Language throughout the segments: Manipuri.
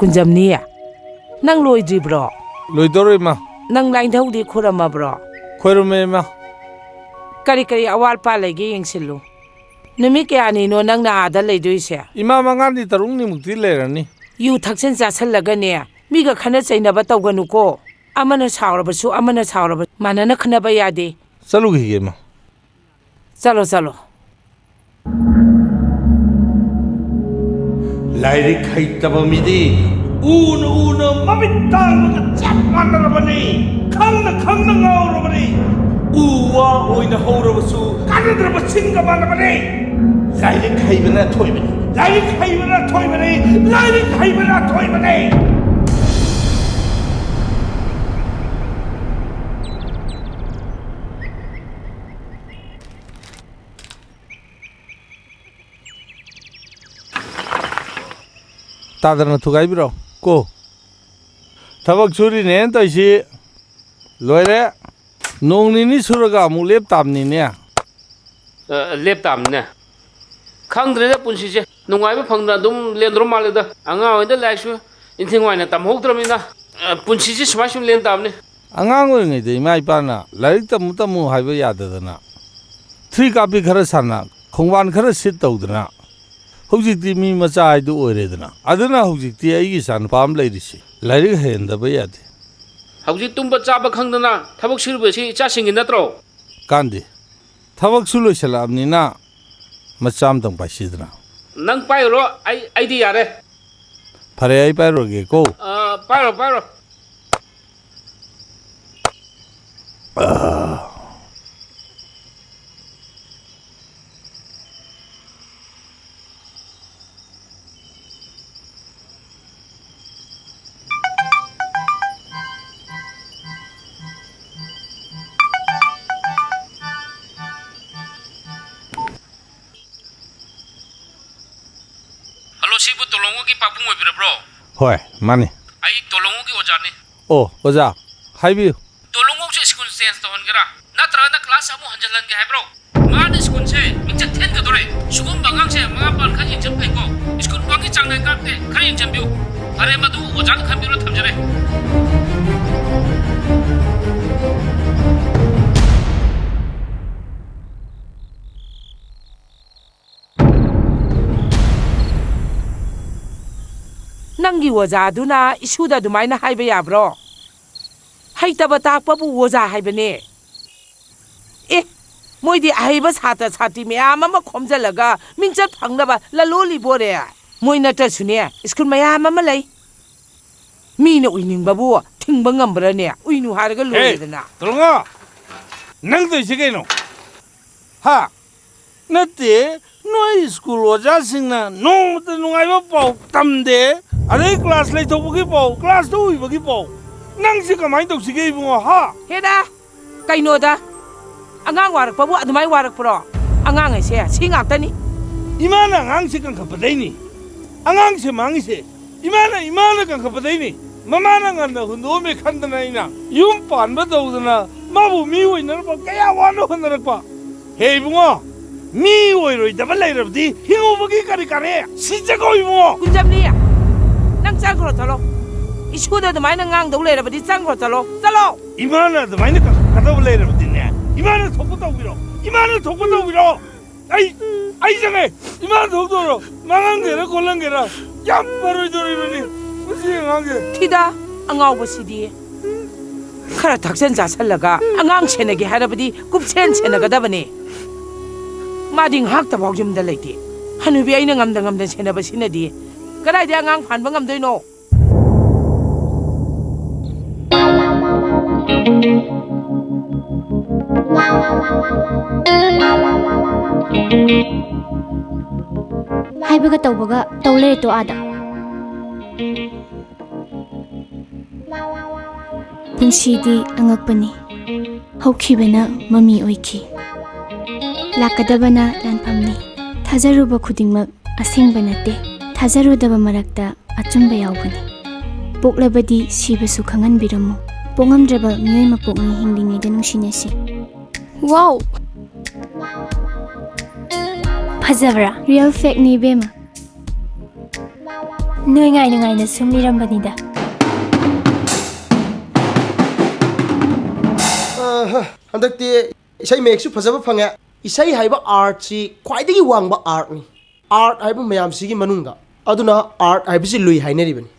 Kunjamni, Nang Loidri bro. Loidorima. Nang line Hodi Kurama bro. Kurumema. Kari awal palagi yang silu. Namikiani no nang na ada leduise. Imamangani tarungni muktilerani. You taksen zasalagane. Miga kana chaina batawganuko. Amana saurabasu amana sauraba. Manana khanaba yade. Salugigema. Chalo. Lairik haitaba midi una mamitang chap manarabani khangna ngaurabani uwa oina horabasu kanadraba singa manabani lairik haibana thoibani Tadana Tugaibro, go. Tabak Suri Nen, Toshi Loire Nongini Suraga, Mulep Tamnia. Lep Tamne. Kangre Punsi, Nungai Pangdum, Lendromalida, Anga in the Lashu, in Tinguina Tamhotramina, Punsi smashing Lentamne. Angang it in my pana, Larita Mutamu Havayadana. 3 copy Karasana, Kongwan Karasit Odana. Hojiti mi macha do oredna adana hojiti ai san pam leirisi lairi henda bayade Hauji tumba chaba khangdana thabak sirbe si cha singin natro kandi thabak sulo salamni na macham tang pasidna nang pairo ai di yare phare ai pairo ge ko pairo Sibu Tolangou ki papung webra bro. Hoi, mani. Ai Tolangou ki ojani. Oh, oja. Haibi. Tolangou se school sense to hongera. Natra na class amu hanjalan ke hai bro. Man school se mincha ten ka dore. Sugum bangang se ma par kha yin jam ko. School ba ki changnai ka te kha yin jam biu. Are madu ojan khan biu thamjare. Nangi wazaduna isuda dumaina haiba yabro. Haitaba takpabu waza haibane. Moidi haiba sata sati meyam ama khomjalaga mingchat phangnaba laloli bore. Moina ta sune school mayam ama lay. Mina uiningbabu thingba ngambrane. Uinu haraga loidana. Tolonga. Nang to sigeno. Ha. Nate no school oja singna no to nungai ba tamde. Are class lay to bugi po, class to bugi po. Nang si kamay to sige bungo ha. Heda, kaino da. Angang warak pa bu adumay warak pro. Angang ay siya, singak tani. Imana ngang si kang kapaday ni. Angang si mangi si. Imana kang kapaday ni. Mamana nga na hundo me kanda na ina. Yung pan ba daw na mabu miwoy na pa kaya wano na pa. Hey bungo. Miwoy roy dabal lay rabdi. Hingo bugi kare. Sija ko bungo. Kunjam niya. Nang changkro talo. Isuda dumay nang ngang daw lera badi changkro talo. Talo. Imana dumay na kataw lera badi niya. Imana thokpataw biro. Ay jange. Imana thokdoro. Mangangera kolangera. Yam baroy doribani. Musi ngange. Tida angaw basidi. Khara thaksen jasalaga angang chenagi harabadi kupchen chenagadabani. Mading hak tabok jumda leiti. Hanubi aina ngamda chenabasina di. Kadai dia ngang phan bangam doi no. Haibaga tawbaga tawle to ada. Punsidi angakpani. Haukhibana mami oiki. Lakadabana lanpamni. Thajaruba khudingmak asingba nate. Thajarudaba marakta achumba yaubani. Poklabadi sibasu khanganbiramu. Pongamdraba miyoi mapokni hinglingaida nungsinasi. Wow! Phajabra real fake ni bema. Noi ngai na sumli rambanida. Handakti isai meksu phajaba phangya isai haiba art si khwaidagi wangba art ni art haiba mayam sigi manungda aduna art haiba si lui hainari bani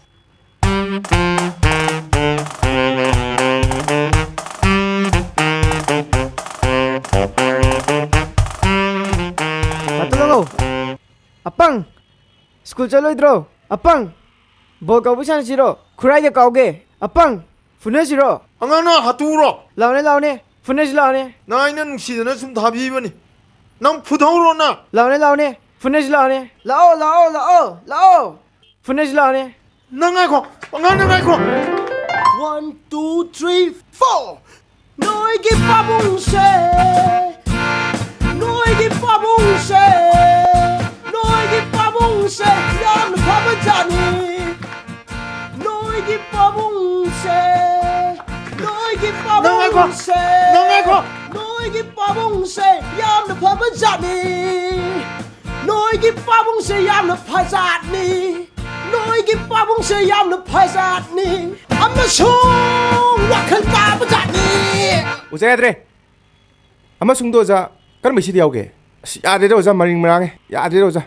Tolangou apang school chaloidro apang bol kau busan siro khurai de kauge apang fune siro angana haturo laune fune laune 나이는 시드나 좀 답이버니 난 부동으로나 laune fune laune lao fune laune 나가고 나가고 1 2 3 4 Noi gi pabung se Noi gi pabung se Noi gi pabung se Yam pabajani Noi gi pabung se Noi gi pabung se Noi gi pabung se Yam pabajani Noi gi pabung se Yam pabajani Noi gi pabung se Yam pabajani Amasung wakhan pabajani 오자 애들아 아마 숭도 오자 그럼 몇 시대 오게 야대로 오자 말랑말랑해 야대로 오자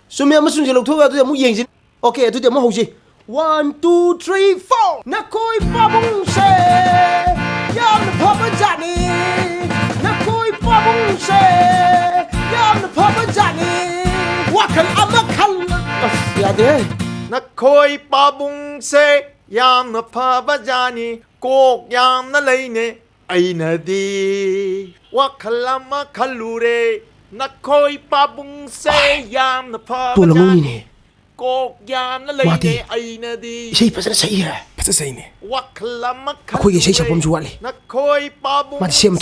Sumi amasung je loktho adu mu yengsin Okay adu de mu hausi 1 2 3 4 Nakoi pabung se Yam pabajani Nakoi pabung se Yam pabajani Wakhan amakhan Ya de 나코이 빠봉세 얌나 파바자니 꼭 얌나 레이네 아이나디 와칼라마 칼루레 나코이 빠봉세 얌나 Tolangou ni ne 꼭 얌나 Mati. 레이네 아이나디 Isai pasana sai ha 벌써 세이네 와칼라마 Ako'y isay sakpam suwali. 나코이 빠봉세 Mati siyam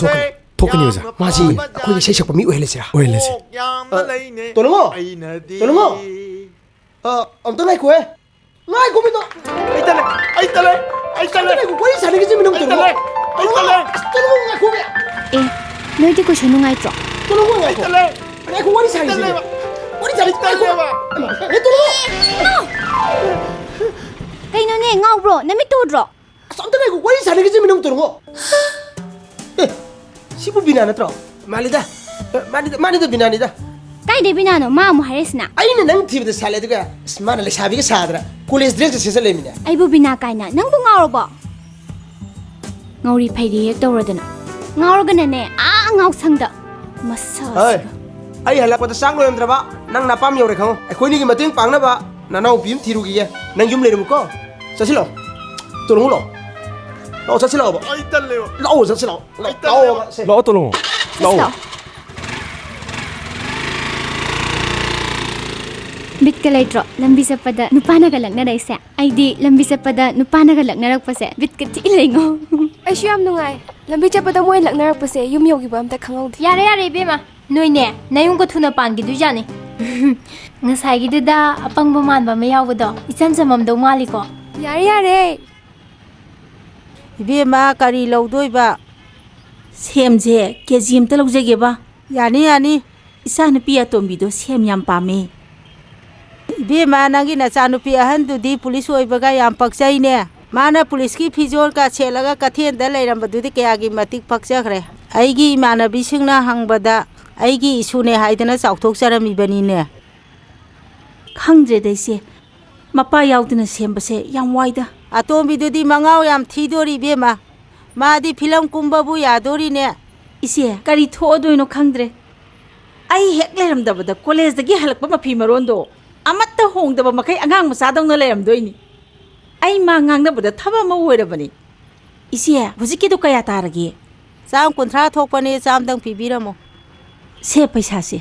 토큰 요자. Maji ako'y isay sakpam mi uhelesira 오일레지 꼭 얌나 레이네 Tolangou 아이나디 Tolangou Amta ngai ko Ngai ko mi to 아이따레 아이따레 아이따레 Ngai ko wari sari gi mi nong Tolangou 아이따레 Tolangou ngai ko mi Eh, noi di ko siya nung tro. Tolangou ngai ko 아이따레 Ngai ko wari sari gi Wari sari ngai ko Eh Tolangou Kay no ne ngau bro, namit to dro. Samta ngai ko wari sari gi mi nong Tolangou Eh Sibu binana tro Malida Malida binani da Kay de binano ma mo hares na. Aina nang tibda sale duga Smana le sabi ga sadra College dress se sale mina Ay bu bina kay na, nang bu ngau ba. Ngauri phaidi hek tawradana. Ngau ga na ne, ngau sangda. Masa. Hey Ai halak pada sang lo ba Nang napam yore khang Akhoi ni gi mating pangna ba Nanau bim thiru gi ya Nang yum le mu ko Sasilo Tolangou lo Lo sasilo ba 아이따레 Lo sasilo Lo 너 Tolangou Lo. Bit ka dro, lambi sa pada nupana ka lang na raisa. Ay di, lambi sa pada nupana ka lang na ragpase. Bit ka tilay ngo. Ay siyam nungay. Lambi siya pa daw mo yung lagnarak pa siya. Yogi ba amta kangaw di. Yare bema. Noy ne, nayong ko tuna pan gidu jani. Ngasay gidu da, apang buman ba mayaw do. Isan sa mamdaw mali ko. Yare. Ibema kari lawdoi ba semje kejim ta lawjege ba yani isa na piya tombi do sem yam pame Ibema nangi na chanu pi ahan du di police oi baga yam pakchai ne mana police ki phijor ka chelaga kathen da leiram badu di kaya gi matik pakcha khre aigi mana bisingna hangbada aigi isune haidana chauthok charami bani ne khangje daise mapa yaudina sembase yam waida atombi dudi mangau yam thidori bema madi film kumba bu yadori ne ise kari thodoino khangdre ai hek leram dabada college dagi halakpa mafi marondo amatta hongdaba makai angang masa dongna leram doini ai ma ngangna bada thaba ma oirabani ise hujiki do kaya taragi sam kunthra thokpani sam dang pibiramo se paisa se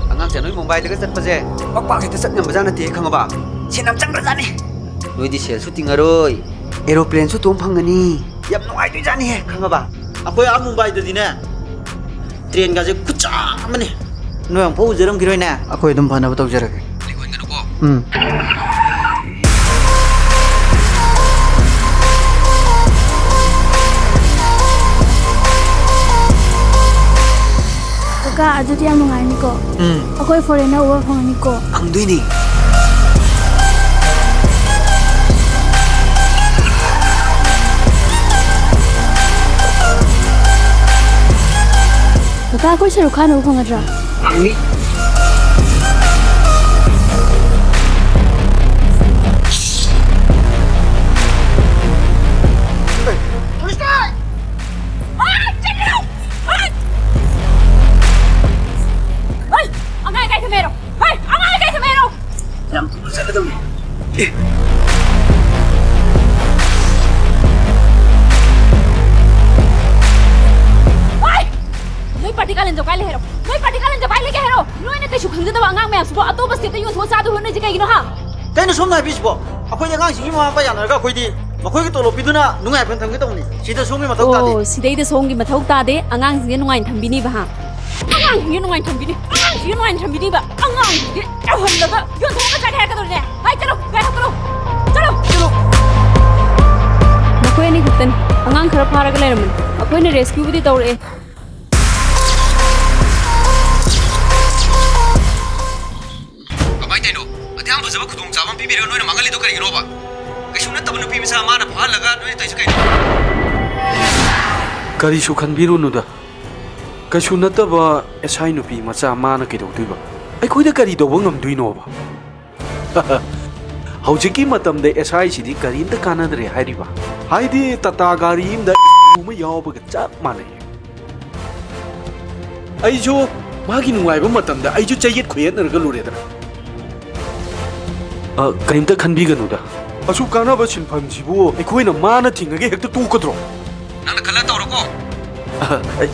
angang se noi mumbai daga chat paje pak pak heta chat ngam bajana te khangaba sinam changrajani noi di sel shooting aroi aeroplane su tom phangani yap noi dui jani he khangaba akoi a mumbai da dine train ga je kucha amane noi ang pau jeram giroi na akoi dum phana batau jarage likoi nganu ko Kaka adudi ang nungai ni ko. Ako'y foreigner uwa phang ni ko. ang dui ni Kaka ko Shahrukh Khan uko ngadra. Ni. Kaya som na bis po. Ako yung ngang sige mga bayan na ako di. Ako yung tolo piduna nungay pen thang kitong ni. Sida som yung matau tadi. Oh, sidai de som gi mathau ta de angang sing nungai thambini ba ha. Angang sing nungai thambini. Angang sing nungai thambini ba. Angang gi ahon la ba. Yon thong ka cha ka do ne. Hai chalo, gai ha karo. Chalo. Nakoi ni khatan angang khara phara ga leram. Akoi ne rescue budi tawre. Abai taino. Atyam bajaba khudong chawan pi biro noi na mangali do kari roba. Kaishu na tabnu pi misa mana phal laga noi tai kai. Kari su khan biro nu da. Kaishu na taba SI nu pi macha mana ke do tuiba. Ai khoi da kari do bangam duino ba. Haujiki matam de SI sidi kari inda kana dre hairiba. Haidi tata gari imda uma yaw ba chap mane. Ai jo magi nuai ba matam da ai jo chayet khoyet nar ga lure da. Kaimta khanbi ganu da. Asu kana ba sinpham jibu ai na mana thingage hekta tu kadro. Nang khala tawro ko.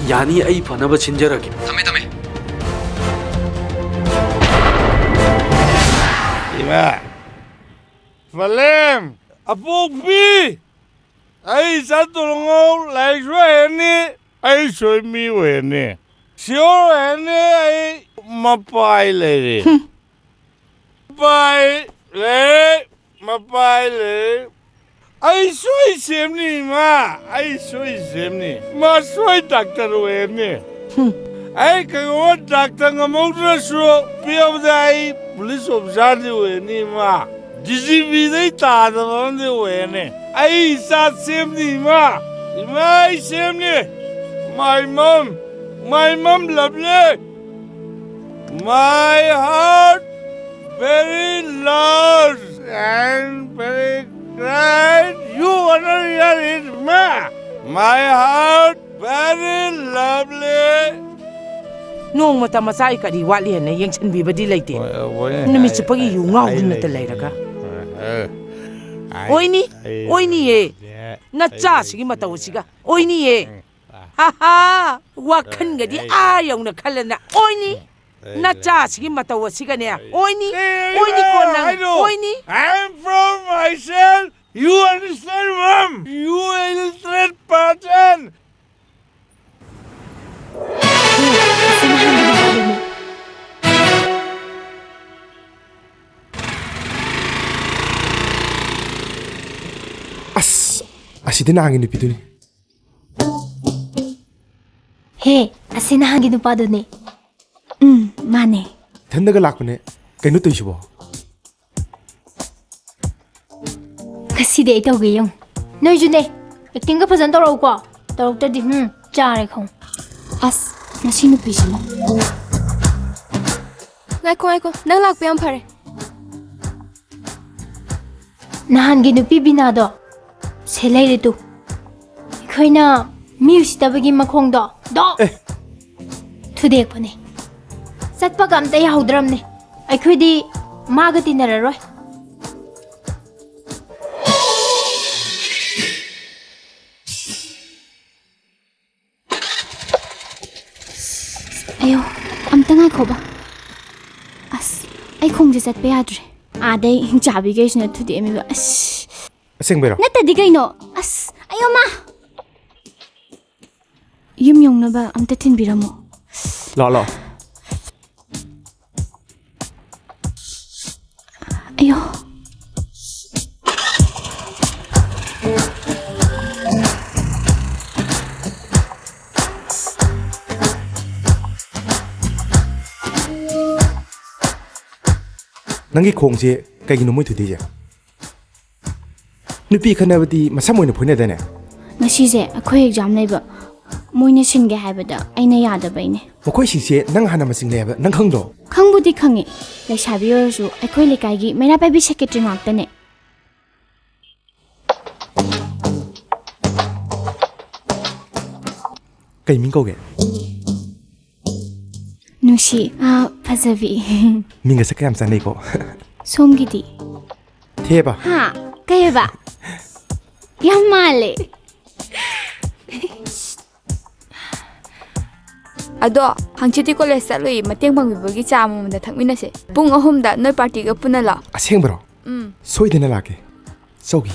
Yani ai phana ba sinjara ki. Tame. Ima. Valem. Apogbi. Ai Tolangou lai shwe ni. Ai shwe mi we ni. Sure ni ai mapai le. Pai le. Mapai le. Ai shwe sem ni ma. Ai shwe sem ni. Ma shwe doctor we ni. Ai kago doctor ngamodra sho. Pia dai police officer we ni ma. DGP dai ta da bande we ni. Ai sa sem ni ma. Mai sem ni. My mom lovely. My heart very large and very great. You wanna hear it, ma? My heart very lovely. Nong mata masai kari wali na yang chan bibadi laite. Nami chupagi yu ngau na ta lairaga. Oini ye. Na cha sigi mata usiga. Oini ye. Ha wakhan gadi ayaw na khalana. Oini. Na cha sigi mata usiga ne. Oini ko nang. Oini. I'm from myself. You understand, mom? You illiterate person. Asidi na hangin nupi ni. Hey, asina hangi nupa do ne. Mane. Thandaga lakpane kainu toisibo. Kasi de itaw gayong. Noi june. Acting ka phajan tawro ko. Tawrok ta di chare khong. As nasi nupi simo. Ngai ko nang lak pe am phare. Nahan gi nupi bina do. Selai re tu. Khoina music tabagi makhong do. Thudek pane. Satpa kam tai haudram ne. Ai khodi magati nararoi. Ayo, amta ngai khoba. As, ai khongje satpe yadre. Adai chabi geis na thudi emi ba. Aseng bero. Nata di kaino. As, ayo ma. Yum yong na ba amta tinbiramo. Lo. Ayo. Nangi khongje kaigino moi thudi je. Nupi khanabati masam oina phone dane. Ngasi je akhoi exam nei ba. Moina shinge haibada aina yadabaine. Mokoi singse nang hana masing leba nang khangdo. Khangbudi khangi. Leshabi orsu aikhoi lekai gi mera pai bi secretary ngaktane. Kai ming koge. Nushi Fazavi. Minga sakam sanai ko. Somgidi. Theba. Ha, kayaba. Yamale. Ado hangchiti college salui mateng bangibagi chamam da thakminase pung ahum da noi party ga punala Aseng bro. Soidena lake. Sogi.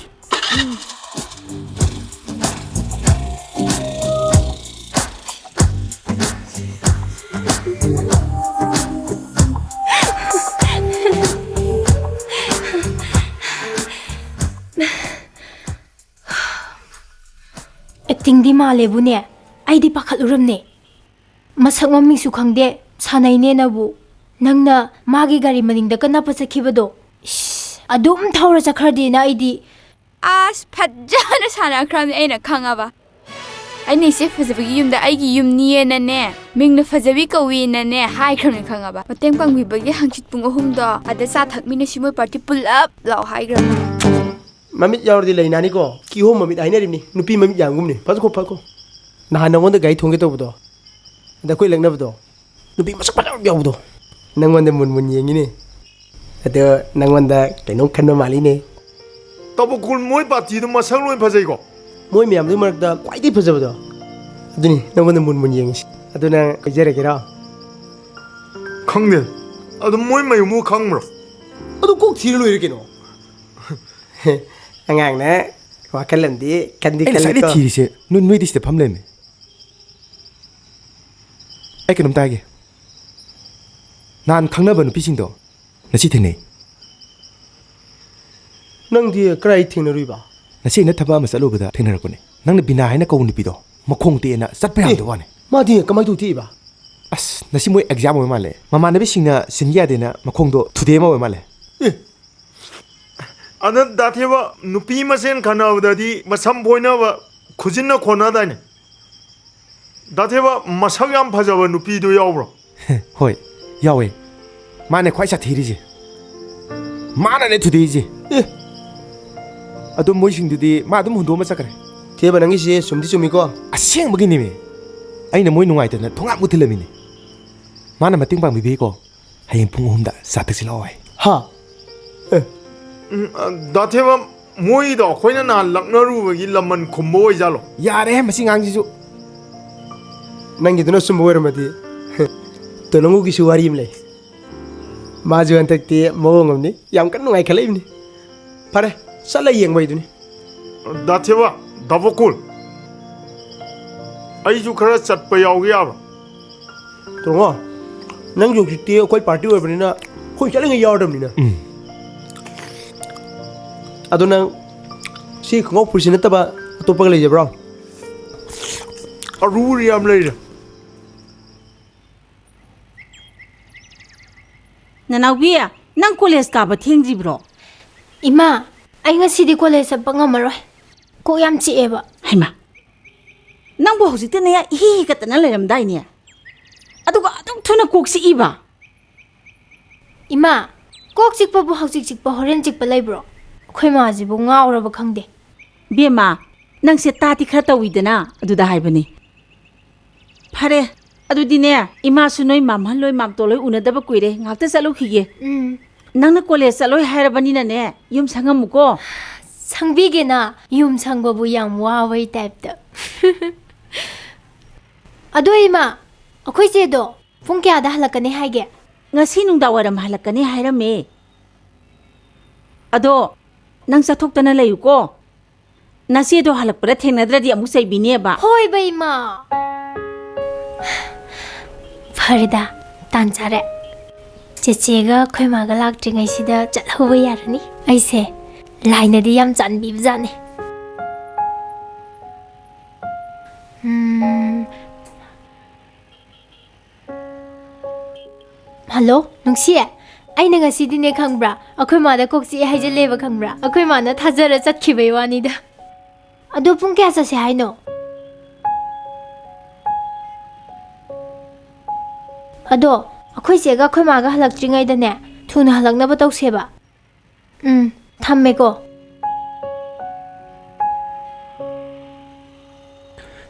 Acting di male bune. Ai di pakhat uramne. Masak mami su khangde sanai ne na bu. Nangna magi gari maningda kana pasakhibado. Adum thawra chakhardi na idi. As phajjana sana kram aina khangaba aini se fazabagi yumda aigi yum niye na ne mingna fazabi kawi na ne hai kram khangaba mateng pangbi bagi hangchit pung ahum da ada sa thakmina simoi party pull up law hai gram Mamit yaurdi lainani ko ki ho mamit aina rimni nupi mamit yangumni pako na nangonda gai thongge to budo da koi langna budo nupi masak pada yaudo nangonda mun yengi ne ada nangonda kaino khanma mali ne Tabu kul moi party do masang loi phajai ko. Moi miyam du marakda kwai di phajabado. Aduni nangonda mun yengi. Aduna kajere kira. Khangde. Adu moi mai mu khangmro. Adu kok thir loi rikeno. Angang na wakalamdi kandi Ai sai kalko. thiri se nui dis te phamlen. Ai kenum tage. Nan khangna ban pising do. Nasi thenei. Nang di krai thingna ruiba. Nasi na thaba masalo bada thengna rakone. Nang na bina haina ko ni pido. Makhong te na satpa yam do wane. Ma di kamai tu ti ba. As nasi moi exam oi male. Mama na bising na sinya de na makhong do thude ma oi male. Ana datheba nupi masen khana udadi masam boina ba khujinna khona daine. Datheba masak yam phajaba nupi do yawbro. Hoi. Yawe. Mane khwai sa thiri ji. Mana ne thude ji. Adum moi sing dudi ma adum hundo ma sakare. Theba nangi se sumdi sumi ko. Aseng bagi ni me. Aina moi nungai tana thonga muthilami ni. Mana mating bang bibi ko. Hayeng pung humda satak silawai. Ha. Datheba moi do khoina na laknaru bagi laman khumbo jalo. Yare masing ang ji ju. Nangi duna sumbo wermati. Tolongu ki suwari imle. Maju antak ti mongom ni yam kan nungai khalai ni. Pare sala yeng bai duni. Datheba dabokul. Ai ju khara chatpa yawgi yaba. Tolongo. Nang ju ti koi party wer bani na koi chalenga yawdam ni na. Aduna si khong pursin taba topa le jabra. Aruri am leira. Nanawbiya nang college ka ba thengji bro. Ima, ai ngasidi college pa ngamaroi. Ko yam chi eba. Haima. Nang bo hojite ne ya hi ka tana leram dai ne. Aduga adum thuna koksi iba. Ima, kok chikpa bu hawsik chikpa horen chikpa leibro. Khoi ma ji bu ngaura ba khangde. Bema nang se tati khara tawidana aduda haibani. Phare adudine ima su noi mamhan loi mam to loi unadaba kuire ngakta chalu khige. Nangna college chaloi hairabani na ne yum sangam ko. Sangbige na yum sangba bu yam wawai type da. Ado ima, akhoi se do pung kya da halakane haige. Ngasi nungda waram halakane hairame. Ado nang sathok-tana layu ko. Nasi do halakpara thengnadradi amu saibine ba. Hoi bai ma. Farida tanchare. Chechega khoi ma ga lak tringai sida chalhoba yarani. Aise laina di yam chanbi bjane. Hello, nungsi. Aina ngasidi ne khangbra. Akhoi ma da koksi haijale ba khangbra. Akhoi ma na thajara chatkhibei wani da. Ado pung kya sa se haino. ꯑꯗꯣ ꯑꯩꯈꯣꯏ ꯆꯦꯒ ꯑꯩꯈꯣꯏ ꯃꯥꯒ ꯍꯜꯂꯛꯇ꯭ꯔꯤꯉꯩꯗꯅꯦ ꯊꯨꯅ ꯍꯜꯂꯛꯅꯕ ꯇꯧꯁꯦꯕ ꯊꯝꯃꯦꯀꯣ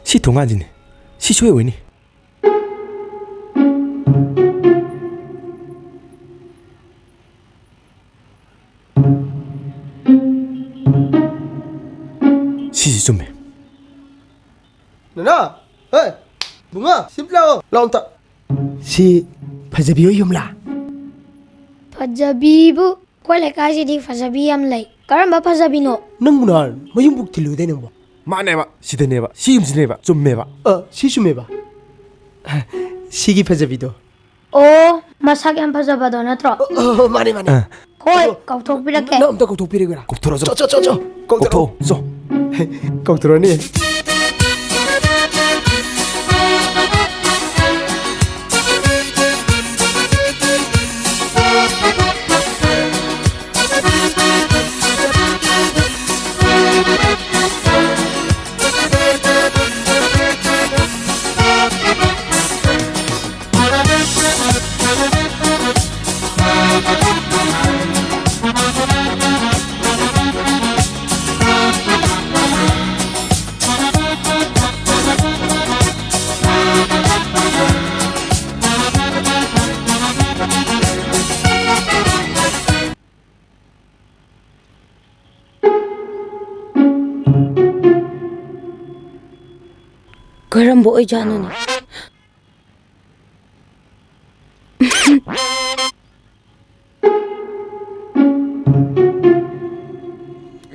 시 동안이네. 시초에 오니. 시지 좀 해. Nana, hey, bunga, sip lao, lao ta. Si Fajabi yumla. Fajabibu, ko le kasi di Fajabi am lay. Karamba Fajabi no. Nang munar, mayung buk tilu de nang ba. 마네바 시드네바 시임스네바 좀 매바. 시슈메바. 시기 Fajabi도. Oh, masak yang Fajabado na tro. Mane mane. Hoy, kau tok pirake. Na amta kau tok pirake. 꼭 들어줘. 저. 꼭 더. 줘. 꼭 들어니. Karam boy jano ni.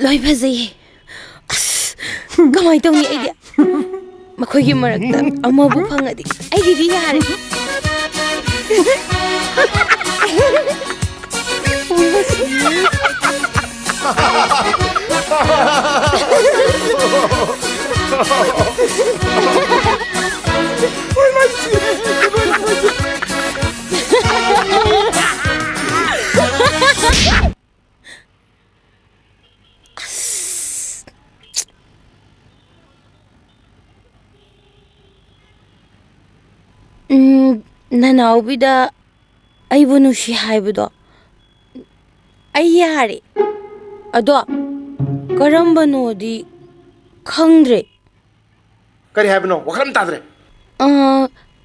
Loi phazai. Kamai tong ni idea. Makhoi gi marakta ama bu phangadi. Ai di yare. Nanaubida aibu nushi haibudo. Ai yare. Ado karamba no di khangdre. Kari haibno, wakaram tadre.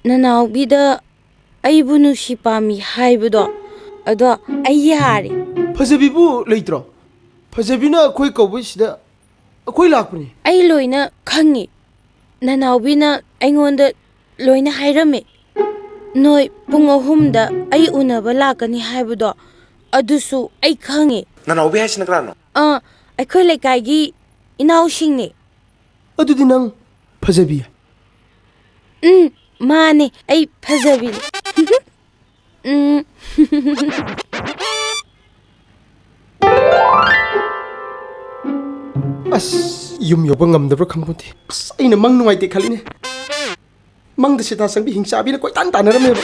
Nanaubida aibu nushi pami haibudo. Ado ai yare. Fajabibu leitro. Fajabina koi kobisida koi lakpani. Ai loina khangi. Nanaubina aingonda loina hairame. Noi pung ahumda ai unaba lakani haibudo. Adusu ai khangi. Nanaubi haisina krano. Aikoi leikaigi inau singni. Adudi nang Fajabi. Mane ai Fajabi. As yum yoba ngamdabra khangpoti. As aina mang nuaite khaline. Mang da sita sangbi hingsa bi na koi tan tanarame ba.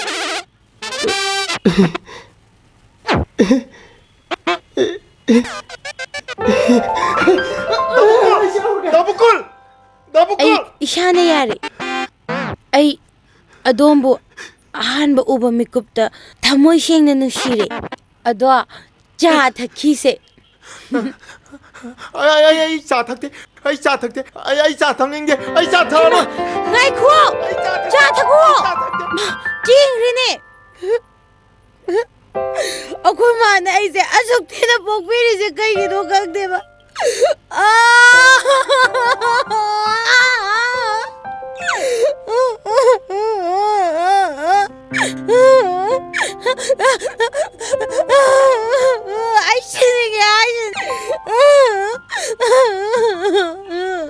Dabukul. Ai ishane yare. Ai adombo ahanba uba mikupta thamoi sengna nushire. Ado cha thakise. ai cha thakte. Ai cha thakte. Ai cha thangenge. Ai cha thama. Ngai kho. Cha thako. Jing rine. Akoi mana ai se asuk thena pokpiri se kai gi do kang de ba.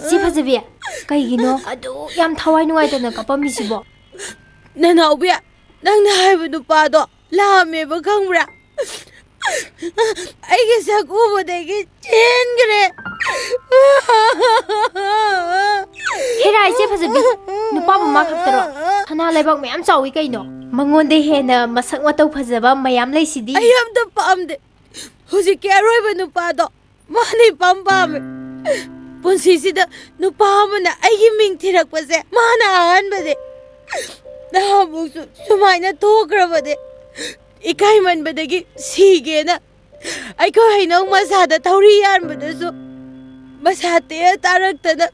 Si Fajabi, kaigino adu yam thawai nuaitana kapamisibo. Nanaubi, nangna haibu nupado lame ba khangura. Aige sak ubadagi chengre. Hera ise Fajabi, nupa ba ma khaktaro. Thana laibak mayam chawi kaino. Mangonde hena masak matau phajaba mayam leisidi. Ayam da pamde. Huji ke aroi nupado. Mani pambame. Punsisida nupa amana aigi ming thirak pase mana ahan bade. Nahamusu sumaina thokrabade ikai manbadagi sigena aiko hainau masada thauri yanbadasu masate taraktana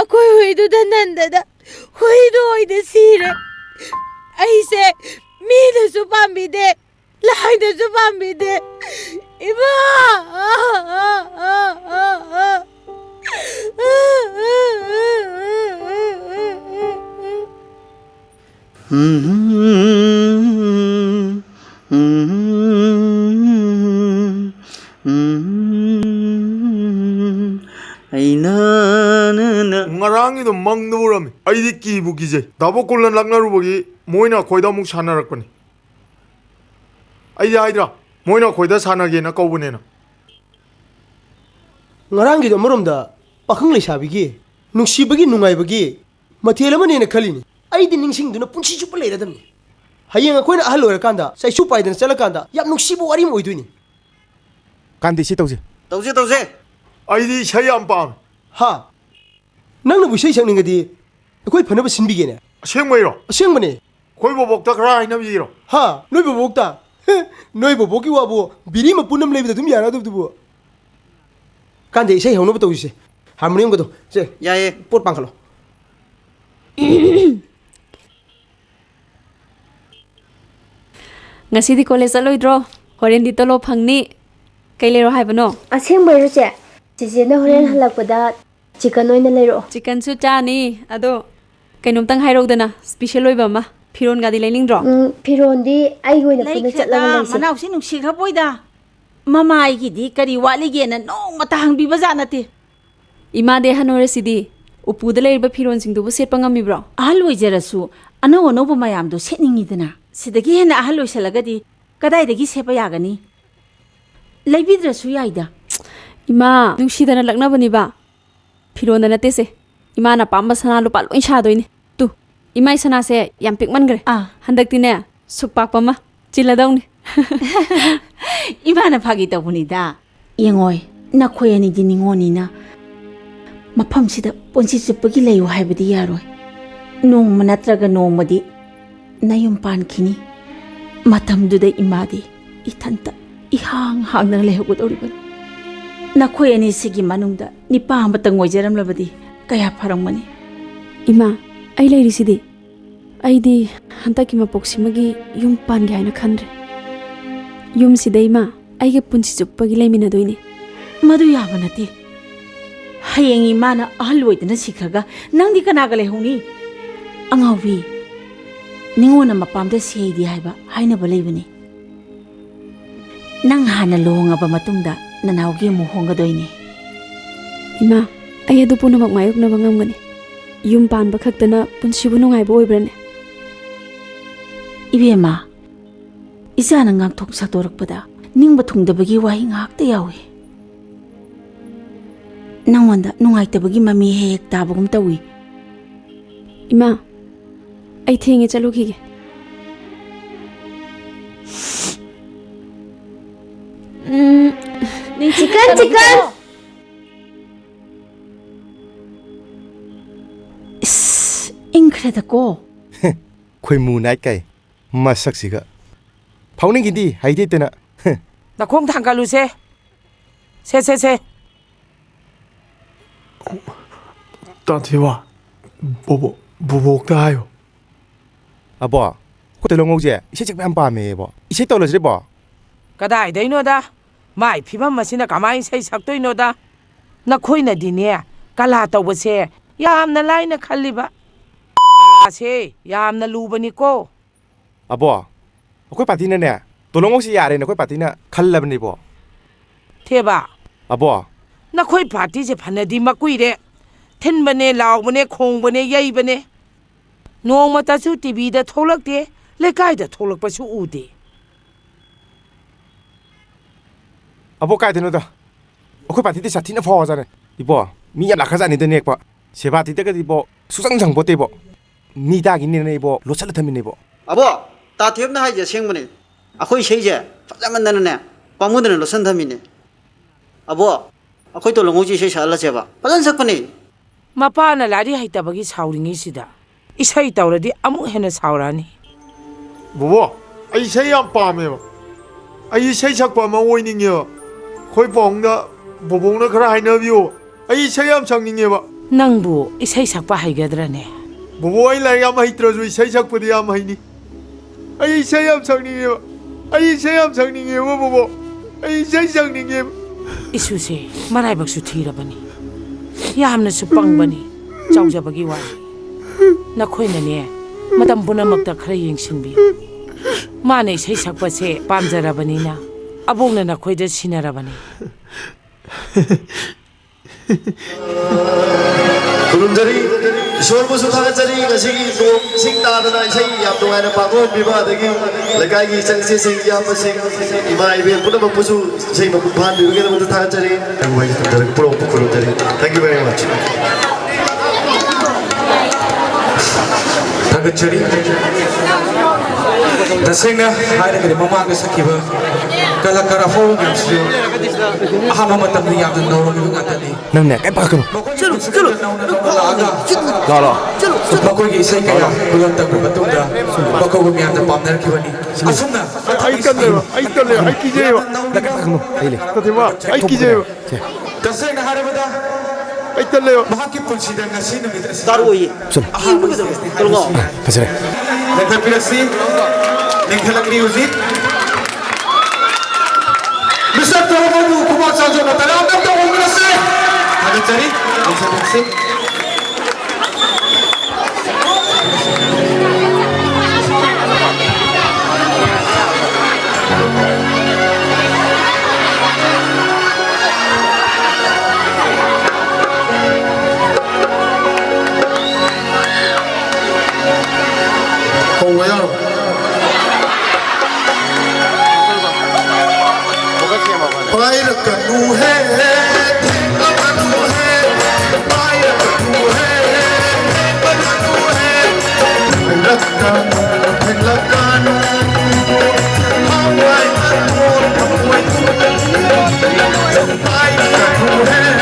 akoi huidu danandada huidu oida sire aise mina su pambide laida su pambide ima ngarangido mangnuburami aidi kibu kije dabo kullan lagnarubogi moina khoida muk sanarakpani aidi haidra moina khoida sanagena kaubunena ngarangi do moromda pakhang leisabigi nungsibagi nungaibagi mathel amane na khalini aidi ningsingduna punchi chupa leiradamni hayeng akoina ahal oirakanda sai chu paidan chalakanda yam nungsibu wari moiduini kandi si tawse aidi shayam pam ha nang na busai sakningadi akoi phanaba sinbigene asengmairo asengmane khoi bobokta khara haina biro ha noi bobokta noi boboki wabu biri mapunam leibida dum yara dubu kande isai hawno batawise harmonium gado se yaye pot pangkhalo ngasidi college aloidro horen di tolo phangni kailero haibano aseng bayro che na horen halakpada chicken oina lero chicken su chani ado kainom tang hairogdana special oiba ma phiron gadi lainingdro phiron di ai goina puna chatlaga laise manau si nung sikha boida mama ai gi di kari wali ge na nong mata hangbi baza nate ima de hanore sidi upuda leiba phiron sing du bu set pangami bro ahal oijarasu ano ono ba mayam do setningi dana sidagi hena ahal oisalagadi kadai dagi sepa yagani leibidrasu yaida ima nungsidana lakna bani ba phiron na nate se ima na pamba sana lupa loin sha doini tu ima sana se yam pik man gre handak tine sukpak pama chiladawni ima na phagi tawuni da yengoi na khoyani di ningoni na mafam sida ponsi chupagi leyu haibadi yaroi nong manatraga nong madi nayum pan khini matam duda imadi ithanta ihang hang na lehu godoriban na khoyani sigi manungda nipa amatang oijaram labadi kaya pharamani ima ai leiri sidi ai di hantaki mapoksimagi yum pan gi haina khandre yum sidai ma ai ge punchi chuppagi leimina doini madu yabanati hayengi mana ahloidana sikhraga nangdi kanaga lehuni angawi ningona mapamda seidi haiba haina baleibani nang hana longa ba matungda nanawgi mu honga doini ima ai adu puna mak mayuk na bangam gani yum pan ba khaktana punsi bu nungai bo oibrane ibema isana ngak thok satorokpada ningba thungdabagi wahi ngakta yawi nangwanda nungaitabagi mami hek tabagum tawi ima ai thinge chalu khige chicken ingkreda ko khoi mu nai kai masak siga phauning gindi haide tena na khong thang kalu se tathewa bobokta hayo abo ko telongou je ise chek pam pa me bo ise tolo jre bo kadai daino da mai phibam masina kamai sai saktoi no da na khoina dine kala tawbase yamna laina khalliba se yamna lubani ko abo akoi party na ne tolongou si yare na koi party na khallabni bo theba abo na khoi party je phanadi makuire thenbane lawbane khongbane yaibane nongma ta su tv da tholakte lekai da tholakpa su ude abo kai teno da akoi party ti sathi na pho ja ne ibo mi ya lakha ja ni de nek ba seba ti de ka ibo susang jang bo te bo ni da gi ni ne ibo lo chala thami ne bo abo ta thep na hai je sengmane akhoi sei je fajaman na ne pamudana lo san thamine abo akhoi to longo ji sei sala je ba fajan sakpane mapa na lari haitabagi sauringi sida isai tawradi amu hena saurani Bobo ai isai yam pame ba ai isai sakpa ma oininge ba khoi pongda bobongna khara hainabiyo ai isai yam sangninge ba nangbu isai sakpa haigadrane Bobo ai lai yam haitrazu isai sakpadi yam haini ai isai yam sangninge ba ai isai yam sangninge ba bobo ai isai sangninge isuse maraibaksu thirabani yamna su pangbani chaujabagi wa nakhoinane matam punamakta khara yengsinbi mane isai sakpase pamjarabani na abongna nakhoida sinarabani Kurumjari, Ishwarbu Suthagatjari, Gasigi, Sing Tadana, Isai, Yamduana Pago, Biba, the Gim, Lagagi, Sing, Yamasing, Imai, Punapusu, Sing Mapupan, together with the Tajari, and wait for the Pro Kurumjari. Thank you very much. Tagachari. Tasingna hari ini mama kesakiba kalau karafo ngamsiu aham matam ni yang naurong itu ngatani. Nang nak apa kau? Celo. Kalau. Bakoi isai kaya bulan tak berbetul dah. Bakoi kami ada partner kiwani. Asumna. ai kijewa Nak apa kau? Aile. Tatima ai kijewa Tasingna hari benda. ai tallewa Mahaki kunci dan nasi nama itu. Tarui. Aham betul. Tolong. Pasal. NANDAKUMAR Ningkalang music. Mr. Tolangou kumar saja na tanam na Tolangou se. Ada cari, bisa taksi. Kongoyo. Paira kanu hai, kanu hai, paira kanu hai, lakanu, Hawaii amor, Hawaii tu, paira kanu hai,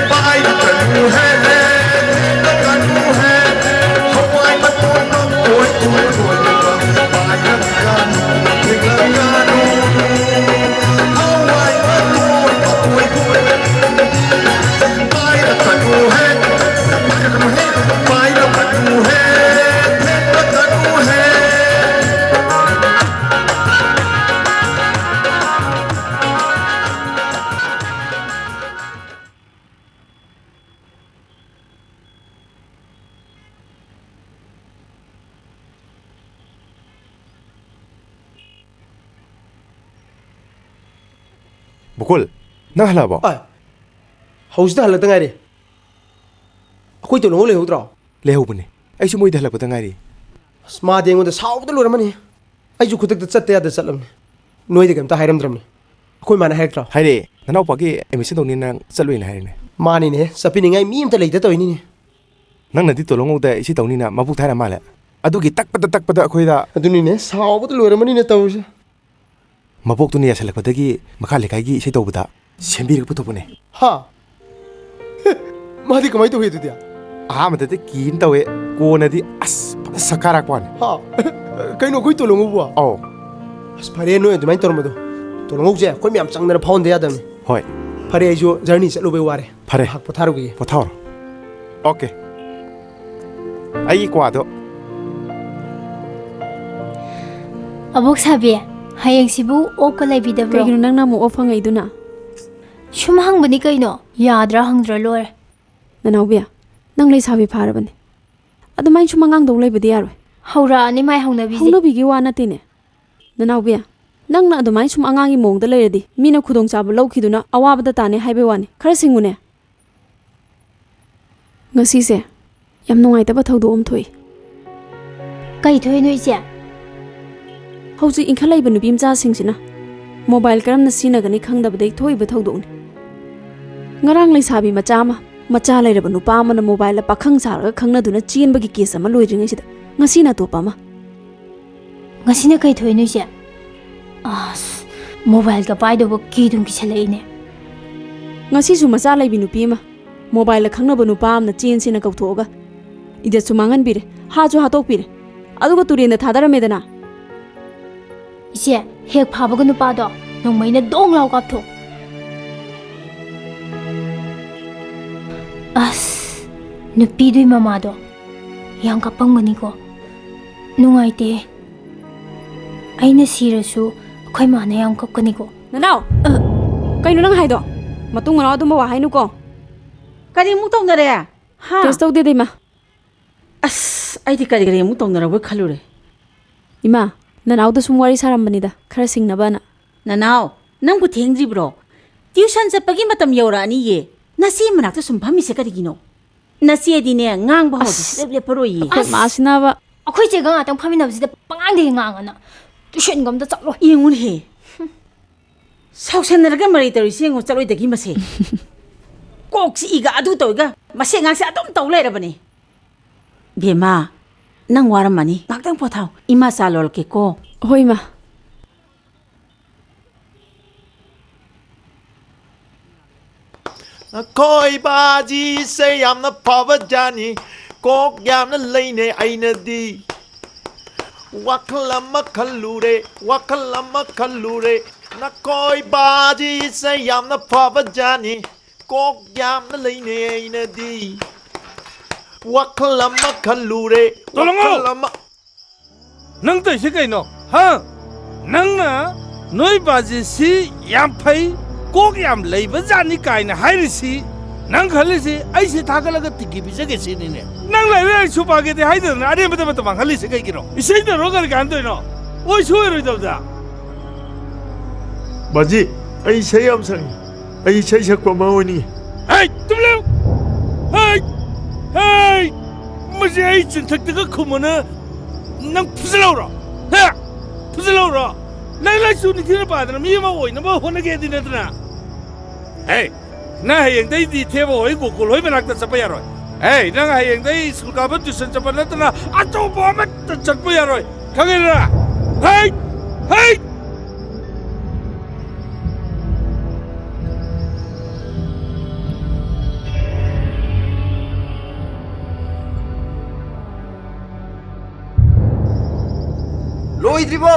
paira kanu hai, lakanu hai, Hawaii amor, Hawaii tu, paira kanu, lakanu. Bukul. Nah lah bo. Haus dah hala tengah ni. Aku itu nong lehu tau. Lehu pun ni. Ai semua dah lah petang hari. Smart yang udah sahau betul orang mana. Ai juga kutek cat ya dah salam. Noi degam tak hairam dram ni. Aku mana hair tau. Hai deh. Nanau pagi emission tu ni nang selalu ini hari ni. Mani ni. Sapi ni ngai miem terlei tahu ini ni. Nang nanti tolong udah isi tahun ni na mabuk thai ramai lah. Aduh kita tak pada aku ida. Aduh ni ni sahau betul orang mana ni tahu je. Mabuk tu ni asal pada ki makal lekai ki isi tahu pada. Sembir ke putu pun ni. Ha. Madi kemai tu itu dia. Ah, mata tu kini tahu ko nanti as sakarak pun. Ha. Kau nak kau tolong gua. Oh. As pare no itu main tolong tu. Tolong je. Kau miam cang nara pound dia dah ni. Hoi. Pare jo journey selalu beware. Pare. Hak potharu ki. Pothar. Okay. Ai kuado. Abok sabi, hayang sibu oka lai bida bro. Kaya nang namu ofang ay doon na. Shumahang bani kayo no? Yadra hangdra lor. Nanaw biya, nang lay sabi para ba ni? At may sumangang daw lay ba diyaro? Haura ni may hang nabi. Hang nabi giwa natin eh. Nanaw biya, nang na adumay sumangang imong da lay di. Mina kudong sabo law kido na awa ba datane hay bewani. Karasing mo ne. Ngasi se, yam nungay taba thaw do Tonthoi. Kay thoy no isya. Hauji inkhalay ba nubim cha sing sina. Mobile karam na sinagani khangdaba dei thoi ba thaw do ni. Ngarang lay sabi macha lay raba nupa ma na mobile la pakhang sar ga khangna duna chin ba gi case ma loi ringai sida. Ngasi na to pa ma. Ngasi na kay thoy no isya. As mobile ka pai do ba ki dum ki chalai ne. Ngasi su macha lay bi nupi ma. Mobile खंगनब नुपा अमना चेनसिना कौथोगा इज्जत सुमांगन बिरे हाजु हातोक बिरे अदुगा तुरेन थादरमेदना इसे हेक फाबग नुपादो नोंमैना दोंग लाव कापथो अस नुपीदुई ममादो yang kapangmani ko nungaite aina sirasu khoi mana yang kapkani ko nanau kaino nang haido matung mana aduma wa hainu ko kari mu tong nare ha test tau de de ma as ai di kari mu tong nare wa khalure ima nanau da sum wari saram bani da khara singna bana nanau nang bu thengri bro tuition chapagi matam yora ani ye nasi manak ta sum phami se kari gino nasi adine ngang ba hodi le paroi masina ba akhoi che ga tang phami nabsi da pangang de ngang ana tuition gam da chaklo yengun he sausan raga mari tari se ngo chaloi de gi mase kok si iga adu to ga mase ngang se atom taw le rabani bema nang waram mani ngaktang pothau ima salol ke ko hoi ma Koi baji say I'm the power Johnny Kok yam the lane aina di Wakalama kalure Na koi baji say I'm the power Johnny Kok yam the lane aina di Wakalama kalure Tolangou Nang tai se kai no ha nang na noi baji si yam phai kok yam lei ba jani kai na hai si nang khali si ai se thakala ga tiki bi jage si ni ne nang lai lai su pa ge de hai de na are mata mata mang khali se kai kiro isai da ro gar gan do no oi su ro da da Baji ai say am sang ai say sakwa ma woni ai tum le hai ma je ai chin thak da khu ma na nang phusalo ro ha phusalo ro lai lai su ni thina pa da mi ma oi na ba hona ge di na da Hey, na hayang day di tebo hoy gugul hoy manak ta sapay aroy. Hey, na hayang day school ka ba tuition sa palat na ato ba mat ta sapay aroy. Kagera. Hey! Hey! Loy dribo.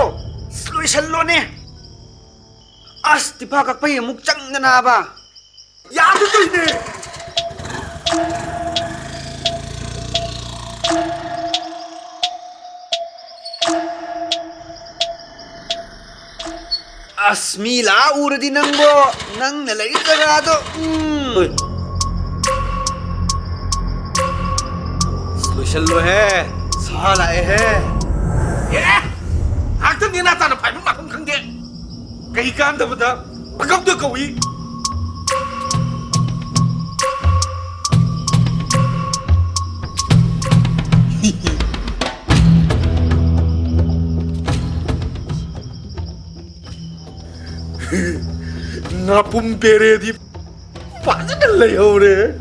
Loy sallo ne. As tipa kakpay muk chang na ba. Ya tu tu ne. Asmila ura di nang bo nang nalai tagado. Sallo hai. Sala hai. Yeah. Akta ni na ta na pai ma khang khang de. Kai kam da bada. Pakam de kawi. Na pum pere di fazana lai hore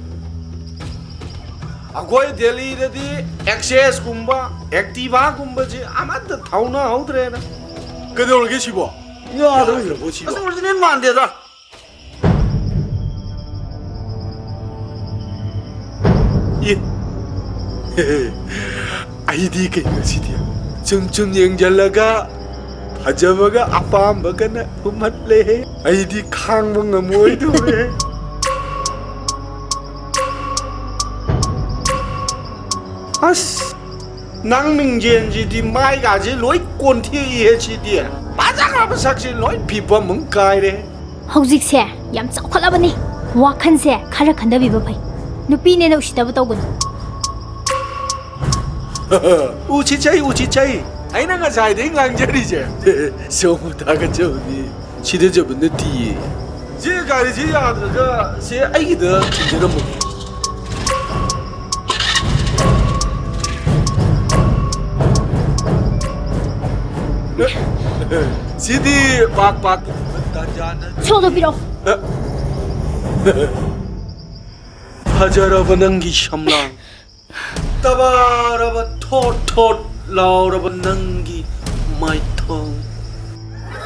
agoi Delhi da di access kumba activa kumba ji amad da thauna haudre na kadol ge sibo ya da ro bo sibo Asal ni mande da ye ai di ke si dia chung chung yang jalaga Hajabaga apam bagana umat le ai di khang mo ngamoi tu re as nang ming jen ji di mai ga ji loi kon thi ye chi dia ba ja ga ba sak ji loi pi ba mung kai re hojik se yam chakhalabani wakhan se khara khandabi ba bhai nupi ne na ushita ba tawgun uchi chai ai na nga sai ding lang jari je so mu ta ga jo ni chi de jo ben de di ji ga ri ji ya de ga se ai de chi de mo si di pak ta jana chodo biro hajara banangi shamlang tabara ba thot Laura banangi my tongue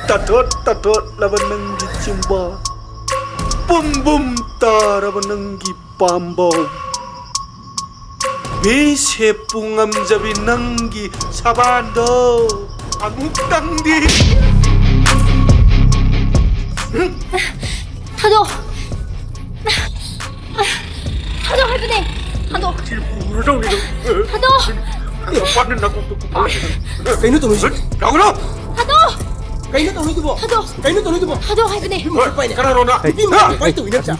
tatot laban nangi chimba bum bum tara banangi pambo Bise pungam jabi nanggi sabando amuk tangdi Hado Hado haibane Hado Hado Kaino to nusi Ragno Hado Kaino to nusi bo Hado Kaino to nusi bo Hado haibane Kana rona Bi mo pai to ina cha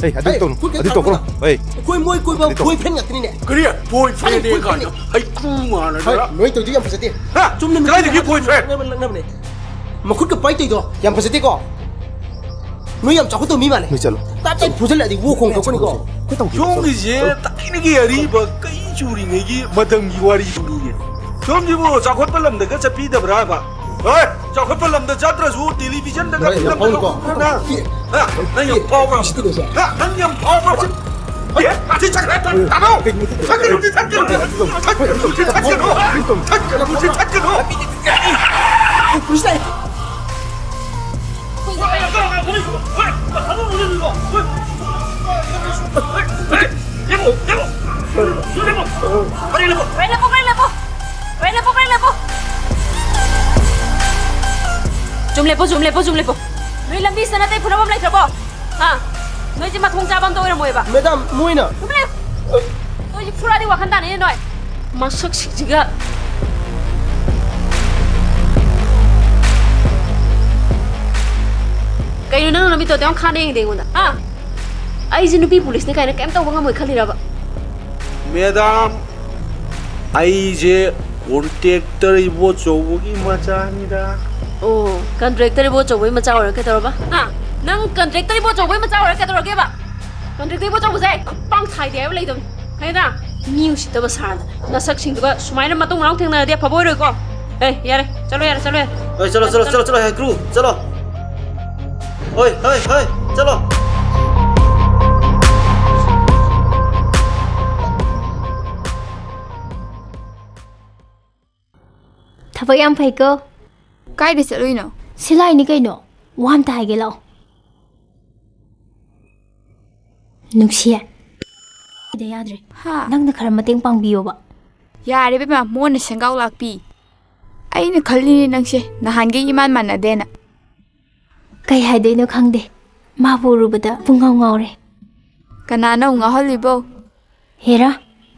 Hey, adito ko. Hey. Koi moi koi ba boyfriend ngakni ne Kariya boyfriend e ka hai kuma na Hai noi to di yam fasate ha chumne me Kaya di boyfriend ne Makut ka pai to do yam fasate ko Noi yam chaku to mi mane Noi chalo Ta tai phujal adi wo khong ko ni ko Yung je takin gi ari ba kai churi ne gi madam gi wari duri ne Som ji bo chakot palam da ka chapi da bra ba Hey chakot palam da chatra su television da ka film da ko na ha na yam pau ba ha na yam pau ba ye ati chakra ta no Zoom lepo. Noi lambi sana tay phuna bam lai thabo. Ha. Noi ji ma thong ja bam to ira moi ba. Madam moina. Noi ji phura di wa khan ta ne noi. Masak sik jiga. Kaino nang lambi to dang khan ding ding unda. Ha. Ai ji nupi police ne kaina kem taw nga moi khali ra ba. Madam ai je contractor ibo chobugi machani da Oh, contractor ibo choboy macha ora ke torba. Ha. Nang contractor ibo choboy macha ora ke tor ke ba. Contractor ibo chobu sai pang thai de ba lai dom. Kai da. Miu si ta ba sa na sak sing da sumai na matung nang theng na de phabo ro ko. Hey, yare. Chalo. Oi, chalo, hey crew, chalo. Oi, chalo. Thaba yam phai ko Kai de chalui no Silai ni kaino wam ta ge lao Nuxia de yadre ha nang na khara mateng pang biyo ba Yare be ma mon sangau lak pi Ai na khalli nang se na han ge iman man na de na Kai hai de no khang de ma bo ru bada pungau ngau re Kana na nga holibo Hera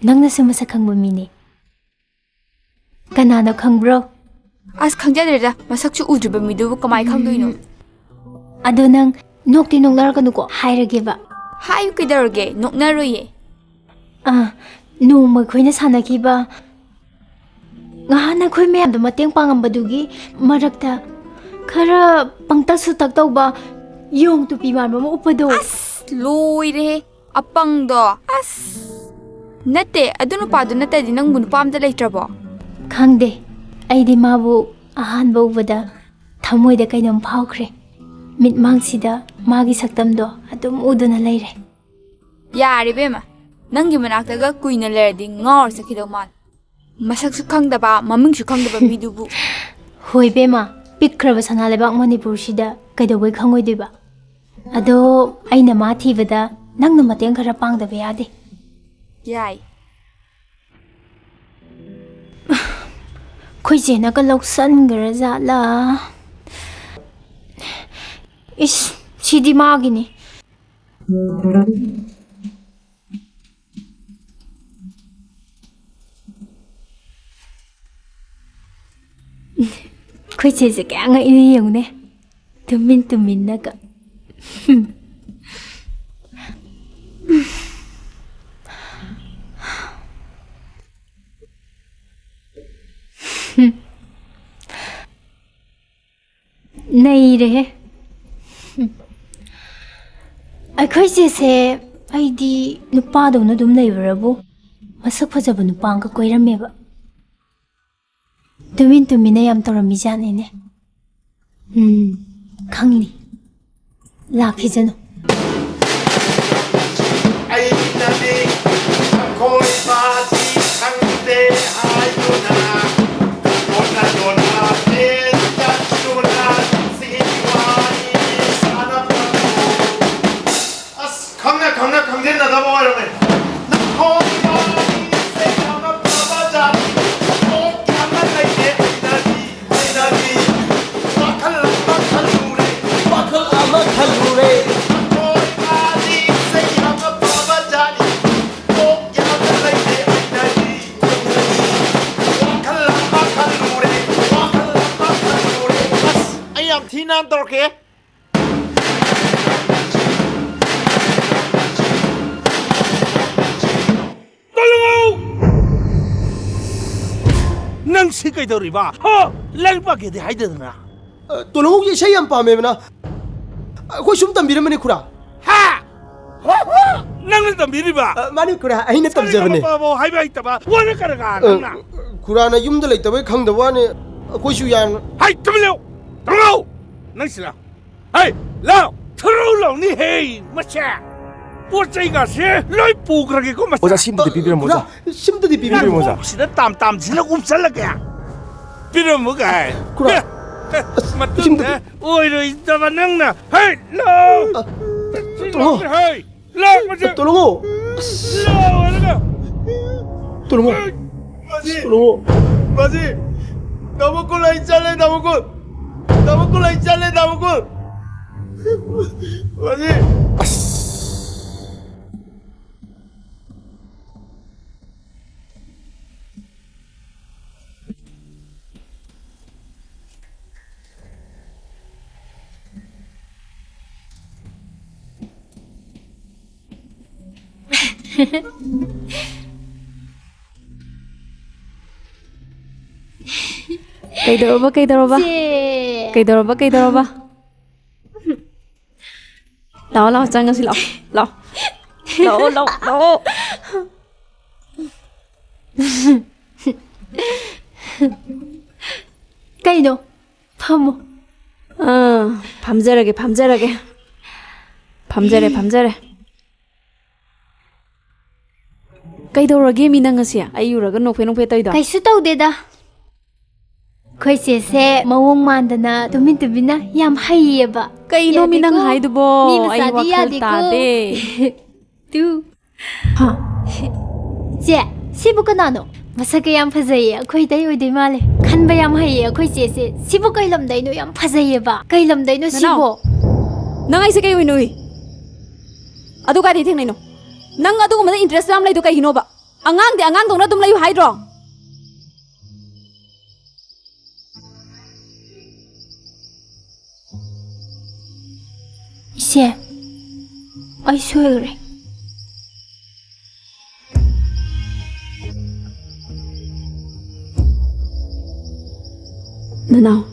nang na suma sa khang ba mi ni Kana na khang bro As khangjadre da masak chu udriba midu kamai khangdoi no Ado nang nokti noknar kanu ko hairage ba Hayu kidarge noknaroye no ma khoina sanaki ba ngahana khoi me am mateng pangam badugi marakta khara pangta su tak taw ba yong tu pi man mo upado As loire apang do as Nate adunu padu nate di nang bunu pam da leitrabo Khangde Aidi mabu ahan bawda thamoi da kainam phaukhre mit mangsida magi saktam do adum uduna leire Yare be ma nangi manakta ga kuina lerdi ngor sakhido man masak su khangda ba maming su khangda ba midubu hoi be ma pikkraba sana lebak manipur sida kaidawai khangoi diba ado aina ma thibada nangna mateng khara pangda be ade Yai Khoi jena ka loksan garaza la Is sidi magini Khoi je ka nga ini yang ne tumin na ka Này re Akhoi se aidi nupa do na dum leibarabu masak phajaba nupa ka koirame ba tumin yam torami jane ne khangni lakhi jano ai nani khoi ba ji khangde hayuna dona ten chuna siwani sana as khangna khangden na da boy Tinan torke. Tolangou! Nang si kay doriba. Ha, lalpa ke de haidana. Tolangou ye shayam pa me na. Ko shum tam biramani khura. Ha! Nang tam biriba. Mani khura aina tam jabane. Ba ba hai bai taba. Wana karaga nang. Khura na yum da lai tabai khang da wane ko shu yan. Hai tamleo. Tolangou. Nang sila. Hai, lao. Thro lao ni hey. Macha. Pochai ga se loi pukra ke ko macha. Oza simda di bibir moza. Simda di bibir moza. Sida tam sila upsala ka. Biram mo ka. Khura. Matunda. Oi roi taba nang na. Hai, lao. Tolangou. Hai. Lao macha. Tolangou. Lao ala. Tolangou. Tolangou. Bazi. Namukul ay chale namukul. Namukul ay chale namukul. Bazi. Kaidaroba, kaidaroba. Kaidaroba, kaidaroba. Lao, lao, jangan sih lao. Lao. Lao, lao, lao. Kaino, 파모. 밤자라게, 밤자라게. 밤자래, 밤자래. Kaidaroge minangasiya. Ayuraga nokfe nokfe toido. Kaisu tawdeda. Khoi se se mawong mandana tumin tubina yam haiyeba. Kaino minang haidubo. Ay wakal tade. Tu. Ha. Je, sibu kanano. Masaka yam phazaiya. Khoi dai oi dai male. Khanba yam haiya. Khoi se se sibu kailam dai no yam phazaiba. Kailam dai no sibu. Nang ai se kai oi noi. Adu ka di theng nai no. Nang adu ko mada interest ram lai do kai hino ba. Angang de angang dong na dum lai haidro. Ise. Ai soigre. Nanao.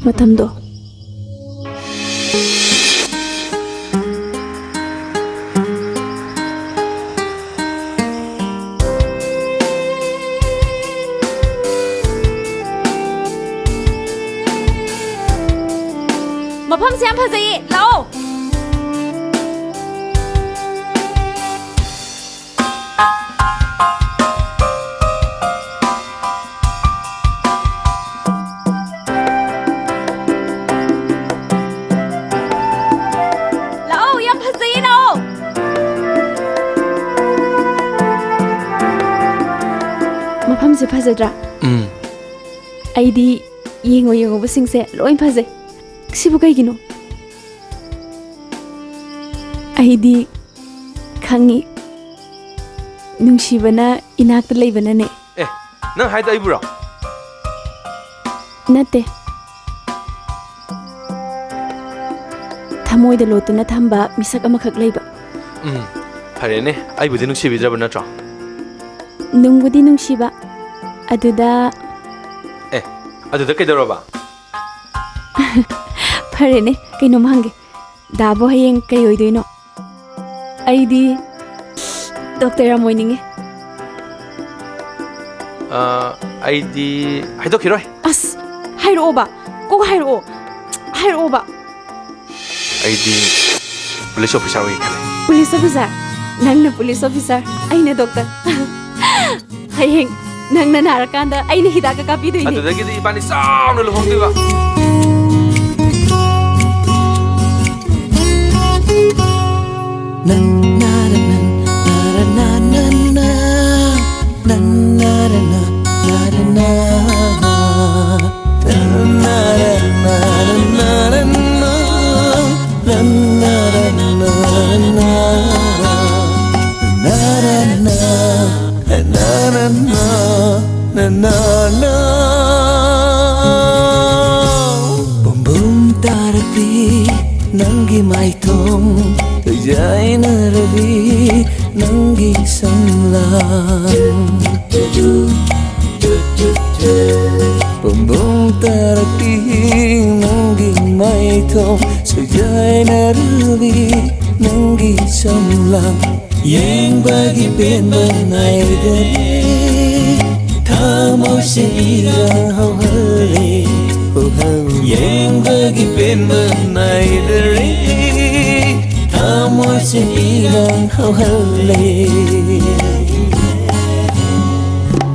Matamdo. Mapam siam phazai lao. Lao yam phazai lao. Mapam se phazadra. Aidi yengo yengo basing se loin phazai. Sibu kay gino. Aidi khangi nungshibana inakta leibana ne. Nang haida ibura. Nate. Thamoy da lotuna thamba misak amakhak leiba. Phare ne, ai budi nungsibidraba natra. Nungbudi nungshiba. Aduda aduda kaidoroba. Phare ne, kaino mangge. Dabo hayeng kay oidoino. Aidi doctor amoininge. Aidi haidokiroi. As hairo ba. Ko hairo. Hairo ba. Aidi police officer wi khale. Police officer. Nangna police officer. Aina doctor. Hayeng nangna narakanda aina hidaka kapidoini. Adudagi di ibani sauna luhongdiba. na na na Bum bum tarapi Nangi maitong Tujay na rabi Nangi samlang Bum bum tarapi Nangi maitong Tujay na rabi Nangi samlang Yang bagi penmanay gani Thamau se irang hau hale Yang bagi penmanay gani Thamau se irang hau hale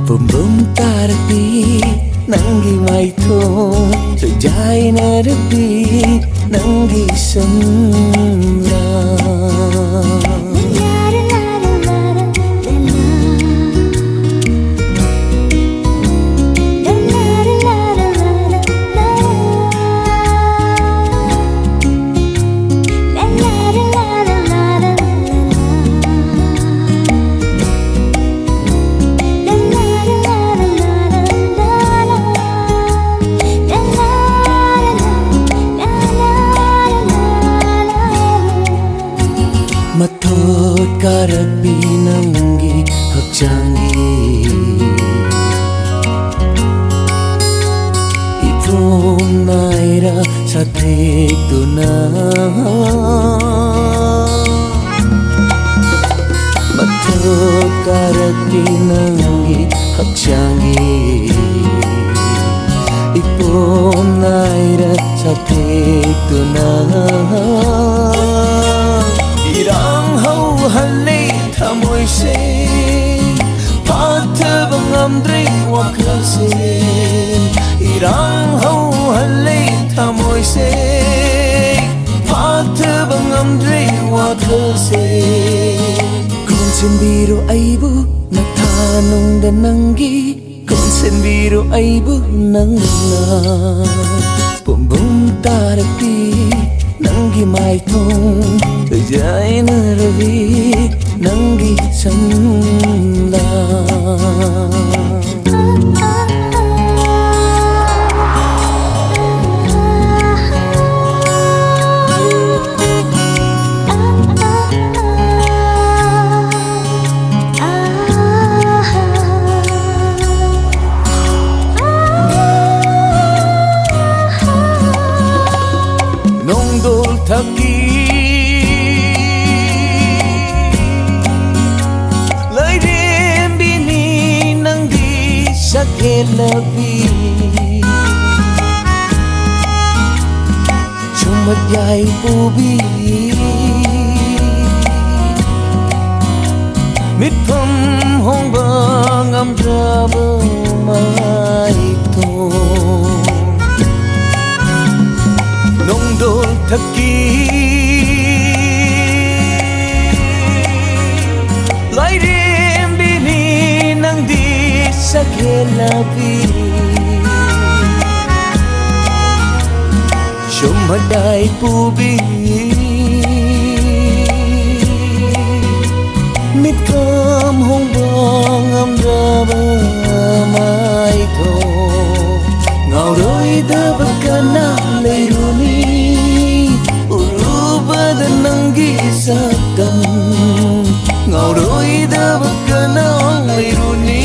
Bum bum tarapi Nangi maithong Sejai na rabi Nangi samlang Matot karapi nanggi hakjangi Itong naira sa tekto na Matot karapi nanggi hakjangi Itong naira sa tekto na Irang hau hale thamoy se Pathabang amdre wakal se Irang hau hale thamoy se Pathabang amdre wakal se Konsen biro aibu nathanong dananggi Konsen biro aibu nangna Bum bum tarapi Nangi maitong Tujay na rabi Nangi samlang Thaki Lai đêm bini nang di sakit lebih Cuma jai ubi Mit pam hong bang am drama mai thong Nong dol thaki Lai đêm bini nang di sakit lebih Cuma dai pubi Mit kam hong bang am drama mai thong Ngau roi da bakana leiruni Urubada nanggi sakam Ngau roi da bakana leiruni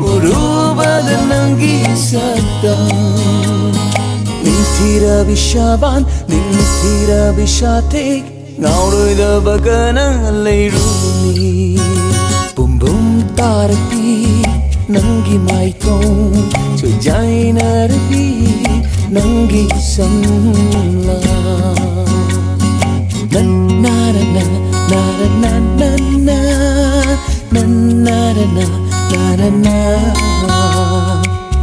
Urubada nanggi sakam Nintira bishaban Nintira bishatik Ngau roi da bakana leiruni Bum bum tarapi Nangi maitong Tujay na rabi Nangi samlang Na na na na na na na na Na na na na na na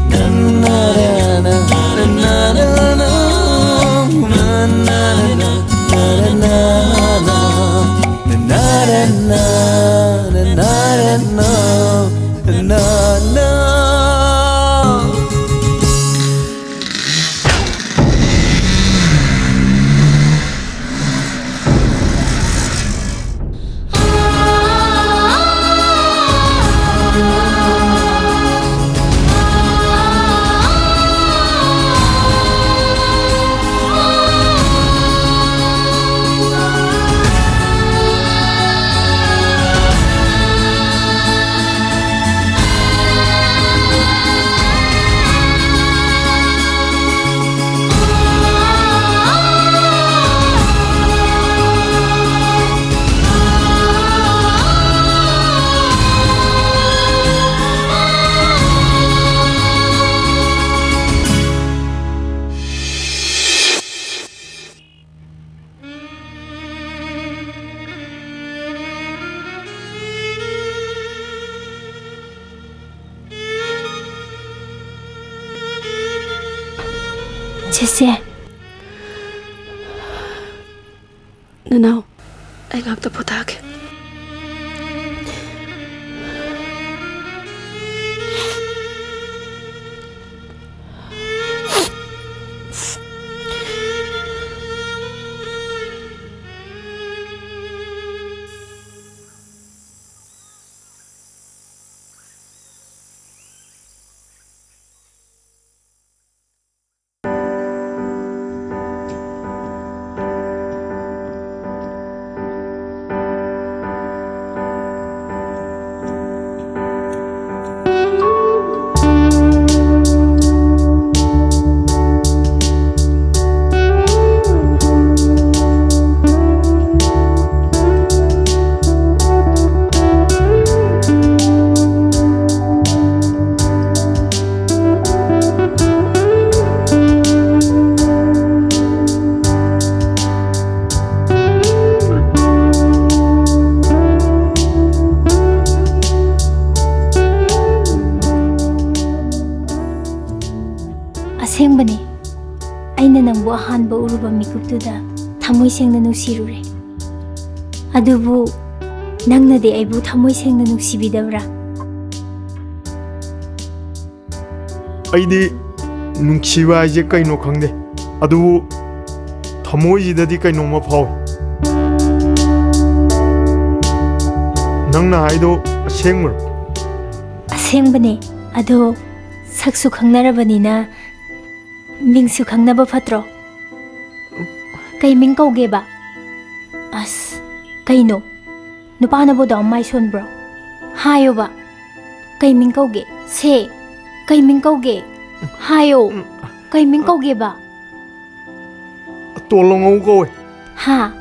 Na na na na na na na Na na na na na na Na na na na na na Na na ꯆꯦꯆꯦ Nanao, ay ngakta potake. ꯑꯁꯦꯡꯕꯅꯤ ꯑꯩꯅ ꯅꯪꯕꯨ ꯑꯍꯥꯟꯕ ꯎꯔꯨꯕ ꯃꯤꯀꯨꯞꯇꯨꯗ ꯊꯃꯣꯏ ꯁꯦꯡꯅ ꯅꯨꯡꯁꯤꯔꯨꯔꯦ ꯑꯗꯨꯕꯨ ꯅꯪꯅꯗꯤ ꯑꯩꯕꯨ ꯊꯃꯣꯏ ꯁꯦꯡꯅ ꯅꯨꯡꯁꯤꯕꯤꯗꯕ꯭ꯔꯥ ꯑꯩꯗꯤ ꯅꯨꯡꯁꯤꯕ ꯍꯥꯏꯁꯦ ꯀꯩꯅꯣ ꯈꯪꯗꯦ ꯑꯗꯨꯕꯨ ꯊꯃꯣꯏꯁꯤꯗꯗꯤ ꯀꯩꯅꯣꯝꯃ ꯐꯥꯎꯏ ꯅꯪꯅ ꯍꯥꯏꯗꯣ ꯑꯁꯦꯡꯕꯔꯣ ꯑꯁꯦꯡꯕꯅꯦ ꯑꯗꯣ ꯁꯛꯁꯨ ꯈꯪꯅꯔꯕꯅꯤꯅ ꯃꯤꯡꯁꯨ ꯈꯪꯅꯕ ꯐꯠꯇ꯭ꯔꯣ ꯀꯩ ꯃꯤꯡ ꯀꯧꯒꯦꯕ ꯑꯁ ꯀꯩꯅꯣ ꯅꯨꯄꯥꯅꯕꯨ ꯗꯥꯎ ꯃꯥꯏ ꯁꯣꯟꯕ꯭ꯔꯣ ꯍꯥꯏꯌꯣꯕ ꯀꯩ ꯃꯤꯡ ꯀꯧꯒꯦ ꯁꯦ ꯀꯩ ꯃꯤꯡ ꯀꯧꯒꯦ ꯍꯥꯏꯌꯣ ꯀꯩ ꯃꯤꯡ ꯀꯧꯒꯦꯕ ꯇꯣꯂꯉꯧ ꯀꯧꯋꯦ ꯍꯥ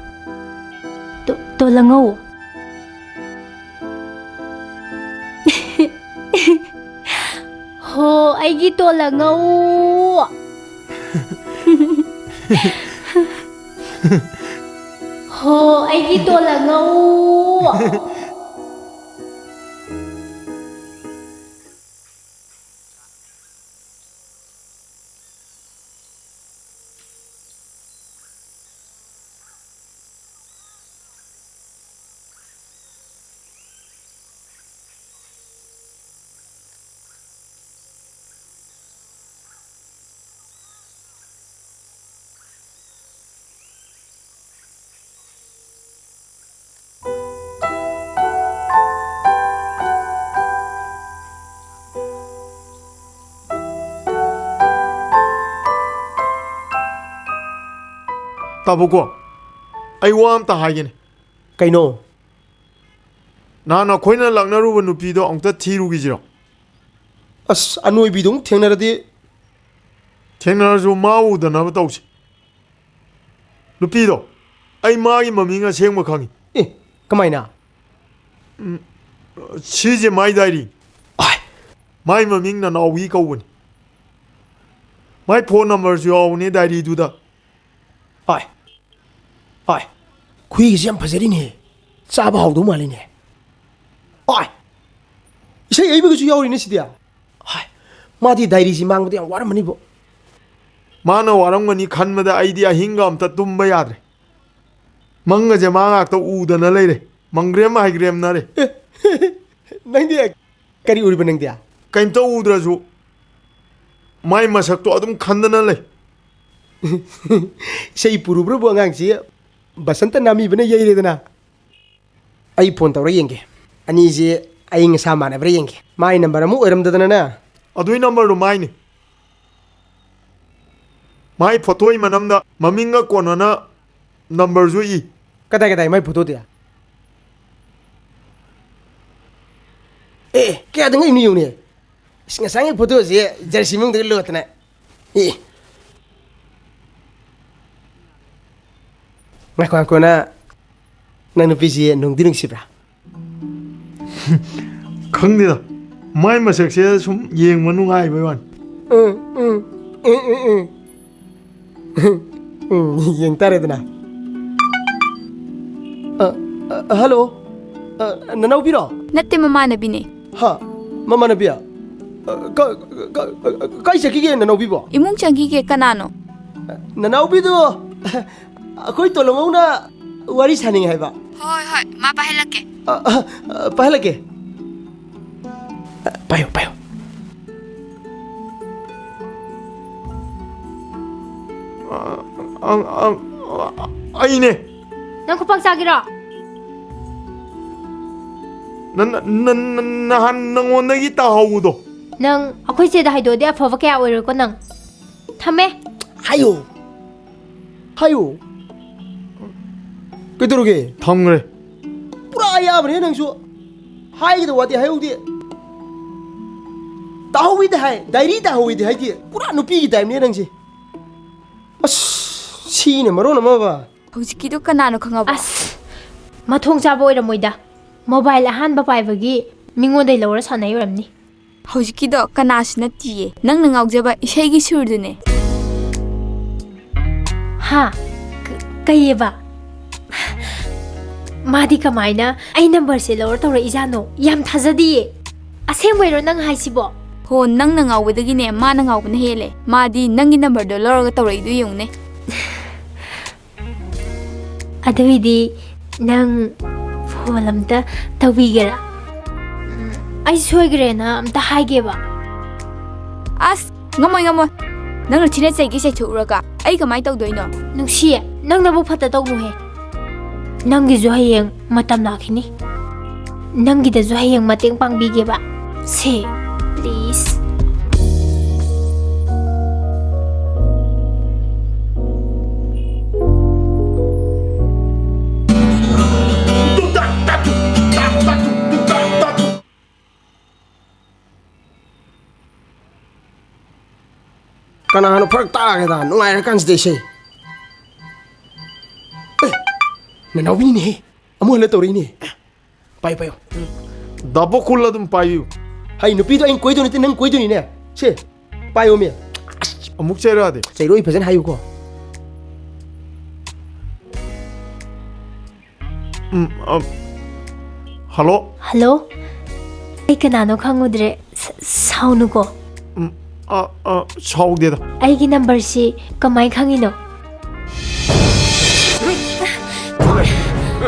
ꯇꯣꯂꯉꯧ ꯍꯣ ꯑꯩꯒꯤ ꯇꯣꯂꯉꯧ ꯍꯣ ꯑꯩꯒꯤ ꯇꯣꯂꯉꯧ ꯇꯥꯕꯣꯀꯣ ꯑꯩ ꯋꯥ ꯑꯝꯇ ꯍꯥꯏꯒꯦꯅꯦ ꯀꯩꯅꯣ ꯅꯍꯥꯟ ꯑꯩꯈꯣꯏꯅ ꯂꯥꯛꯅꯔꯨꯕ ꯅꯨꯄꯤꯗꯣ ꯑꯃꯨꯛꯇ ꯊꯤꯔꯨꯈꯤꯁꯤꯔꯣ ꯑꯁ ꯑꯅꯣꯏꯕꯤꯗꯣ ꯑꯃꯨꯛ ꯊꯦꯡꯅꯔꯗꯤ ꯊꯦꯡꯅꯔꯁꯨ ꯃꯥ ꯎꯗꯅꯕ ꯇꯧꯁꯤ ꯅꯨꯄꯤꯗꯣ ꯑꯩ ꯃꯥꯒꯤ ꯃꯃꯤꯡ ꯑꯁꯦꯡꯕ ꯈꯪꯉꯤ ꯑꯦ ꯀꯃꯥꯏꯅ ꯁꯤꯁꯦ ꯃꯥꯏ ꯗꯥꯏꯔꯤ ꯃꯥꯏ ꯃꯃꯤꯡ ꯅꯅꯥꯎꯕꯤ ꯀꯧꯕꯅꯤ ꯃꯥꯏ ꯐꯣꯟ ꯅꯝꯕꯔꯁꯨ ꯌꯥꯎꯕꯅꯦ ꯗꯥꯏꯔꯤꯗꯨꯗ ꯍꯣꯏ ꯍꯣꯏ ꯈꯨꯏꯒꯤꯁꯤ ꯌꯥꯝ ꯐꯖꯔꯤꯅꯦ ꯆꯥꯕ ꯍꯥꯎꯗꯧ ꯃꯥꯜꯂꯤꯅꯦ ꯍꯣꯏ ꯏꯁꯩ ꯑꯏꯕꯒꯁꯨ ꯌꯥꯎꯔꯤꯅꯦ ꯁꯤꯗꯤ ꯍꯣꯏ ꯃꯥꯗꯤ ꯗꯥꯏꯔꯤꯁꯤ ꯃꯥꯡꯕꯗ ꯌꯥꯝ ꯋꯥꯔꯝꯃꯅꯤꯕꯣ ꯃꯥꯅ ꯋꯥꯔꯝꯒꯅꯤ ꯈꯟꯕꯗ ꯑꯩꯗꯤ ꯑꯍꯤꯡꯒ ꯑꯝꯇ ꯇꯨꯝꯕ ꯌꯥꯗ꯭ꯔꯦ ꯃꯪꯒꯁꯦ ꯃꯥ ꯉꯥꯛꯇ ꯎꯗꯅ ꯂꯩꯔꯦ ꯃꯪꯒ꯭ꯔꯦꯝ ꯍꯥꯏꯒ꯭ꯔꯦꯝꯅꯔꯦ ꯅꯪꯗꯤ ꯀꯔꯤ ꯎꯔꯤꯕ ꯅꯪꯗꯤ ꯀꯩꯝꯇ ꯎꯗ꯭ꯔꯁꯨ ꯃꯥꯏ ꯃꯁꯛꯇꯣ ꯑꯗꯨꯝ ꯈꯟꯗꯅ ꯂꯩ ꯏꯁꯩ ꯄꯨꯔꯨꯕ꯭ꯔꯕꯨ ꯑꯉꯥꯡꯁꯤ ꯕꯁꯟꯇ ꯅꯥꯃꯤꯕꯅ ꯌꯩꯔꯦꯗꯅ ꯑꯩ ꯐꯣꯟ ꯇꯧꯔ ꯌꯦꯡꯒꯦ ꯑꯅꯤꯁꯤ ꯑꯏꯪ ꯑꯁꯥ ꯃꯥꯟꯅꯕ꯭ꯔꯥ ꯌꯦꯡꯒꯦ ꯃꯥꯏ ꯅꯝꯕꯔ ꯑꯃ ꯑꯣꯏꯔꯝꯗꯗꯅꯅꯦ ꯑꯗꯨꯏ ꯅꯝꯕꯔꯗꯣ ꯃꯥꯏꯅꯤ ꯃꯥꯏ ꯐꯣꯇꯣꯒꯤ ꯃꯅꯝꯗ ꯃꯃꯤꯡꯒ ꯀꯣꯟꯅꯅ ꯅꯝꯕꯔꯁꯨ ꯏ ꯀꯗꯥꯏ ꯃꯥꯏ ꯐꯣꯇꯣꯗꯤ ꯑꯦ ꯀꯌꯥꯗ ꯉꯛꯏꯅꯣ ꯌꯦꯡꯉꯨꯅꯦ ꯉꯁꯥꯏꯒꯤ ꯐꯣꯇꯣꯁꯤ ꯖꯔꯁꯤ ꯃꯅꯨꯡꯗ ꯂꯣꯠꯇꯅ ꯑꯦ ꯉꯥꯏꯈꯣꯅ ꯅꯪ ꯅꯨꯄꯤꯁꯤ ꯅꯨꯡꯗꯤ ꯅꯨꯡꯁꯤꯕ꯭ꯔꯥ ꯈꯪꯗꯦꯗ ꯃꯥꯏ ꯃꯁꯛꯁꯦ ꯁꯨꯝ ꯌꯦꯡꯕ ꯅꯨꯡꯉꯥꯏꯕꯩ ꯋꯥꯅꯤ yeng tare dana hello nanau biro natte mamanabi ne ha mamanabi kai chaki ge nanau bibo imung changi ge kanano ꯅꯅꯥꯎꯕꯤꯗꯣ ꯑꯩꯈꯣꯏ ꯇꯣꯂꯣꯡꯉꯧꯅ ꯋꯥꯔꯤ ꯁꯥꯅꯤꯡꯉꯦ ꯍꯥꯏꯕ ꯍꯣꯏ ꯍꯣꯏ ꯃꯥ ꯄꯥꯏꯍꯜꯂꯛꯀꯦ ꯄꯥꯏꯍꯜꯂꯛꯀꯦ ꯄꯥꯏꯌꯣ ꯄꯥꯏꯌꯣ ꯑꯩꯅꯦ ꯅꯪ ꯈꯨꯄꯥꯛ ꯆꯥꯒꯤꯔꯣ ꯅꯍꯥꯟ ꯅꯪꯉꯣꯟꯗꯒꯤ ꯇꯥꯍꯧꯕꯗꯣ ꯅꯪ ꯑꯩꯈꯣꯏ ꯆꯦꯗ ꯍꯥꯏꯗꯣꯛꯑꯗꯤ ꯑꯐꯕ ꯀꯌꯥ ꯑꯣꯏꯔꯣꯏꯀꯣ ꯅꯪ ꯊꯝꯃꯦ 하요 하요 ꯀꯩꯗꯧꯔꯒꯦ ꯊꯝꯈ꯭ꯔꯦ ꯄꯨꯔꯥ ꯌꯥꯕꯅꯦ ꯅꯪꯁꯨ ꯍꯥꯏꯒꯗ ꯋꯥꯗꯤ ꯍꯥꯏꯍꯧꯗꯦ ꯇꯥꯍꯧꯏꯗ ꯍꯥꯏ ꯗꯥꯏꯔꯤ ꯇꯥꯍꯧꯏꯗꯤ ꯍꯥꯏꯗꯤ ꯄꯨꯔꯥ ꯅꯨꯄꯤꯒꯤ ꯇꯥꯏꯞꯅꯦ ꯅꯪꯁꯦ ꯑꯁ ꯁꯤꯅ ꯃꯔꯣꯟ ꯑꯃꯕ ꯍꯧꯖꯤꯛꯀꯤꯗꯣ ꯀꯅꯥꯅꯣ ꯈꯪꯉꯕ ꯑꯁ ꯃꯊꯣꯡ ꯆꯥꯕ ꯑꯣꯏꯔꯝꯃꯣꯏꯗ ꯃꯣꯕꯥꯏꯜ ꯑꯍꯥꯟꯕ ꯄꯥꯏꯕꯒꯤ ꯃꯤꯉꯣꯟꯗꯩ ꯂꯧꯔ ꯁꯥꯟꯅꯩ ꯑꯣꯏꯔꯝꯅꯤ ꯍꯧꯖꯤꯛꯀꯤꯗꯣ ꯀꯅꯥꯁꯨ ꯅꯠꯇꯤꯌꯦ ꯅꯪꯅ ꯉꯥꯎꯖꯕ ꯏꯁꯩꯒꯤ ꯁꯨꯔꯗꯨꯅꯦ ꯍꯥ ꯀꯩꯌꯦꯕ ꯃꯥꯗꯤ ꯀꯃꯥꯏꯅ ꯑꯩ ꯅꯝꯕꯔꯁꯦ ꯂꯧꯔ ꯇꯧꯔꯛꯏꯖꯥꯠꯅꯣ ꯌꯥꯝ ꯊꯥꯖꯗꯤꯌꯦ ꯑꯁꯦꯡꯕꯩꯔꯣ ꯅꯪ ꯍꯥꯏꯁꯤꯕꯣ ꯍꯣ ꯅꯪꯅ ꯉꯥꯎꯕꯗꯒꯤꯅꯦ ꯃꯥꯅ ꯉꯥꯎꯕꯅ ꯍꯦꯜꯂꯦ ꯃꯥꯗꯤ ꯅꯪꯒꯤ ꯅꯝꯕꯔꯗꯣ ꯂꯧꯔꯒ ꯇꯧꯔꯛꯏꯗꯨ ꯌꯦꯡꯉꯨꯅꯦ ꯑꯗꯨꯏꯗꯤ ꯅꯪ ꯐꯣꯟ ꯑꯝꯇ ꯇꯧꯕꯤꯒꯦꯔꯥ ꯑꯩ ꯁꯣꯏꯒ꯭ꯔꯦꯅ ꯑꯝꯇ ꯍꯥꯏꯒꯦꯕ ꯑꯁ ꯉꯝꯃꯣꯏ ꯉꯝꯃꯣꯏ ꯅꯪꯅ ꯊꯤꯅ ꯆꯩꯒꯤ ꯆꯩꯊꯣꯛꯎꯔꯒ ꯑꯩ ꯀꯃꯥꯏꯅ ꯇꯧꯗꯣꯏꯅꯣ ꯅꯨꯡꯁꯤꯌꯦ ꯅꯪꯅꯕꯨ ꯐꯠꯇ ꯇꯧꯅꯨꯍꯦ ꯅꯪꯒꯤꯁꯨ ꯍꯌꯦꯡ ꯃꯇꯝ ꯂꯥꯛꯈꯤꯅꯤ ꯅꯪꯒꯤꯗꯁꯨ ꯍꯌꯦꯡ ꯃꯇꯦꯡ ꯄꯥꯡꯕꯤꯒꯦꯕ ꯁꯦ ꯄ꯭ꯂꯤꯖ ꯀꯅꯥꯅꯣ ꯐꯔꯛ ꯇꯥꯒꯦꯗ ꯅꯨꯡꯉꯥꯏꯔꯀꯥꯟꯁꯤꯗ ꯏꯁꯩ ꯅꯅꯥꯎꯕꯤꯅꯤꯅꯦꯍꯦ ꯑꯃꯨꯛ ꯍꯜꯂ ꯇꯧꯔꯛꯏꯅꯦ ꯄꯥꯏꯌꯨ ꯄꯥꯏꯌꯨ ꯗꯕꯣ ꯀꯨꯜ ꯑꯗꯨꯝ ꯄꯥꯏꯌꯨ ꯍꯩ ꯅꯨꯄꯤꯗꯣ ꯑꯩꯅ ꯀꯣꯏꯗꯣꯏ ꯅꯠꯇꯦ ꯅꯪ ꯀꯣꯏꯗꯣꯏꯅꯤꯅꯦ ꯁꯦ ꯄꯥꯏꯌꯣ ꯃꯤ ꯑꯃꯨꯛ ꯆꯩꯔꯛꯑꯗꯤ ꯆꯩꯔꯣꯏ ꯐꯖꯅ ꯍꯥꯏꯌꯨꯀꯣ ꯍꯜꯂꯣ ꯍꯜꯂꯣ ꯑꯩ ꯀꯅꯥꯅꯣ ꯈꯪꯉꯨꯗ꯭ꯔꯦ ꯁꯥꯎꯅꯨꯀꯣ ꯁꯥꯎꯗꯦꯗ ꯑꯩꯒꯤ ꯅꯝꯕꯔꯁꯤ ꯀꯃꯥꯏ ꯈꯪꯉꯤꯅꯣ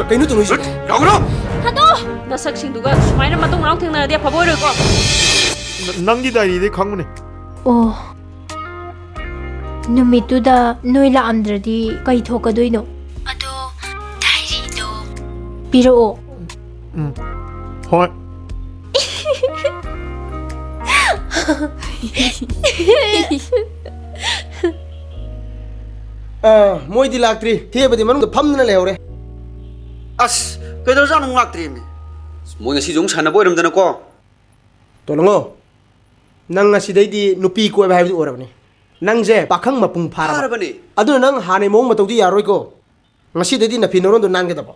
ꯀꯩꯅꯣ ꯇꯧꯔꯤꯁꯤ ꯌꯥꯎꯒꯅꯣ ꯍꯥꯗꯣ ꯅꯁꯛꯁꯤꯡꯗꯨꯒ ꯁꯨꯃꯥꯏꯅ ꯃꯇꯨꯡ ꯃꯅꯥꯎ ꯊꯦꯡꯅꯔꯗꯤ ꯑꯐꯕ ꯑꯣꯏꯔꯣꯏꯀꯣ ꯅꯪꯒꯤ ꯗꯥꯏꯔꯤꯗꯩ ꯈꯪꯕꯅꯦ ꯑꯣ ꯅꯨꯃꯤꯠꯇꯨꯗ ꯅꯣꯏ ꯂꯥꯛꯑꯝꯗ꯭ꯔꯗꯤ ꯀꯩ ꯊꯣꯛꯀꯗꯣꯏꯅꯣ ꯑꯗꯣ ꯗꯥꯏꯔꯤꯗꯣ ꯄꯤꯔꯛꯑꯣ ꯍꯣꯏ ꯃꯣꯏꯗꯤ ꯂꯥꯛꯇ꯭ꯔꯤ ꯊꯦꯕꯗꯤ ꯃꯅꯨꯡꯗ ꯐꯝꯗꯅ ꯂꯩꯍꯧꯔꯦ ꯑꯁ ꯀꯩꯗꯧꯔꯖꯥꯠꯅꯣ ꯂꯥꯛꯇ꯭ꯔꯤꯃꯤ ꯃꯣꯏ ꯉꯁꯤꯁꯨ ꯑꯃꯨꯛ ꯁꯥꯟꯅꯕ ꯑꯣꯏꯔꯝꯗꯅꯀꯣ ꯇꯣꯂꯉꯣ ꯅꯪ ꯉꯁꯤꯗꯩꯗꯤ ꯅꯨꯄꯤ ꯀꯣꯏꯕ ꯍꯥꯏꯕꯗꯨ ꯑꯣꯏꯔꯕꯅꯤ ꯅꯪꯁꯦ ꯄꯥꯈꯪ ꯃꯄꯨꯡ ꯐꯥꯔꯕꯅꯤ ꯑꯗꯨꯅ ꯅꯪ ꯍꯥꯟꯅꯩ ꯃꯑꯣꯡ ꯃꯇꯧꯗꯤ ꯌꯥꯔꯣꯏꯀꯣ ꯉꯁꯤꯗꯩꯗꯤ ꯅꯐꯤ ꯅꯔꯣꯟꯗꯣ ꯅꯥꯟꯒꯗꯕ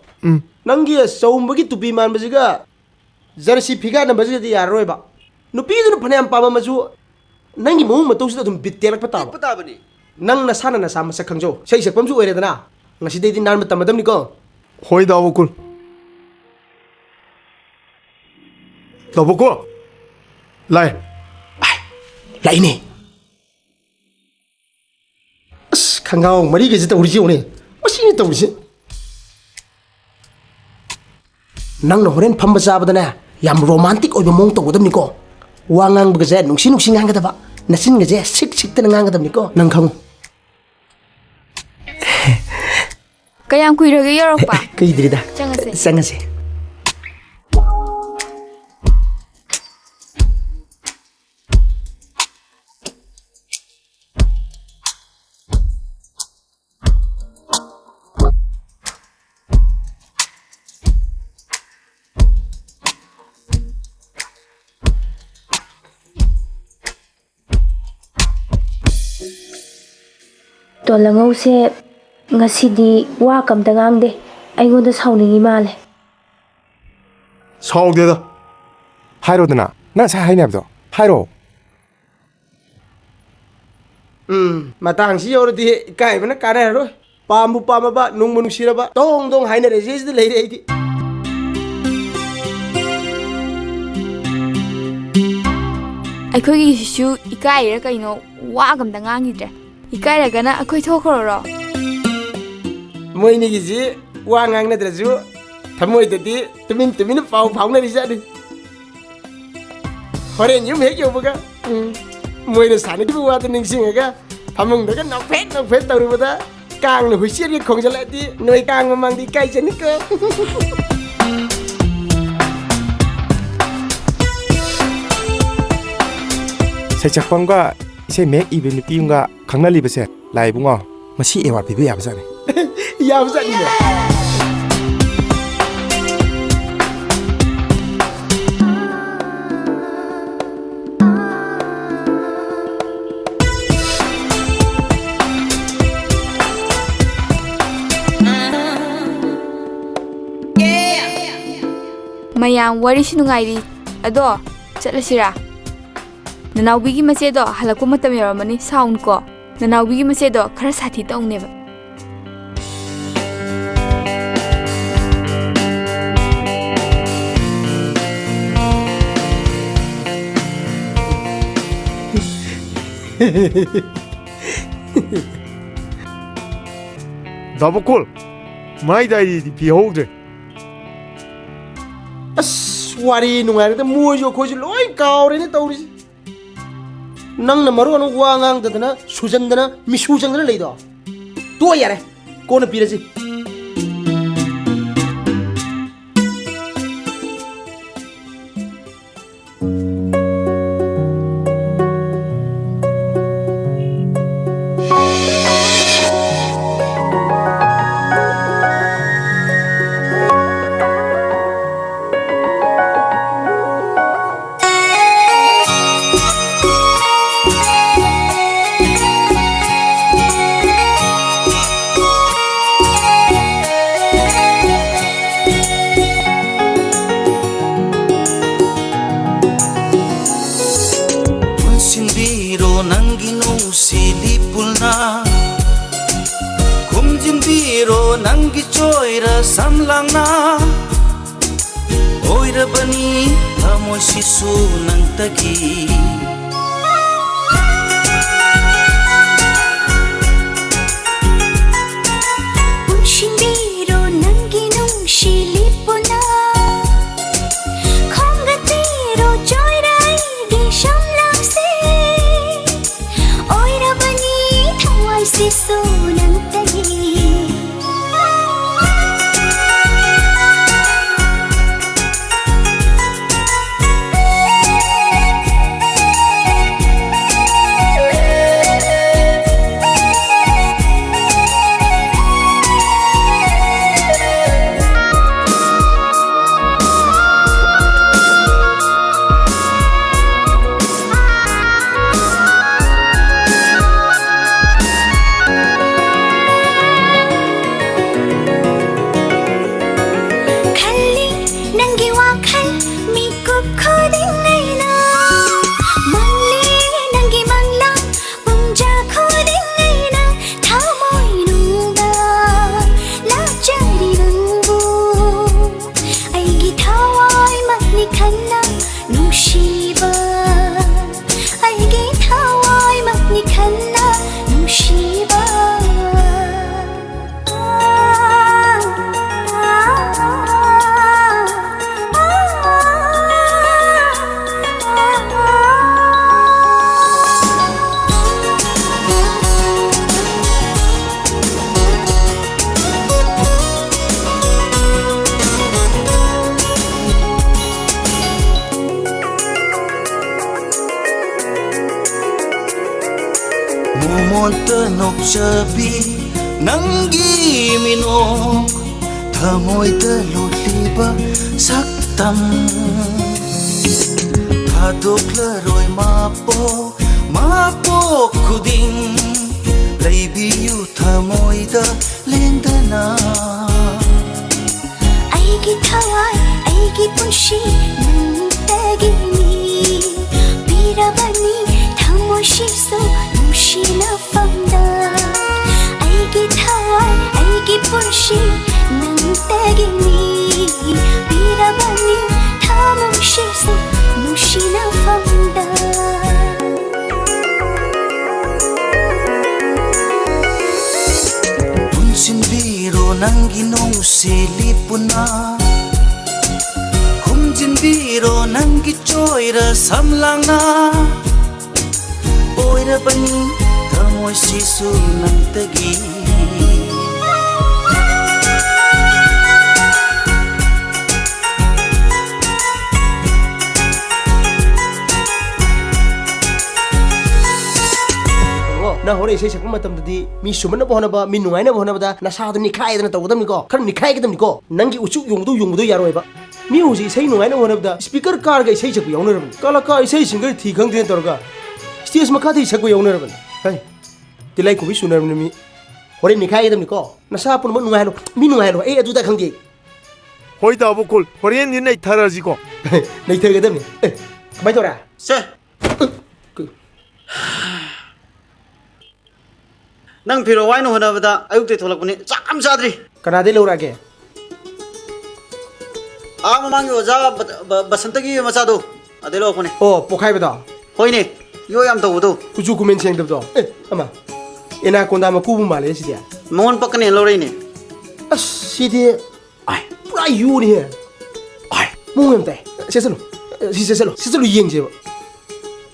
ꯅꯪꯒꯤ ꯆꯧꯝꯕꯒꯤ ꯇꯨꯄꯤ ꯃꯥꯟꯕꯁꯤꯒ ꯖꯔꯁꯤ ꯐꯤꯒꯥꯅꯕꯁꯤꯒꯗꯤ ꯌꯥꯔꯔꯣꯏꯕ ꯅꯨꯄꯤꯗꯨꯅ ꯐꯅꯌꯥꯝ ꯄꯥꯝꯃꯝꯃꯁꯨ ꯅꯪꯒꯤ ꯃꯑꯣꯡ ꯃꯇꯧꯁꯤꯗ ꯑꯗꯨꯝ ꯕꯤꯠ ꯇꯦꯛꯂꯛꯄ ꯇꯥꯕꯅꯤ ꯅꯪ ꯅꯁꯥꯅ ꯅꯁꯥ ꯃꯁꯛ ꯈꯪꯖꯧ ꯏꯁꯩ ꯁꯛꯄꯝꯁꯨ ꯑꯣꯏꯔꯦꯗꯅ ꯉꯁꯤꯗꯩꯗꯤ ꯅꯥꯟꯕ ꯇꯝꯃꯗꯕꯅꯤꯀꯣ ꯍꯣꯏ ꯗꯥꯕꯣꯀꯨꯜ ꯗꯥꯕꯣꯀꯨꯜ ꯂꯥꯏ ꯂꯥꯛꯏꯅꯦ ꯑꯁ ꯈꯪꯒꯥꯎ ꯃꯔꯤꯒꯩꯁꯦ ꯇꯧꯔꯤꯁꯤ ꯌꯦꯡꯉꯨꯅꯦ ꯃꯁꯤꯅ ꯇꯧꯔꯤꯁꯤ ꯅꯪꯅ ꯍꯣꯔꯦꯟ ꯐꯝꯕ ꯆꯥꯕꯗꯅꯦ ꯌꯥꯝ ꯔꯣꯃꯥꯟꯇꯤꯛ ꯑꯣꯏꯕ ꯃꯑꯣꯡ ꯇꯧꯒꯗꯕꯅꯤꯀꯣ ꯋꯥ ꯉꯥꯡꯕꯒꯁꯦ ꯅꯨꯡꯁꯤ ꯅꯨꯡꯁꯤ ꯉꯥꯡꯒꯗꯕ ꯅꯆꯤꯟꯒꯁꯦ ꯁꯤꯛ ꯁꯤꯛꯇꯅ ꯉꯥꯡꯒꯗꯕꯅꯤꯀꯣ ꯅꯪ ꯈꯪꯉꯨ ꯀꯌꯥꯝ ꯀꯨꯏꯔꯒꯦ ꯌꯧꯔꯛꯄ ꯀꯨꯏꯗ꯭ꯔꯤꯗ ꯆꯪꯉꯁꯦ ꯆꯪꯉꯁꯦ ꯇꯣꯂꯉꯧꯁꯦ ꯉꯁꯤꯗꯤ ꯋꯥ ꯀꯝꯇ ꯉꯥꯡꯗꯦ ꯑꯩꯉꯣꯟꯗ ꯁꯥꯎꯅꯤꯡꯉꯤ ꯃꯥꯜꯂꯦ ꯁꯥꯎꯗꯦꯗ ꯍꯥꯏꯔꯣꯗꯅ ꯅꯪ ꯉꯁꯥꯏ ꯍꯥꯏꯅꯕꯗꯣ ꯍꯥꯏꯔꯣ ꯃꯇꯥꯡꯁꯤ ꯌꯧꯔꯗꯤ ꯏꯀꯥꯏꯕꯅ ꯀꯥꯟꯅꯔꯔꯣꯏ ꯄꯥꯝꯕꯨ ꯄꯥꯝꯃꯕ ꯅꯨꯡꯕꯨ ꯅꯨꯡꯁꯤꯔꯕ ꯗꯣꯡ ꯗꯣꯡ ꯍꯥꯏꯅꯔꯦꯁꯦ ꯁꯤꯗ ꯂꯩꯔꯦ ꯑꯩꯗꯤ ꯑꯩꯈꯣꯏꯒꯤꯁꯤꯁꯨ ꯏꯀꯥꯏꯔ ꯀꯩꯅꯣ ꯋꯥꯒ ꯑꯝꯇ ꯉꯥꯡꯈꯤꯗ꯭ꯔꯦ Ikairagana akoi thokhroro. Moini gizi wangang na drazu thamoi dadi tumin pau phauna ri jadi. Hore nyum he kyo buga. Moina sani bu wa ning singa thamung daga nok phet taru bada kang na husier ge khongjala di noi kang mamang di kai chani ko. 세작방과 이세 맥 이벤트 삐용가 강날리베세 라이붕어 마시 에와 비비 야부자네 야부자니네 Mayang wari sinungairi ado chatlasira. Nanawbigi machedo halakku matam yaramani sound ko nanawbigi machedo khara sathi taungneba Dabukul mai dai di pihogde wari nungaire da mojo khoji loi kaure ne tauri nang na maru anu wangang dadana sujandana misujandana leido to yare kona pirasi samlangna oira bani thamoi sisu nang tagi unshindiro nangi nungshi lipuna khongatiro joirai gi shamlang se oira bani thamoi sisu nang tagi nokchabi nangi minok thamoi da lotliba saktam thadokla roi mapo khuding leibiu thamoi da lendana aigi thawai aigi punshi nantagini pirabani thamoi shiso nushina famda aigi thawai aigi punshi nantagini pirabani thamoi shiso nushina famda silipuna humjinbiro nangi choira samlanga oira bani thamoi sisu nantagi na hore sei sakma matam dadi mi sumana bohna ba mi nungai na bohna ba da na sa dum ni khai da tawdam ni ko khar ni khai gadam ni ko nangi uchu yungdu yaroi ba mi huji sei nungai na bohna ba da speaker car ga sei sakku yauna rabani kala ka sei single thi khang din torga stage ma ka thi sakku yauna rabani hai tilai ko bi sunar ni mi hore ni khai gadam ni ko na sa pun ma nungai mi nungai lo adu da khang ge hoi da bokol hore ni nei tharaji ko nei thar gadam ni mai tora se nang phiro wai no hona bada ayuk te tholak puni cham sadri kana de lora ke a mamang yo ja basanta gi macha do ade lo puni o pokhai bada hoine yo yam to do kuju kumen cheng do ama ena konda ma kubu male si dia mon pakne lo rei ne as si dia ai pura yu ni ai mungem te seselo yeng je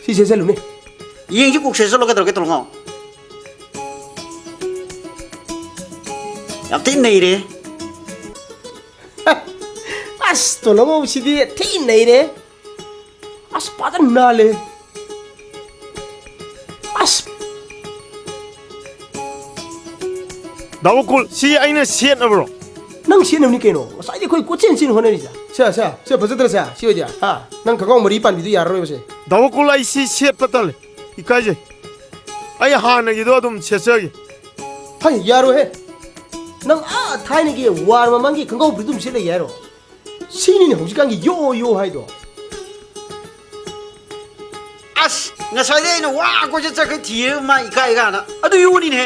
si seselo ne yeng ji kuk seselo ka dor ke tolngo Yap tin nei re. As tolongo sidi tin nei re. As padan nale. As Dawakul si aina sian na bro. Nang sian ni keno. Sai koi kochen sin hone ni ja. Sa bajadra sa si oja. Ha, nang kagong mari pan bidu yaro base. Dawakul ai si siat patal. Ikaje. Ai ha na gido dum chesagi. Hai yaro he. Nang thai ni ge war mamangi kangau bidum sile yaro sini ni hoji kangi yo haido as nga sai de no wa ko je chak thi ma ikai ga na adu yu ni ne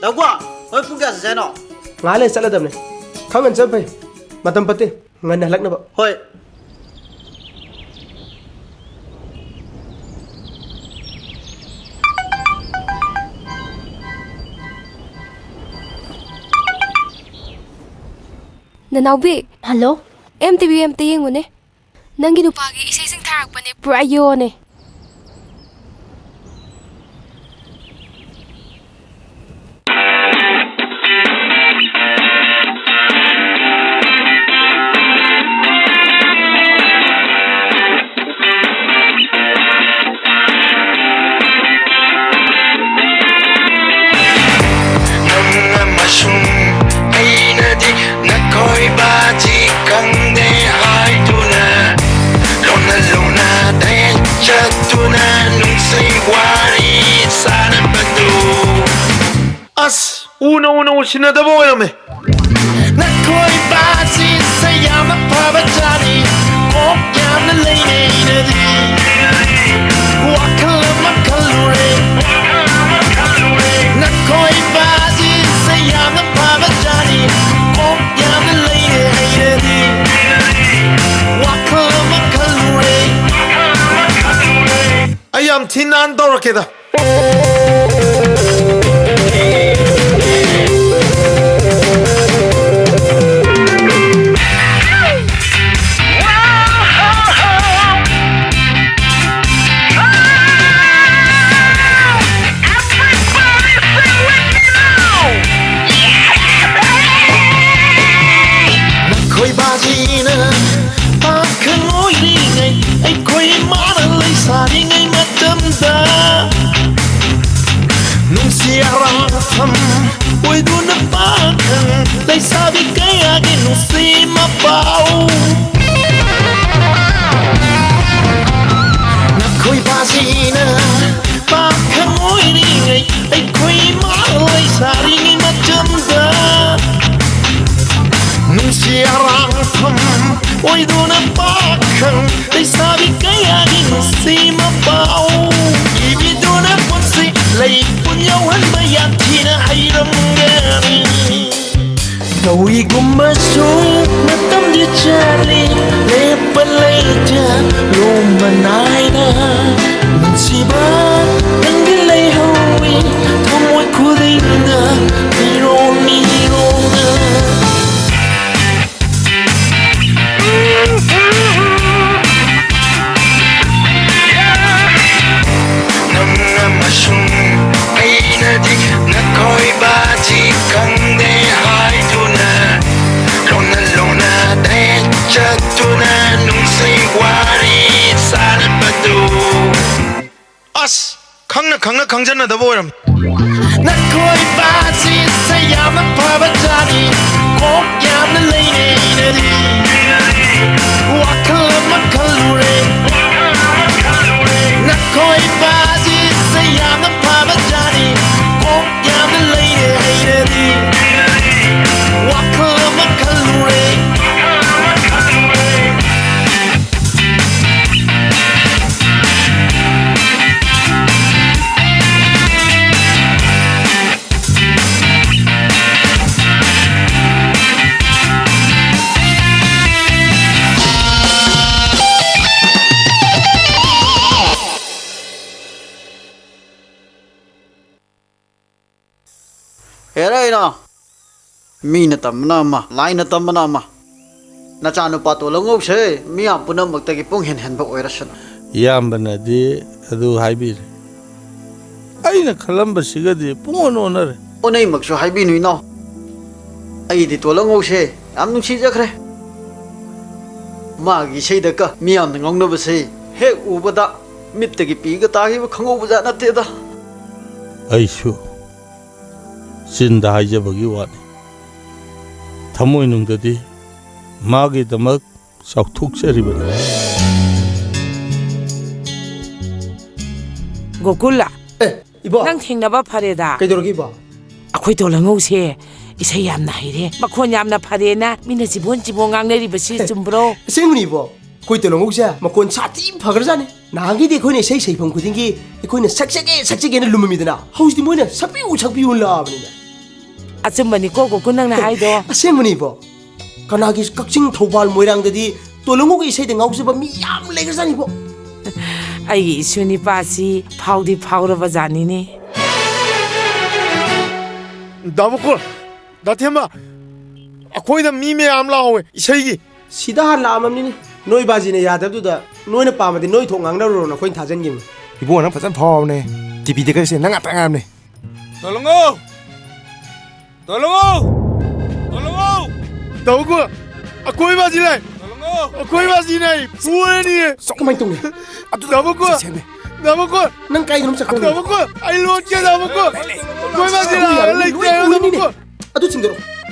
da kwa hoi pung ga sa no ngale sala dam ne khamen chap pai matam pate ngan halak na ba hoi Nanaubi. Hello? MTV yengune. Nangi nupagi isay sing tharakpane pura yone. As uno sina da boya me. Na koi bazi se llama Pavajani. Oh, llama lady nadi. Wakala makalure. Na koi bazi se llama Pavajani. Oh, llama lady nadi. Wakala makalure. I am Tinan Dorakeda. Oi do na paca, dai sabe quem é que não se mapau. Na coi basina, paca moi ninguém, ai coi mal dai sabe ninguém matanda. Não se arranca, oi do na paca, dai sabe quem é que não se mapau. E vi do na ponce, lei punhão hanbayan tina hayram gani. Kawi gumasuk matam di cari lepas leja lumanai na siba yang gilai hawi tamoy kurinda mirona khangna khangjanadaba oiram nakoi bazi sayamna pabajani kok yamna leine inari wakal makalure nakoi bazi sayamna pabajani kok yamna leine inari wakal makalure Heraina Mina Tamanama, Lina Tamanama Nachano Pato Longo say, Mia Punam Takipung Hen Oration. Yambana de Adu Hybrid. Aina Columba Siga de Pon honor. Onay Maxo Hybin no. I did Tolongo say, I'm no Chizakre. Magi say the ka, Miam the Gong say, Hey Ubada, Mitaki Pigataki, Kongo was at Teda. I sure. Sinda Hajabagi one. Tamoinung the day. Magi the mug, South took Seribu. Gokula. Nang Tingnaba Pareda. Kedorgiba. A quit Tolangou here. Is a yam naire. Maconyamna Parena, Minasibun Jibongang Ribasis bro. Singribo. Kuitolongusa, Macon Sati Pagazani. Nangi de Kone say from Kutingi, the Kone Saxi again Lumidana. How's the winner? Sapi Uchapi love. At some Manico Kunang Haido. A Simonibo. Kanagis coaching Tobal Moirang the D. Tolongu is saying out of me, yam legazanibo. I Sunipasi, Powdy Powder Vazanini. Daboko Datema Akoida Mime Amla Shagi Sida Lamamini. No Bazine Yada do the no in a palm, the no tongue, no point Tajan him. You won't have some pony. Tipi the Cassin, Nangapamni. Tolongo! Tolongo! Dogo Akoi Bazile Akoi Bazine Fueni Sokamaitung. Daboko Nankai Sakon. Daboko I love Daboko Akoi Bazile like Daboko I do think.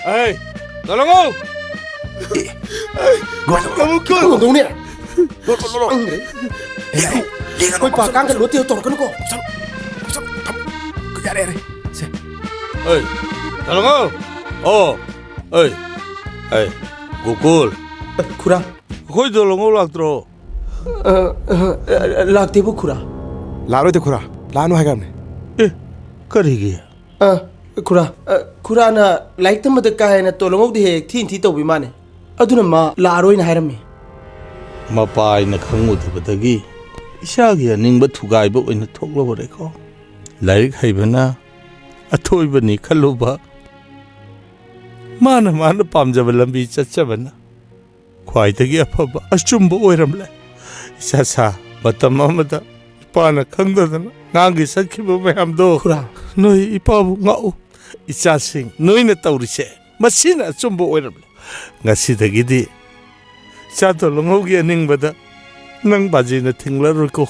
Hey, Tolongo! Daboko don't it. Koi Pakang and Lotte Torco. Hey, Tolongo! Oh, hey, Gokul. Kura. Koi Tolongo Lactro. Lactibu Kura. Laro de Kura, Lano Hagam. Karigi. Kura. Kurana like them at the guy and a Tolongo de Tito Bimane. Adunama, Laro in Harami. Mapa in a Kangut of the Gi. Shaggy and Nimba to guy but in the Togloreco. Like Havana, a toy bani Kaluba. Mana Pamjabalambi Chavana. Quite a gap of a chumbo oiramle. Sasa, but the mamata, Pana Kangadan, Nangi Sakibo Mahamdo, no Ipabu Ngao. It's just sing, no in a Taurise, Machina chumbo oiramle. Nasita Gidi Chato Longogi and Ningbada Nang Bajina Tingla Ruko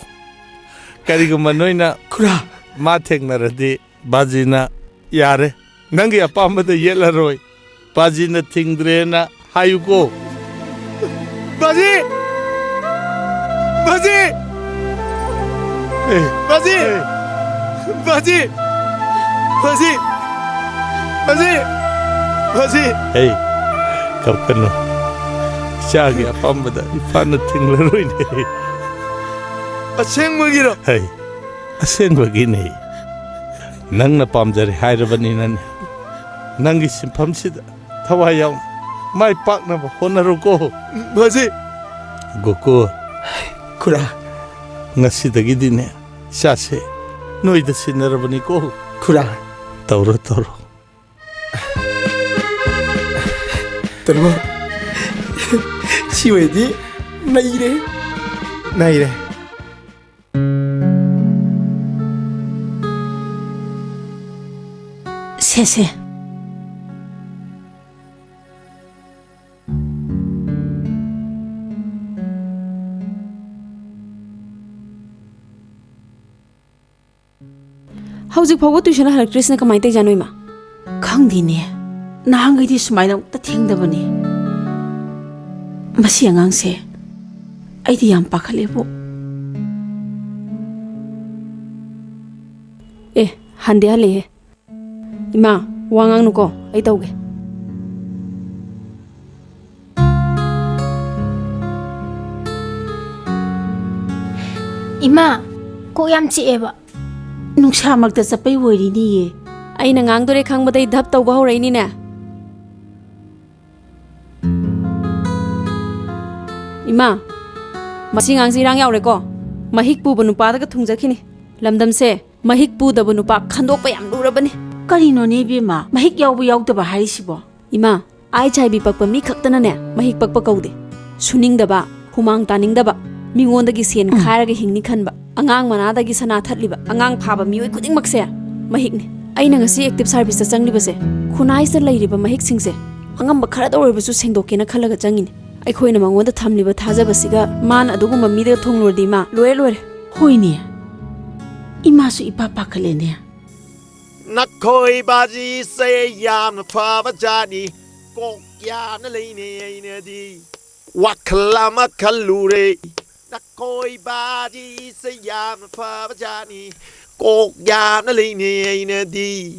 Karigumanoina Kura Matengnaradi Bajina Yare Nangi Apama the Yella Roy Bajina Tingdrena Hayuko Baji Baji Baji Baji Baji Baji Baji Hey Kapkano Shaggy Apamada Ipana Tinglaruine A Sengwagiro Hey A Sengwagini Nangna Pamjari Hyderabaninan Nangi Simpamsida Tawayam My partner Honaruko Bazi Goko Kura Nasida Gidine Shase Noida Sinarabaniko Kura Tauro Tolongo Siwedi Naire Sese Howzik phawa tuition halaktrishna kamai te janoi ma. Khangdine. Nahangai di sumaina ta thengdabani. Masi angang se. Ai di yam pakhalebo. Hande hale he. Ima wangang nuko ai tauge. Ima, ko yam chieba. Nungsa magta sapai wori ni ye. Ai na ngang dore khang badai dhap tau ba horai ni na. Ima, masi ngang sirang yaw re ko. Mahik pu banu pa da ka thungjakhini. Lamdam se mahik pu da banu pa khandok pa yam lurabani. Karino ne bima mahik yaw bu yaw da ba haisibo. Ima, ai chai bi pakpa mi khaktana ne mahik pakpa kaude. Suning da ba, humang taning da ba. Mingonda gi sen khaira gi hingni khanba. Angang manada gi sana thatliba. Angang phaba mioi kuding makse. Mahik ne. Ai na ngasi active service ta changli base. Khunai se lairiba mahik singse. Angam ba khara dawre basu sengdoke na khalaga changini. Ai khoina mangonda thamliba thaja basiga man adugum mi de thonglordi ma loe loe. Hoine. Ima su ipa pakhale ne. Nakoi baji se yam phava jani kok ya na lei ne di waklama kalure. Nakoi baji se yam phava jani kok ya na lei ne di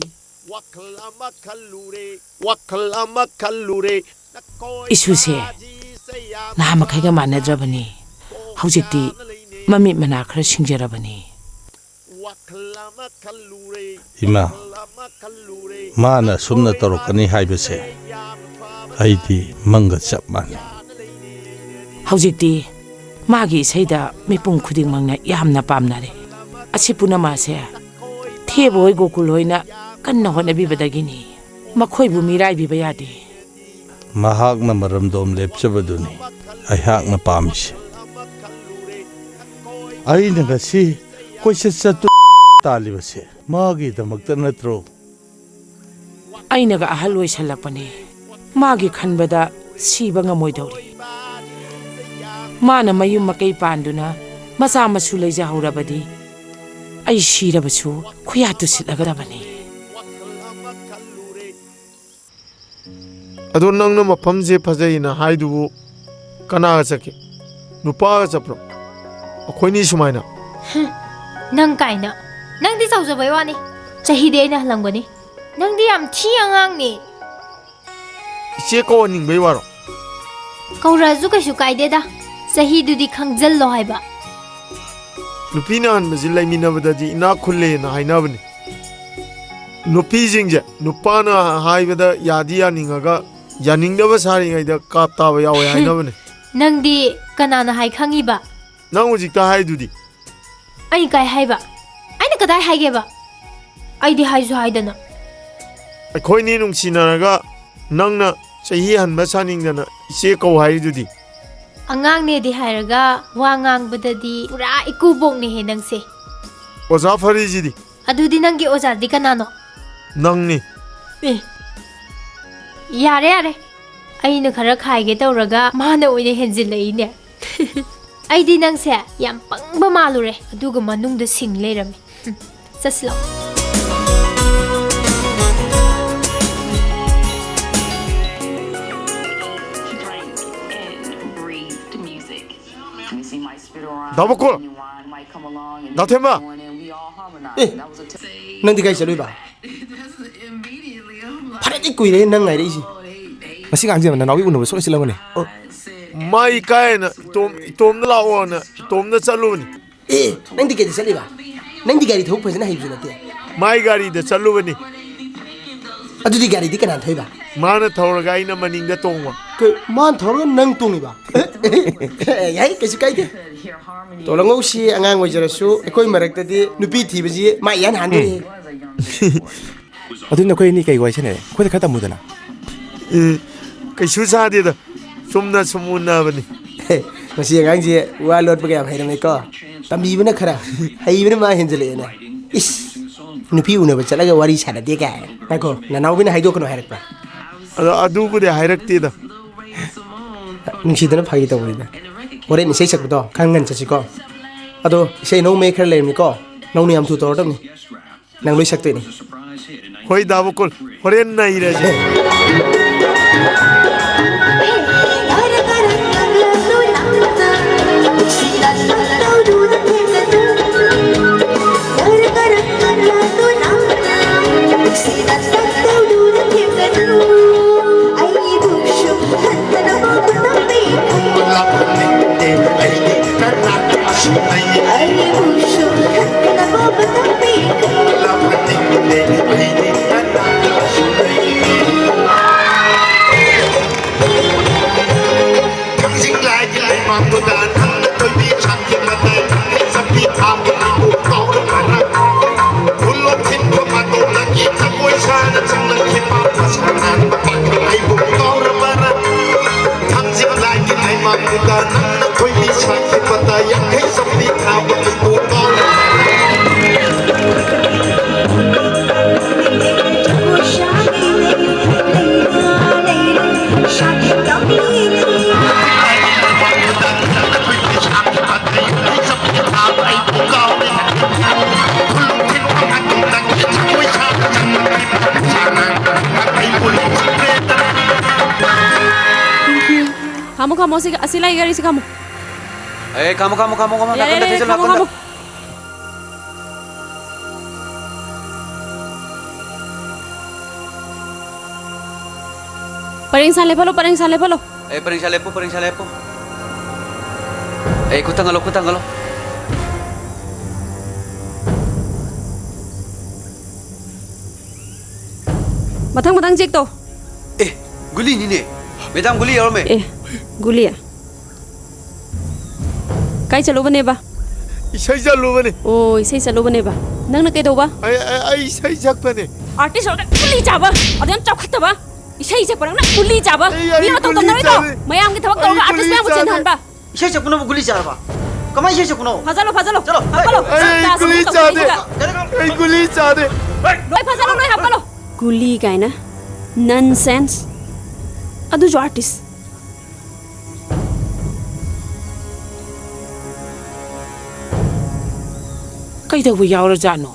waklama kalure. Isuse nama kaiga manadrabani haujikti mami mana khara singjarabani Ima mana sumna tarokani haibase aidi manga chap mani haujikti magi saida mipung khuding mangna yamna pamnare asipuna mase theboi gokuloina kanna honabi badagini makhoi bu mirai bi bayade mahak na maramdom lepchabaduni ayhak na pamish ay nagasi koisa satu talibase magi damakta natro ainaga ahal oisalapani magi khanbada siba ngamoidori mana mayum makai panduna masa masu leija haurabadi ai shirabasu khuyatu silagadabani ado nangna mafamje phajayina haidubu kana chake nupa chapro akhoni sumaina Nang kaina. Nang di sauza baywani. Chahi de na halangani. Nang di am thi angang ni. ise ko ning baywaro Kauraju ka shukai de da. Chahi du di khangjal lo haiba. nupina han mazil laimina badadi ina khulle na hainabani nupi jingje nupana haibada yadiya ningaga yaningdaba sari ngaida kapta ba yawe hainabani Nang di kanana hai khangiba. nang ujikta haidudi Ai kai haiba. Ai na kadai haige ba. Ai di haizu haidana. akhoi ni nungsinaraga nangna chahi hanba saningdana ise ko haidudi Angang ne di hairaga wangang badadi pura ikubong ni he nang se. oza farijidi Adudi nangi oza di kanano. nangni Yare yare. Ai na khara khaige tawraga mana oine henjil lai ne. Ai di nang se yam pangba malure aduga manung da sing leirami. Saslo. dabako dathema nang di kai chalui ba phare ti kuire nang ngai reisi masi ngang na nawi uno so silamane mai kaina tom na laona tom na chaluni nang di kai chali ba nang di gari thok phajana haibju nate mai gari da chalubani adu di gari di kana thoi ba mana thawraga ina maningda tongwa man thawraga nang tongi ba yai kaisi kai de Tolangou si angang wajarasu ekoi maraktadi nupi thibaji ma yan handuri aduna koi ni kai wai chane koi da khata mudana kai su sa de da sumna sumuna bani masi angang ji wa lot ba ga hairame ko tambi bana khara haibana ma henjale na is nupi una ba chalaga wari sana de ga nako nanau bina haido kono hairakpa adu bu de hairakte da nungsidana phagi tawrida ore ni sei sakdo kangan chachiko ado sei no me khar lemni ko no ni am thu tor dam ni nang loi sak ni hoi da bokol horen nai raje Kamu sila gari si kamu. Kamu. Kamu. Paring sale palo. Paring sale po. Kutang ngalo. Matang cek to. Guli ni ne. Madam guli yaur me. Guli ya. Kai chalo bane ba? Isai chalo bane. Oh, isai chalo bane ba. Nang na kai do ba? Ai isai chak bane. Artist order guli chaba. Adem chak khata ba. Isai chak parang na guli chaba. Ni ma to to nari to. Mayam ki thabak to artist ma muchen han ba. Isai chak puno guli chaba. Kamai isai chak puno. Phajalo. Chalo. Guli chade. Guli chade. Loi phajalo loi hapalo. Guli kaina. Nonsense. Adu jo artist. Kaidabu yaura jano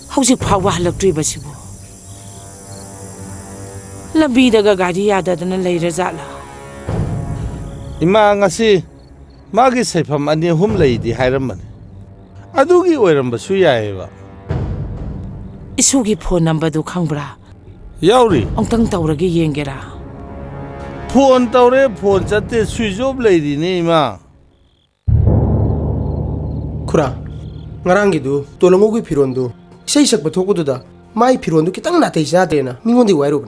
hauzik phawa halaktribasibu lambi daga gari yadadana leira jala ima ngasi magi saifam ani hum leidi hairamani adugi oirambasu yaeba isugi phone number du khangbra yauri ongtang tawragi yengera phone tawre phone chatte switch off leidi ni ima khura ngarang gidu Tolangou gi phirondu sei sak bathoku da mai phirondu kitang na tei jate na mingondi wairu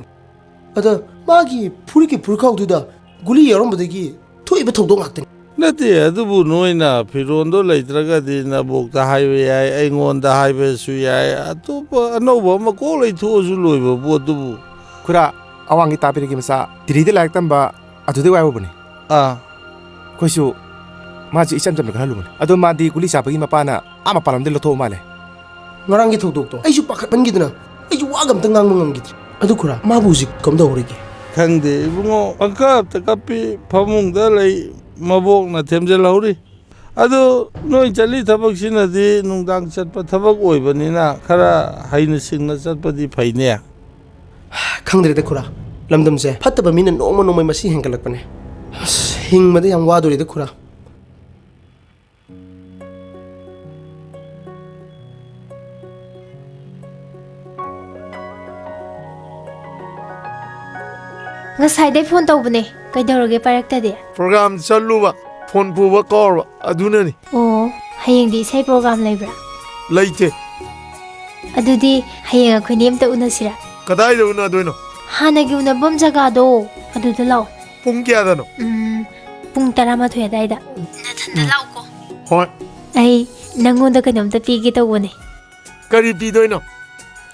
ada magi phuri ki phurkhau du da guli yarom badagi thoi ba thogdo ngakte nati adubu noina phirondo leitraga di na bokta highway ai aingonda highway su yai atopa anoba ma ko lei tho su loiba bodubu khura awangi tapiri gi masa diride laik tamba adude waibu bani khoisu maji isam jam ga halumani ado madi guli sabagi mapana ama palam de lotho male ngarang gi thogdok to aisu pakhat ban gidna aisu wagam tang ngang ngam gidri adu khura mabu zik kam da horigi khangde bungo anka ta kapi phamung da lei mabok na themjel hauri adu noi chali thabak sinadi nungdang chatpa thabak oibanina khara haina singna chatpadi phaine khangdre de khura lamdam se phattaba mina noma masi hengalakpane hingmade yam wadori de khura ngasai dai phone tawbane kaidoroge parakta de program chaluba phone puba korba aduna ni oh hayeng di sai program leibra leite adudi hayeng akhoi nem ta unasira kadai da una doino hana gi una bom jaga do aduda law pung kya da no pung 12 dai da nathanda law ko hoi ai nangon da kanom ta pigi tawone kari pi doino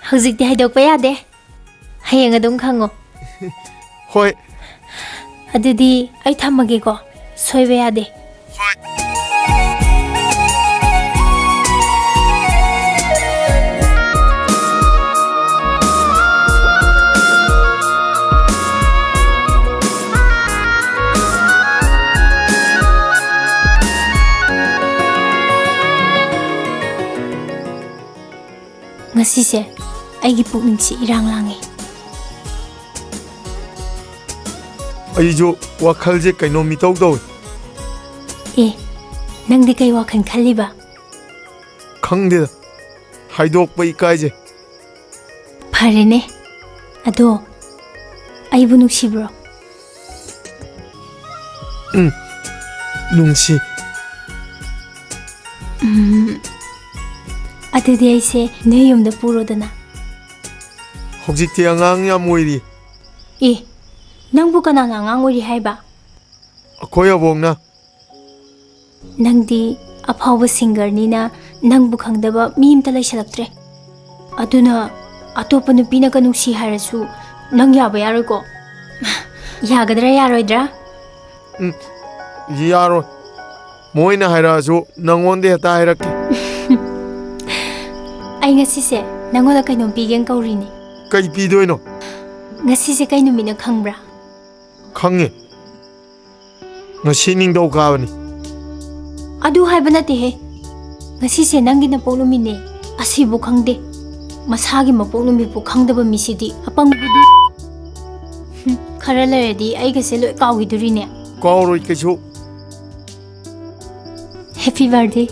hojik di haidok pa yade hayeng adum khango hoi adudi ai thamage ko soibe yade Ngasise aigi pukning si irang langi. Aijo wakhalje kaino mitau do. Nangdi kai wakhan khaliba. Khangde haidok pai kaije. Pharene. Ado aibu nuksibro. Nungsi. Adudi aise neyumda purodana. Hojikti angang ya moiri. Nangbu kanana angang ori haiba. Akoy abongna. Nangdi apawa singer nina nangbu khangdaba mi imta laisalaktre. Aduna atopa nupina ka nungsi harasu nang yaba yaroi ko. Yagadra yaroidra? Yaro. Moina hairasu nangonde hata hairaki. Ay ngasise nangoda kainom pigeng kaurini. Kai pidoino? Ngasise kainom mina khangbra. Khange. Ngasi ning daw kabani. Adu haiba nate he. Ngasise nangi na poknumine asibu khangde. Masagi mapoknumi pu khangdaba misidi apang budu. Khara laredi ai gase loi kawidurine. Kawroi kesu. Happy birthday.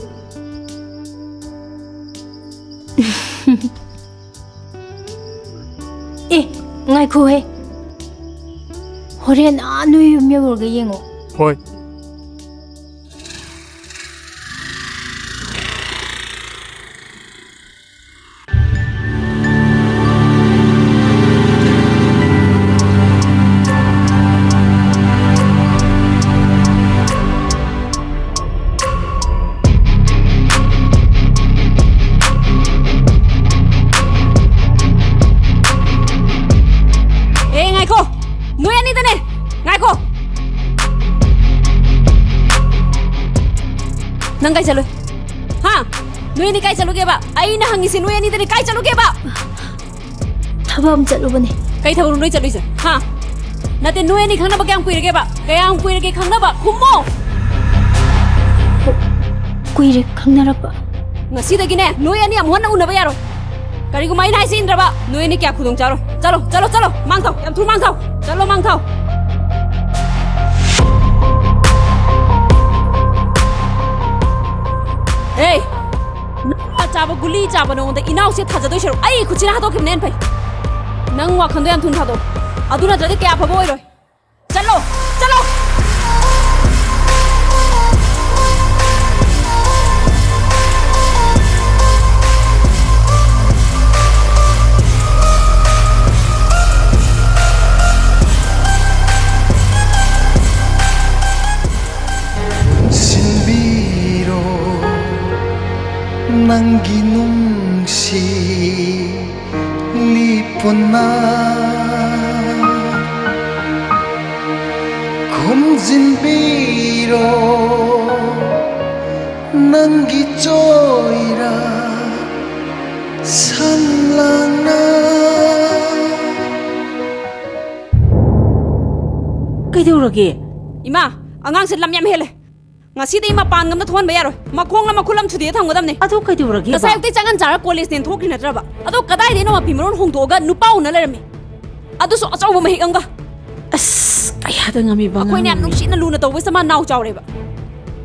Ngai ko he. Horen anu yumya borga yengo. Hoi. Nang kai chalo? Ha? Nui ni kai chalo ke ba? Ai na hangi sin nui ani dani kai chalo ke ba? Thabam chalo bane. Kai thabu nui chalo isa. Ha? Nate nui ani khangna ba kyam kuire ke ba? Kayam kuire ke khangna ba? Khummo. Kuire khangna ra ba? Ngasi dagi ne nui ani amhon na una ba yaro. Kari gu mai nai sin dra ba? Nui ani kya khudong charo. Chalo, chalo, chalo. Mang thau, yam thu mang thau. Chalo mang thau. Hey, chaba guli chaba no the inau se thaja do shiro ai kuchina hado kim nen pai nang wa khando yam thun thado aduna jade kya phabo oi roi chalo chalo Nanggi nungsi lipona kumjin biro nanggi joira sanlangna Kaidurage Ima angang se lam yam hele ngasi dei ma pan ngam na thon ba yaro ma khong na ma khulam chudi thanggodam ne adu kaidurage ba sai te changan chara college nen thokri na traba adu kadai de no ma pimron hong toga nupau na lerami adu so achaw ma hik anga as kaya da ngami ba koi ne am nuksi na luna to wesa ma naw chaw re ba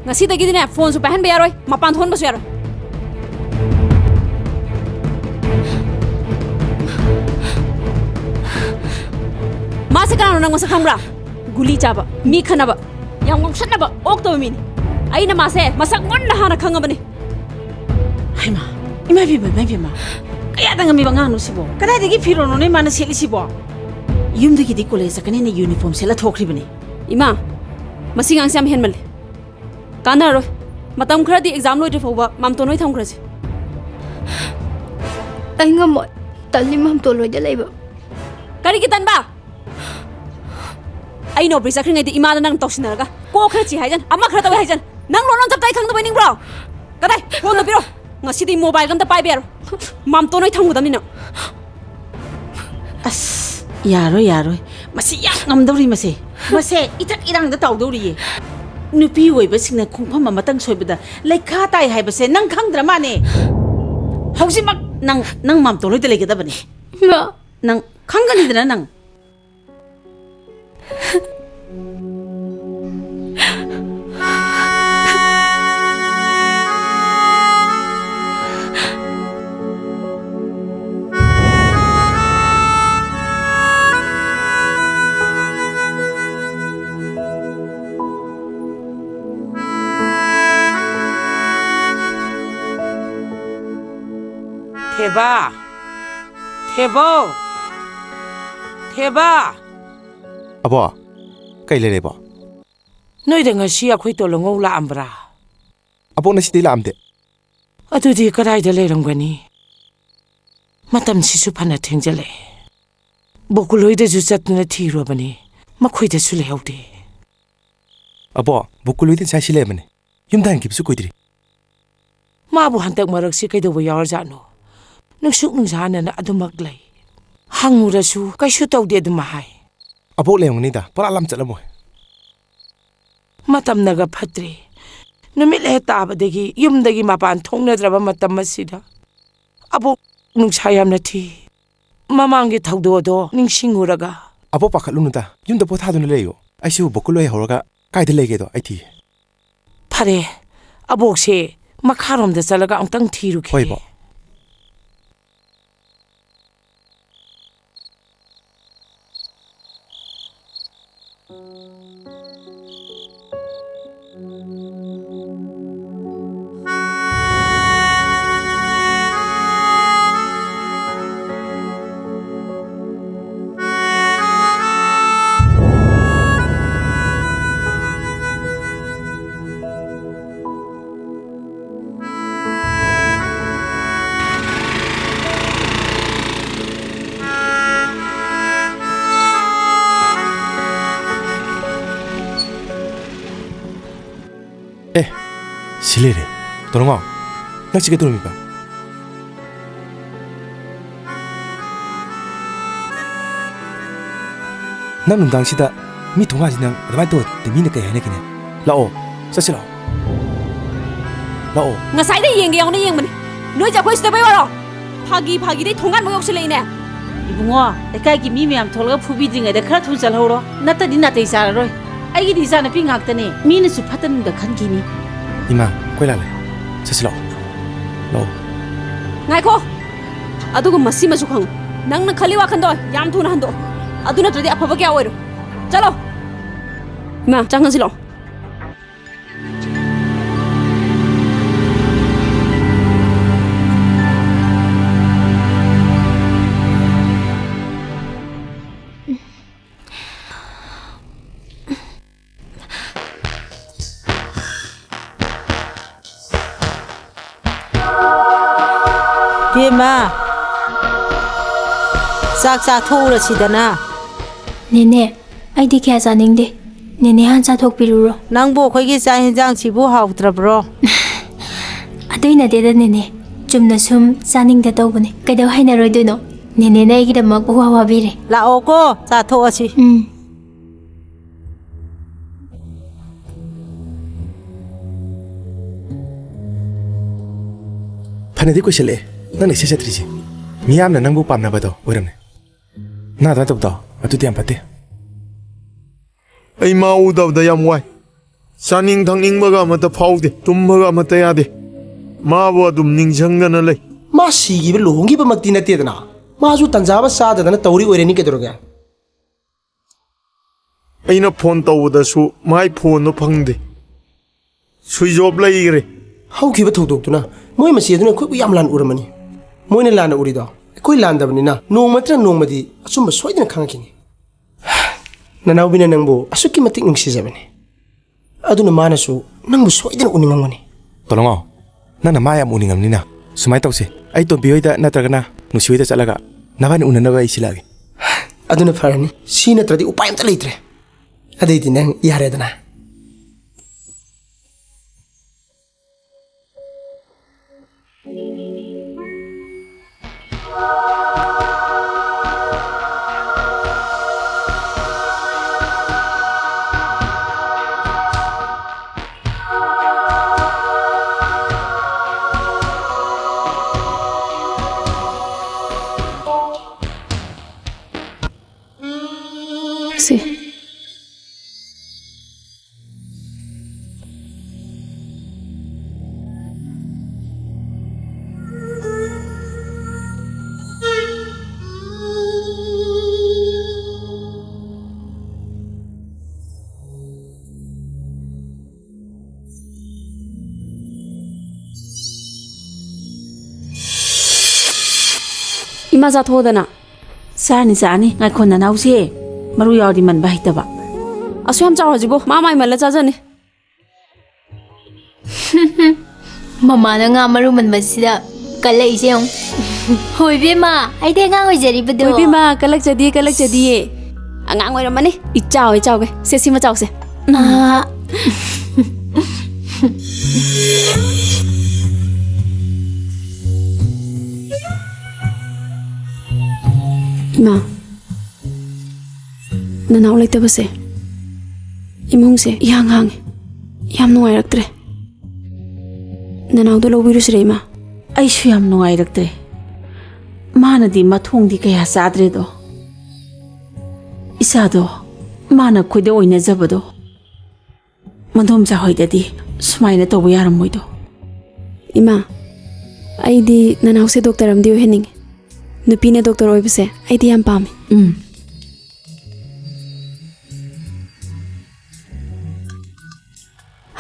ngasi dagi dine phone su pahan ba yaroi ma pan thon ba su yaro ma se kana nang ma sa khangra guli chaba mi khanaba yang ngong sanaba ok to mi ni ai na ma se masak ngon na hana khangabani hai ma ima bi ma kaya da ngami ba nganu sibo kada dagi phiro no ne mana seli sibo yum dagi di college sakani ne uniform sela thokri bani ima masing ang sam henmal kana ro matam khra di exam loi foba mam to noi thong khra ji ai ngam tali mam to loi da leiba kari ki tan ba ai no brisa khringai di ima da nang toksina ga ko khra chi haijan ama khra tawi haijan nang lon chap tai khang da bai ning bro kadai phone da piro ngasi di mobile gam da pai ber mam to noi thong da ni na as yaro masi yak ngam dawri mase itak irang da taw dawri nupi oi ba singna khungpham ma tang soi bada laikha tai hai ba se nang khang dra ma ne hausi mak nang mam to loi te lege da bani Ma nang khangani dana nang Theba, Thebo, Theba. Abo, kay lere bo. Noi da ngasi akhoi Tolangou la ambra. Abo na sidi lamde. Adudi kadai da leramgani. Matam sisu phana thengjale. Bokuloi da ju chatna thiro bani. Makhoi da su lehaude. Abo, bukuloi din sai sile mane. Yumdan kip su koidri. Mabu hantak marak si kaido bo yawar jano. Nungsuk nungsana na adumak lay. Hangurasu kaisu tawde aduma hai. Abo leong da, para lam chalamo. Matam naga phatri. Numit le tabadagi yumdagi mapan thongnadraba matam masida. Abo nungsayam na thi. Mamangi thawdo ningsinguraga. Abo pakhalunu da, yumda pothaduna leyo. Aisu bukuloi horaga kaida lege do aithi. Phare, abokse makharom da chalaga amtang thiru khi. Hoibo. Silere, Tolangou, nak sige tulungi ka. Nang nungdang sida, mi tunga sinang ramai to demi na kaya kine. Lao, sasi lao. Lao. Ngasai da yeng yang na yeng mani. Noi ja khoi sida bai waro. Phagi dai thongan mo yok sile ne. ibungo lekai gi mi myam tholga phubi dringa da khara thun chal horo nata di nata isar roi ai gi di sana pi ngak tane mi na su phatan da khan gi ni Ima, koi lale. Sasi lao. Lao. Ngai ko. Adugu masi masu khang. Nang na khali wa khan do yam thuna han do. Aduna tradi aphaba kya oiro. Chalo. Ma changan silo. Bima sak thura sidana Nene, ai di kya zaning de. Nene han sa thok piruro. Nangbo khoi gi sa hinjang chibu hautrabro. Adoi na de da nene. Chumna sum zaning da tawbane. Kaidaw haina roi doino. Nene na igi da mag wa wa bire. La oko sa tho asi. Panadi ko sile. Nang nisi satrisi. Miyam na nangbu pam na ba to? Oram ne. Na da tab to. Atu tiam pate. Ai mau daw da yam wai. Saning thangning baga mata phaude. Tum baga mata yade. Ma bo dum ning jangana lei. Ma sigi be longi be makti na te dana. Ma ju tanjaba sa da na tawri oire ni ke doroga. Aina phone taw da su mai phone no phangde. Sui job lai re. Hau ki ba thok tu na. Moi ma si aduna khoi yam lan uramani. Moi ne lan uri do. Koi lan da bani na. Nong matra nong madi asum ba soi dina khangakini. Nanaw bina nangbo asuki matik nungsi jabane. Aduna mana su nangbo soi dina uningangani. Tolangou. Nana maya muningam ni na. Sumai tawse. Ai to biyoida natragana nusiwida chalaga. Naban unanaba isilagi. Aduna farani. Si natradi upay amta leitre. Adai di nang yare dana. Ima za thodana. Sani ngai khon na nause. Maru yaudi man ba hitaba. Asu yam chaw jibo mama imala cha jani. Mama na nga maru man basida kalai se yong. Hoi be ma, ai de nga ngoi jari bado. Hoi be ma kalak jadi. Angang ngoi ramani. Ichaw ge. Se sima chaw se. Ima. Nanaw laitaba se. Imong se yang nuai raktre. Nanaw do lobiru sire ima. Ai su yam nuai raktre. Mana di mathong di kaya sadre do. Isa do mana khoide oina jabado. Mandom ja hoidadi sumaina to yaram moido. Ima. Aidi nanaw se doctor am diu hening. Nupine doctor oibse aidi yam pami.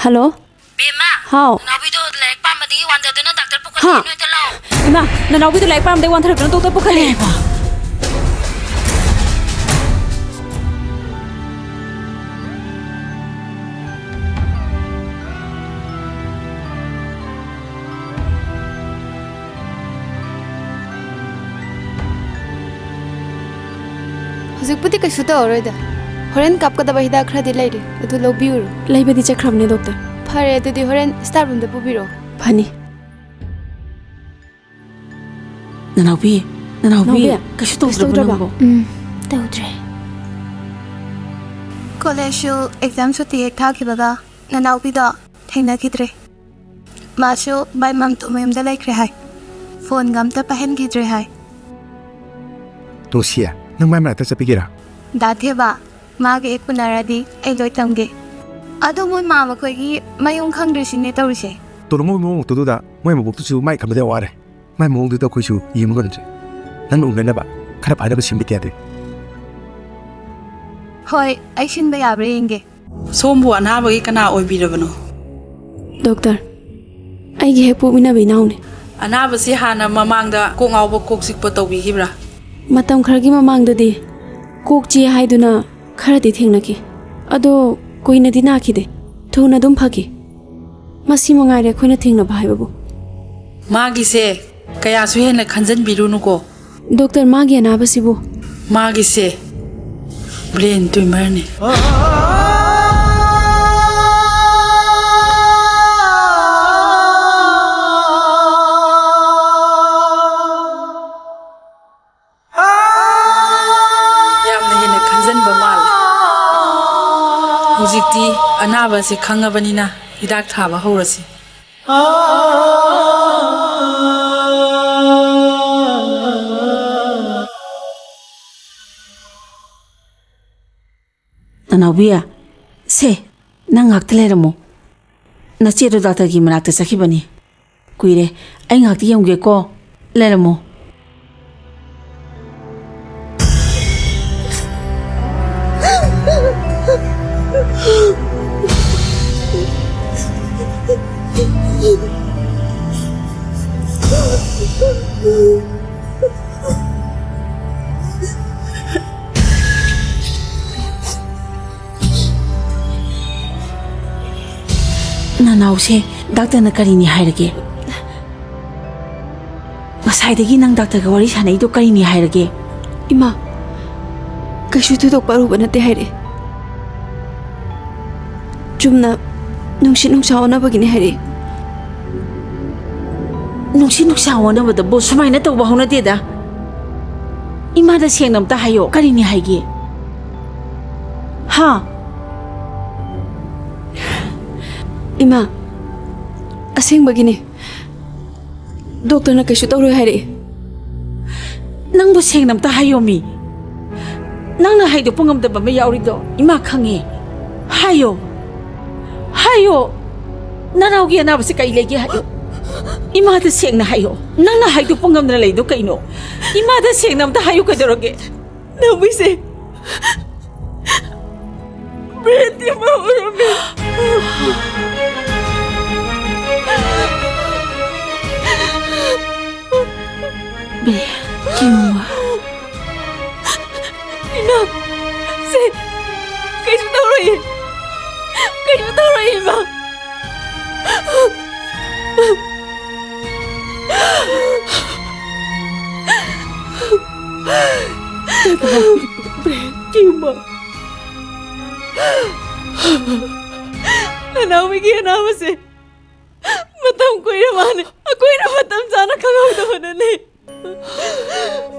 Hello? Bima. How? Nabido like pamadi wanda duna doctor pukali no ito lao. Ima, nanabido like pam de wan thara doctor pukali. Hujikpudi kaisu tawroida. Horen kapkadaba hidak khradi lairi adu lobbiuru. Laibadi chakramne doctor. Phare adudi horen star room da pubiro. Phani. Nanawi kaisu tawdrabo. Tawdre. College exam suti ek thakibaga nanawi da thainakidre. Masu by mam to mem da laikre hai. Phone gam ta pahen gidre hai. Tosia, nang mai mata chapigira. Datheba मागे एक पुनरादि ए लोय तंगे अदो मोय मामा खोगी मायुं खंग्रेसिने तौरिसे तोरमो मो तोदुदा मोय मबुक तुसु माइ खमदे वारे माइ मो दुदा खोइसु यिमगनसे नन उंगनबा खरा पाइदबा सिमबितियादे होय आइसिन बे याब्रे इंगे सोमबु अनाबगी कना ओइबिरबनो डॉक्टर आइगे हेपु मिना बिनाउने अनाबसि हाना ममांगदा कोंगावबो कोकसिकपो तौबिगिब्रा मतम खरगी ममांगददी कोकची हाइदुना खरदी थेंगनकी अदो कोइनदी नाखिदे थुना दुम फकी मसी मंगारे खोइना थेंगना भाइबबु मागिसे कयासु हेन खंजन बिरुनुको डॉक्टर मागी अनाबसिबु मागिसे ब्रेन ट्यूमर ने Hujikti anaba se khangabani na hidak thaba horasi Nanawiya se nang ngakte leramo nache do doctor gi manakta sakhibani kuire ai ngakte yamge ko leramo Nanause doctor na karini hairage masaidagi nang doctor ga wari sanai do karini hairage ima kashu tu dok paru banate haire chumna nungsa ona bagine haire nungsa ona bada bo sumaina to bahuna de da ima da sengnam ta hayo karini haige ha ima asing bagine doctor na kashu tawro haire nang bo sengnam ta hayo mi nang na haido pungam da ba me yauri do ima khange hayo nanaugi na basi kai legi hayo ima da sengna hayo nang na haido pungam na leido kaino ima da sengnam ta hayo kadoroge na bise beti ma urame be kim Kimba. Nanawigi anama se. Matam koy naman. Ako'y na matam sana kagaw naman na ni.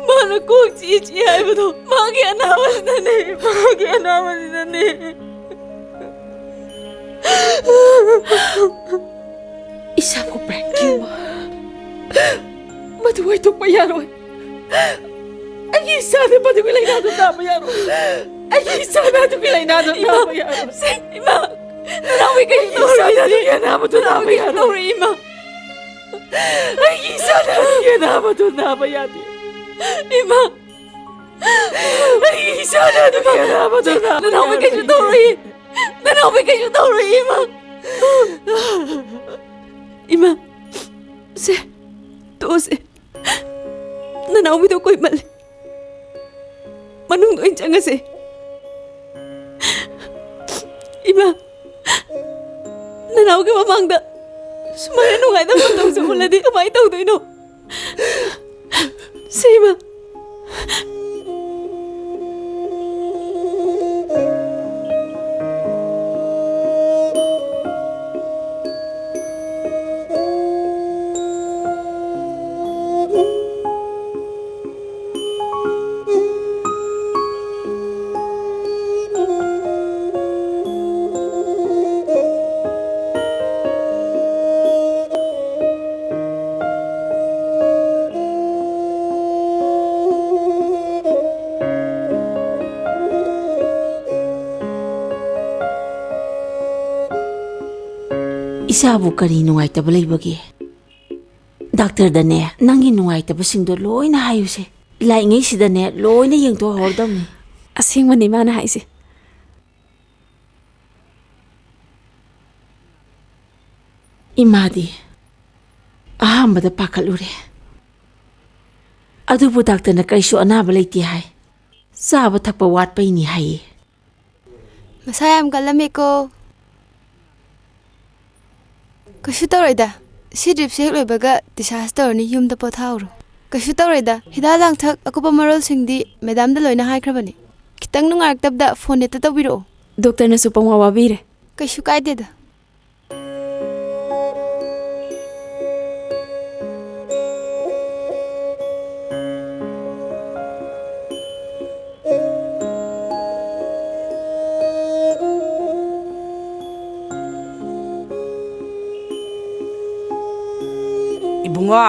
Mana kong chichi ay ba to? Magi anama na ni. Magi anama na ni. Isa mo prank Kimba. Matuway to payaroy. Ay isa na patigulay na to tapayaroy. Ay isa na patigulay na to tapayaroy. Ima. Nanawi kayo Nora. Isa na mo to napayaroy. Nora, Ima. Ay isa na mo to napayaroy. Ima. Ay isa na mo to napayaroy. Nanawi kayo Nora. Nanawi kayo Nora, Ima. Ima. Se. Tuos eh. Nanawi daw ko'y mali. Manungdoin siya nga si. Ima. Nanawi ka mamangda. Sumaya nung ay naman daw sa mula di kamay daw doon no. Si Ima. Isabu kari nungaitaba leibagi. Doctor dane nangi nungaitaba singdo loina hayuse. Laingai sidane loina yengto hordamni. Asingmani mana haise. Imadi ahambada pakalure. Adubu doctor na kaisu anaba leiti hai. Saba thakpa watpa ini hai. Masayam kalami ko. Kashu tawrida. Si drip sek loibaga disaster ni yumda pothauru. Kashu tawrida. Hida lang thak akupa marol singdi madam da loina haikrabani. Kitang nungaraktabda phone neta tawbiro. Doctor na supang wawabire. Kashu kaideda. Ibungo,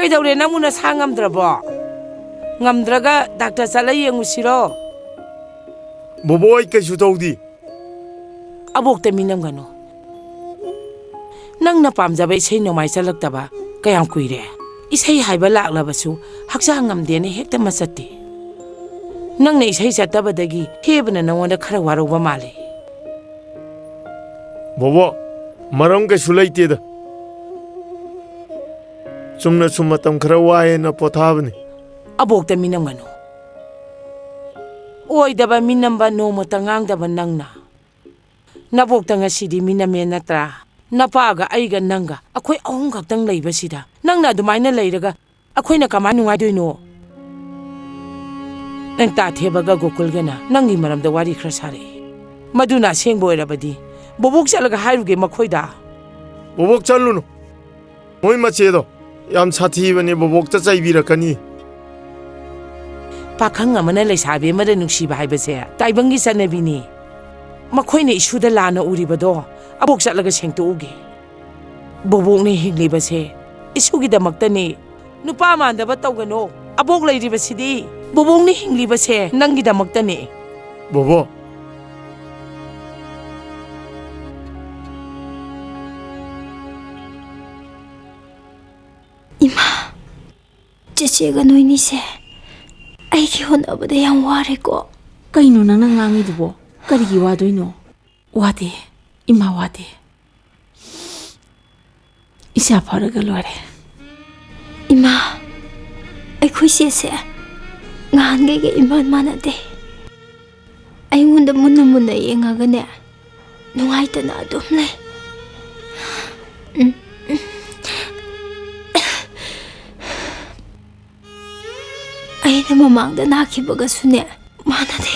kaidaure nang muna sa ngamdrabo. Ngamdraga Dr. Salay ang usiro. Boboy kaisu tawdi. Abok taminam gano. Nang napamjaba isay nomay salagtaba, kayang kuire. Isay haiba laklabasu, haksa ngamdene hekta masati. Nang na isay satabadagi, heba na nangwanda karawaraw ba mali. Bobo, marang kaisu laitida. Sumna sumatam karawaye na pothabni. Abok ta minam gano. Oy daba minam ba no matangang daba nang na. Nabok ta nga sidi miname na tra. Napaga aiga nanga. Ako'y ahong kaktang layba sida. Nang na dumay na layraga. Ako'y nakamano nga doy no. Nang tathebaga gokul gana. Nang imaram da wari krasari. Maduna siyang boy rabadi. Bubuk salaga hayruge makoy da. Bubuk chaluno. Moy machedo. Yam sathibani bobokta chaibirakani. Pakhang amana leisabi amada nungsiba haibase taibangi sanabini. Makoyna isuda lana uribado abok satlaga sengtuuge. Bobokne hinglibase isugidamaktani. Nupa mandaba tawgano. Abok lairibasidi. Bobokne hinglibase nangidamaktani. Bobo. Ima, chechega noini se. Aiki honabada yang ware ko. Kaino nang nangangi dubo. Karigi wadoino. Wade. Ima wade. Isa paraga lore. Ima, aikoy se. Ngahan gege iman manade. Ayunda muna yengaga ne. Nungay na adum ne. Ay ꯃꯃꯥꯡꯗ ꯅꯥꯈꯤꯕꯒꯁꯨꯅꯦ ꯃꯥꯟꯅꯗꯦ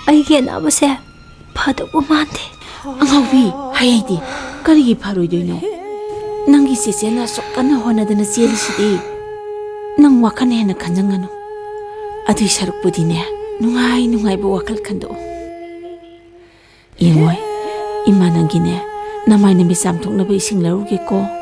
ꯑꯩꯒꯤ ꯑꯅꯥꯕꯁꯦ ꯐꯗꯧꯕ ꯃꯥꯟꯗꯦ ꯑꯉꯥꯎꯕꯤ ꯍꯌꯦꯡꯗꯤ ꯀꯔꯤꯒꯤ ꯐꯔꯣꯏꯗꯣꯏꯅꯣ ꯅꯪꯒꯤ ꯆꯦꯆꯦꯅ ꯑꯁꯨꯛ ꯀꯟꯅ ꯍꯣꯠꯅꯗꯅ ꯆꯦꯜꯂꯤꯁꯤꯗꯤ ꯅꯪ ꯋꯥꯈꯜ ꯍꯦꯟꯅ ꯈꯟꯖꯟꯒꯅꯨ ꯑꯗꯨꯏ ꯁꯔꯨꯛꯄꯨꯗꯤꯅꯦ ꯅꯨꯡꯉꯥꯏꯕ ꯋꯥꯈꯜ ꯈꯟꯗꯣꯛꯎ ꯌꯦꯡꯉꯣꯏ ꯏꯃꯥ ꯅꯪꯒꯤꯅꯦ ꯅꯃꯥꯏ ꯅꯨꯃꯤꯠ ꯆꯥꯝꯊꯣꯛꯅꯕ ꯏꯁꯤꯡ ꯂꯧꯔꯨꯒꯦꯀꯣ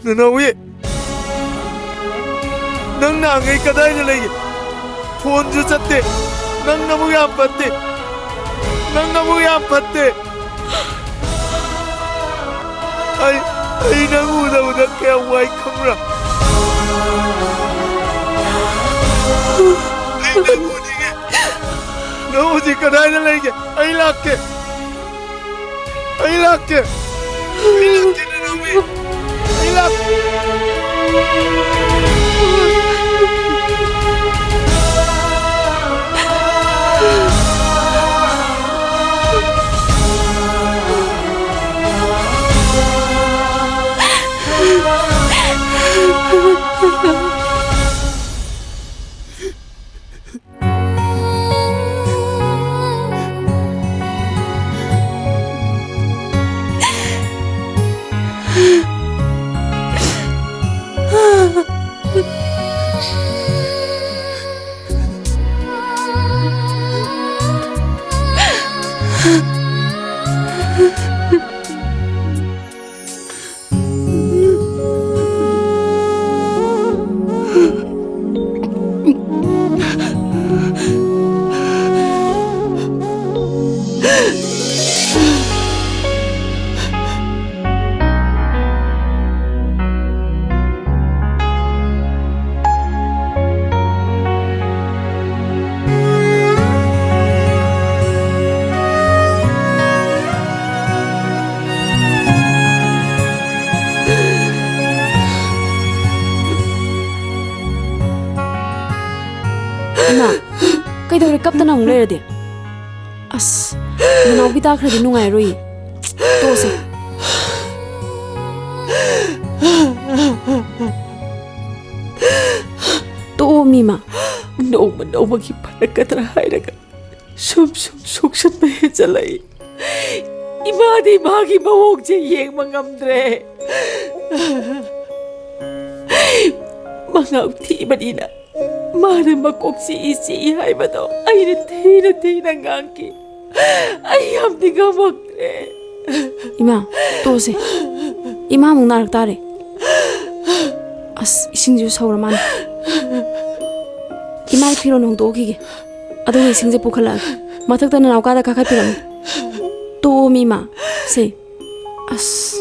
Nanawi, nang nangai kadai na lagi, phone ju chatte, nang namu yam patte, ai nang uda kaya wai kamra, ai nang uji kadai na lagi, ai lakke Nanawi. Hilak! Ima, kaidore kapta na ungre de. As, nanaw bita khra di nungai roi. To se. To mima. No magi parakatra hairaga. Sum sukshat me jalai. Imadi magi mawog je yeng mangamdre. Mangaw ti badina. Mana makoksi isi hai bado. Aina tina ngangki. Ayam tiga makre. Ima, to se. Ima mung narak tare. As ising ju saura man. Ima piro nong to ki. Ado ising je pukhala. Mathak ta naw ka da ka piram. To mima se. As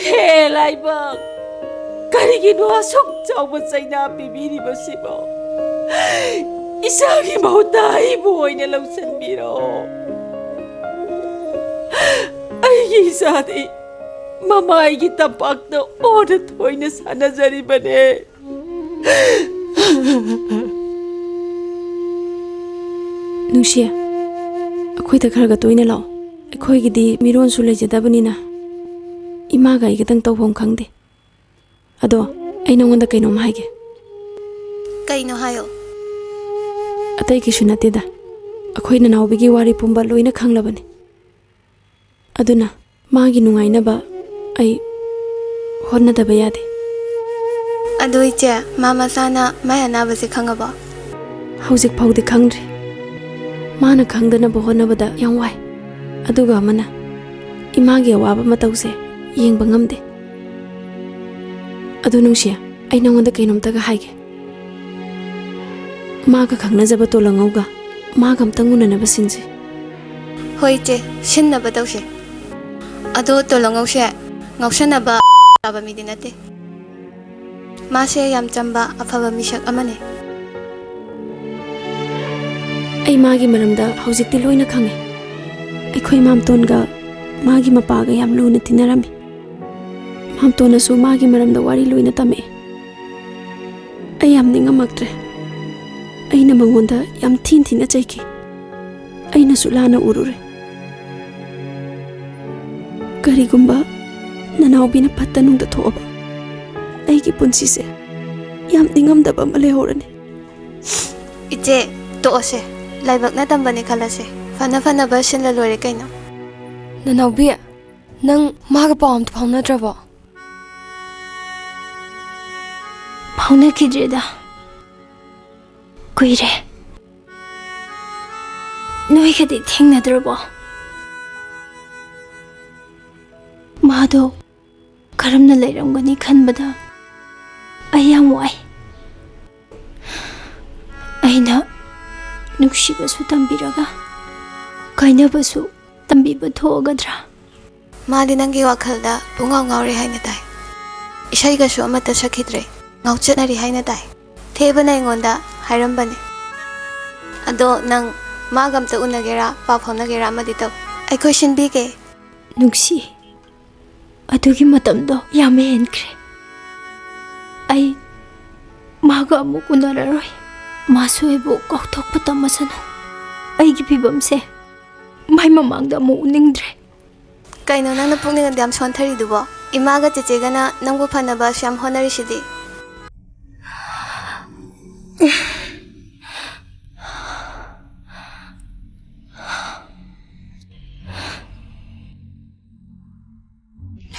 Hey laibang. Karigino asok chawba chaina bibiri basibo. Isagi mahutai boy na lausan biro. Ay isadi mamay kita pak na ona toy na sana jari bane. Nungshia, ako'y tagharaga to'y na lao. Ako'y gidi miron sulay jadabani na. Imaga igatang tawang kangde. Ado, ay nangonda kay nung mahige. Kay no hayo. Atay kisyo natida. Ako'y nanawbigi wari pumbaloy na kanglabani. Ado na, magi nungay na ba ay hod na dabayade. Ado iche, mama sana maya na ba si kanga ba? Hauzik pawdi kangdri. Mana kangda na buhon na bada yang wai. Aduga mana, imagi awaba matawse, yeng bangamde. Ado nung siya, ay nangwanda kay nung taga haige. Maga kang nazaba Tolangou ga, magam tanguna na basinsi. Hoy che, shin na ba daw siya? Ado Tolangou siya, ngaw siya na ba mi dinate? Ma siya yam chamba afaba misyak amane. Ay magi maramda hauzik tiloy na kange. Ay ko'y mamton ga magi mapaga yam lo na tinarami. Mamton na su magi maramda wari loy na tame. Ay yam ni nga magtre. Ay na mangonda yam tin na chayki. Ay na sula na urure. Karigumba nanawbi na patanong datoa ba. Ay kipunsi se. Yam tingam da ba malehorane. Ije, to se. Laibak na tambani kalase. Fana ba shin la lore kay no? Nanawbi, nang maga pa to pauna drabo. Pauna kidreda. Kuire. Noi kadi ting na drabo. Mado karam na layram gani khanbada. Ayam wai. Aina nukshibasу tambiraga kainabasu tambiba thogadra madi nangi wakhalda pungaw ngawre haina tai isai ga su amata sakhidre ngauchanari haina tai thebana ingonda hairambane ado nang magam ta unagera pa phonagera amadi to ai question bige nukshi adugi matamdo yame henkre ai maga amuk unararoi Masuebo kautok patamasano. Ay gipibamse. May mamangda mo uningdre. Kay no nang napungningan diyam sontari dubo. Imaga chichiga na nang bupanaba siyam honari sidi.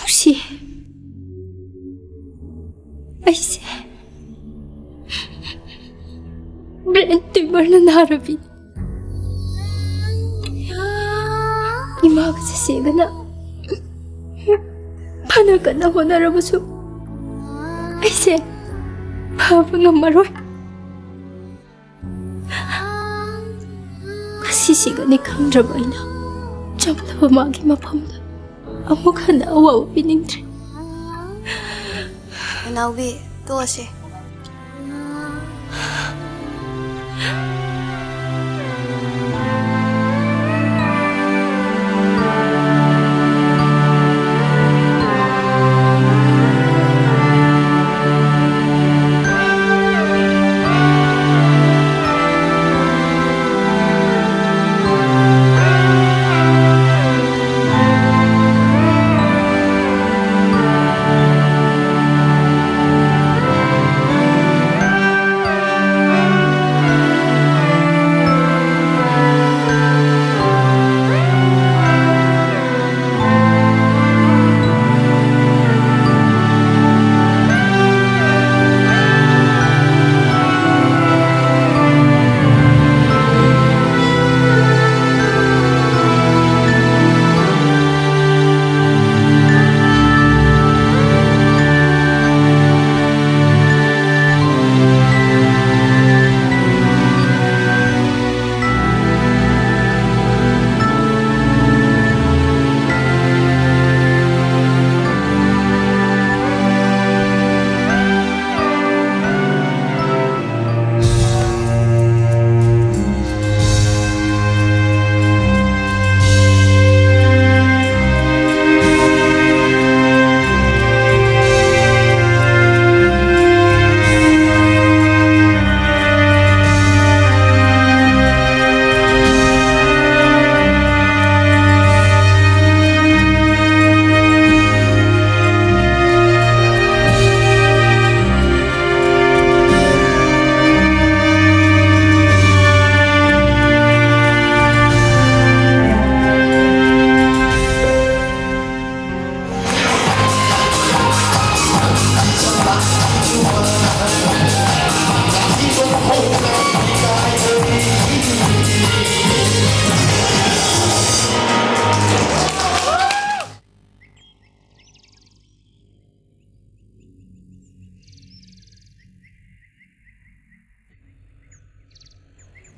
Lucy. Ay se. Brain tumor na narabin. Imaga sa siga na. Panaga na ko narabaso. Ay siya. Papa nga maroy. Kasi siga ni kang drabay na. Diyan na pamagi mapamda. Ang mukha na awaw piningdre. Nanawbi, tuwa siya.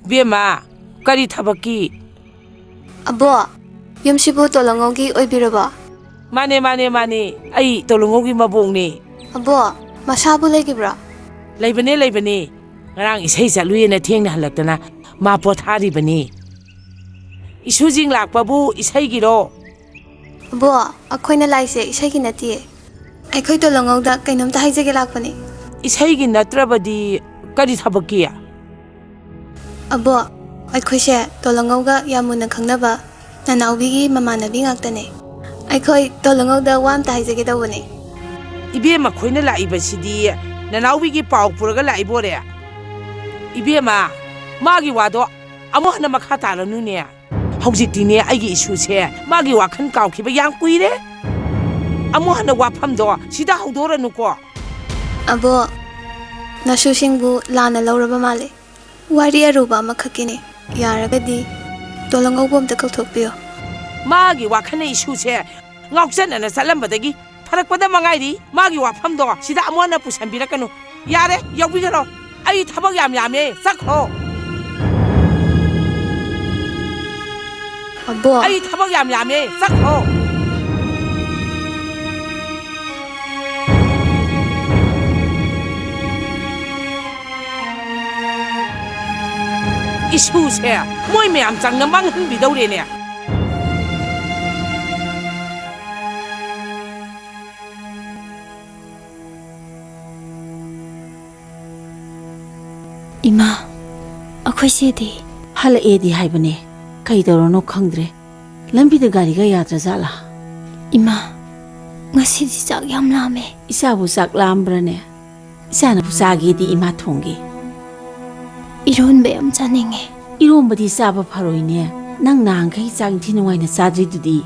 Bema, kari thabaki. Abo, yumsibu Tolangougi oibiraba. Mane, ai Tolangougi mabongni. Abo, masabu legibra. Laibane. Ngarang isai chaluye na thengna halaktana ma pothari bani. Isujing lakpabu isai giro. Abo, akhoina laise isai gi nati. Akhoi Tolangouda kainom ta haijege lakpani. Isai gi natrabadi kari thabaki. Abo, akhoi Tolangouga yamuna khangnaba nanawbigi mamanabi ngaktane. Akhoi Tolangouda wam ta haijege dawani. Ibema khoina laibasidi nanawbigi pau puraga laibore. Ibema magi wado amo hana makha talanu ne. Haujiktine aigi issue se magi wakhan kaukhiba yang kuire. Amo hana wafamdo sida haudoranu ko. Abo, nasusingbu lana lauraba male. Wari aruba makhakine. Yaragadi Tolangou bomta kauthokpiyo. Magi wakhana issue se ngauchanana salambadagi farakpada mangairi magi wafamdo sida amo hana pusambirakanu. Yare yaubigaro. Ai thabak yame sakho. Abo, ai thabak yame sakho. Issue se moi meyam changna manghan bidawre ne. Ima, akhoi sedi. Hala edi haibane. Kai dorono khangdre. Lambida gari ga yatra zala. Ima, ngasidi chak yam lame. Isa bu sak lambrane. Isa na bu sagi di ima thongi. Iron be am chaninge. Iron badi saba pharoine. Nang nang kai chang thi nuai na sadri dudi.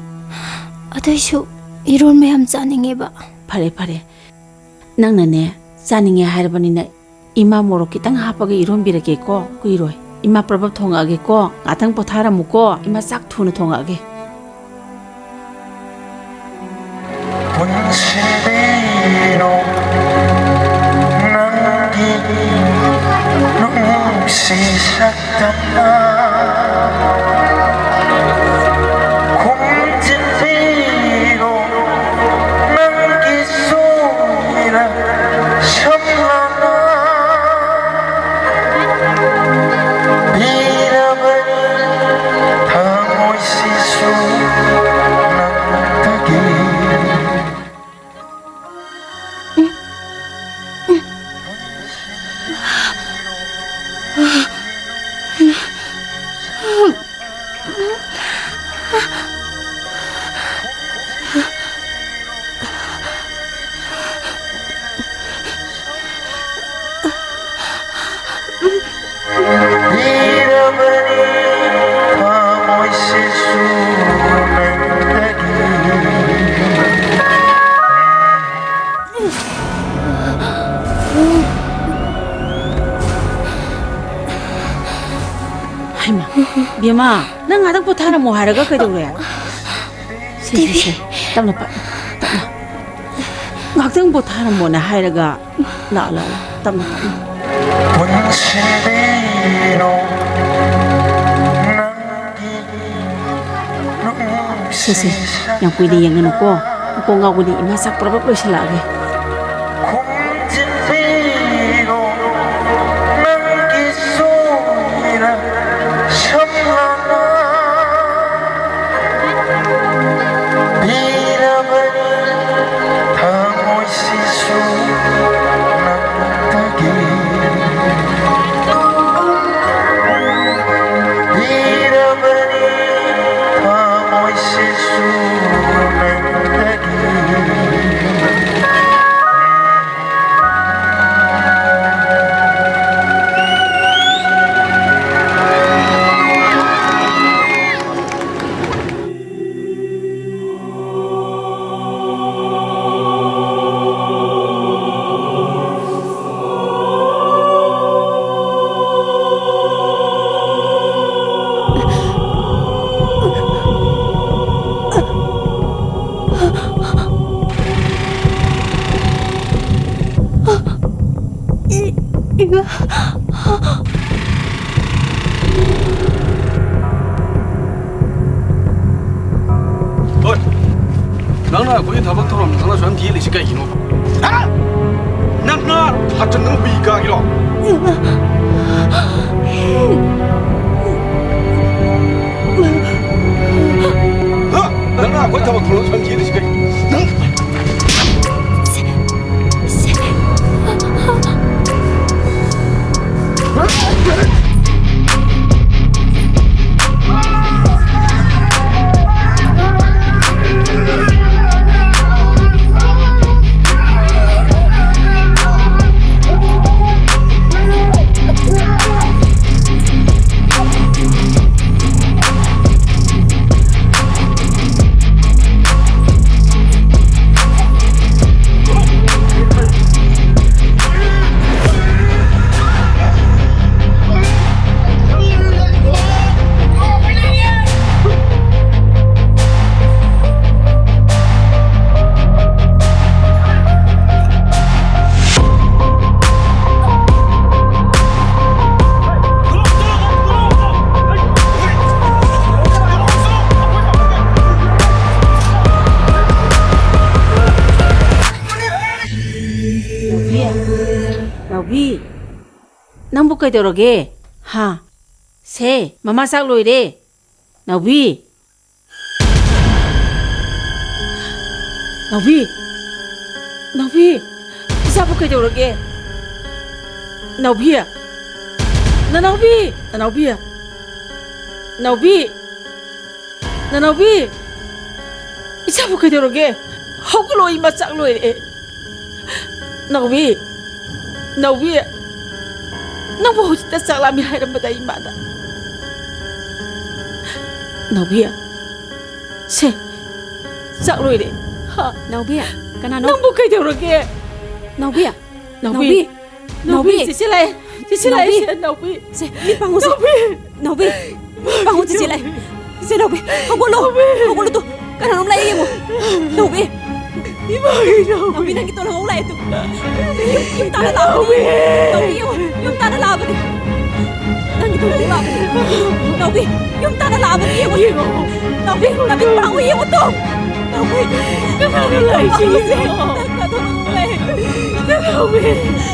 Adaisu iron be am chaninge ba. Pare. Nang na ne chaninge harbani na Ima moro kitang hapage iron birake ko kuiroi. Ima prabab thongage ko ngatang pothara muko ima sak thuna thongage. Punsidero nangi nung sisatama kunjibiro nangi suira shamlana Bima, nang ngatang pothara mo haraga kay dore. Si. Tamna pa. Ngatang pothara mo na haraga. La. Tamna pa. Si. Yang pwede yang ano ko. Kung nga wali imasak probab lo sila lagi. ꯅꯪꯅ ꯑꯩꯈꯣꯏꯒꯤ ꯊꯕꯛ ꯊꯧꯔꯝ ꯁꯪꯅ ꯁꯨꯃꯥꯏꯅ ꯊꯤꯍꯜꯂꯤꯁꯤ ꯀꯩꯒꯤꯅꯣ? ꯅꯪꯅ ꯐꯠꯇ ꯅꯪ ꯍꯨꯏ ꯀꯥꯒꯤꯔꯣ? ꯅꯪꯅ ꯑꯩꯈꯣꯏ ꯊꯕꯛ ꯊꯧꯔꯝ ꯁꯨꯃꯥꯏꯅ ꯊꯤꯍꯜꯂꯤꯁꯤ ꯀꯩꯒꯤꯅꯣ? ꯅꯪꯕꯨ ꯀꯩꯗꯧꯔꯒꯦ? ꯍꯥ? ꯁꯦ, ꯃꯃꯥ ꯆꯥꯛ ꯂꯣꯏꯔꯦ. ꯅꯥꯎꯕꯤ. ꯅꯥꯎꯕꯤ. ꯅꯥꯎꯕꯤ. 이사부 그대로게. 나우비야. 나 나우비. 나 나우비야. 나우비. 나 나우비. 이사부 그대로게. 허글로 이마 짝로 해. 나우비. 나우비. 나보 호지다 짝라미 하이람바다 이마다. 나우비야. 세. 짝로 해. 하. 나우비야. Kanano? Nang bukay doroge. Naubi à? Naubi. Naubi. Chị lại. Chị lại. Naubi. Đi bằng gì? Naubi. Bằng gì chị lại? Chị Naubi. Không có lô. Không có lô tu. Cái thằng ông lại em. Naubi. Đi bay Naubi. Naubi đang cái tôi là ông lại tu. Chúng ta đã làm. Naubi. Chúng ta đã làm đi. Đang cái tôi là làm. Naubi. Chúng ta đã làm đi em. Naubi. Là biết bằng gì em tu. Naubi. Cái thằng ông lại chị.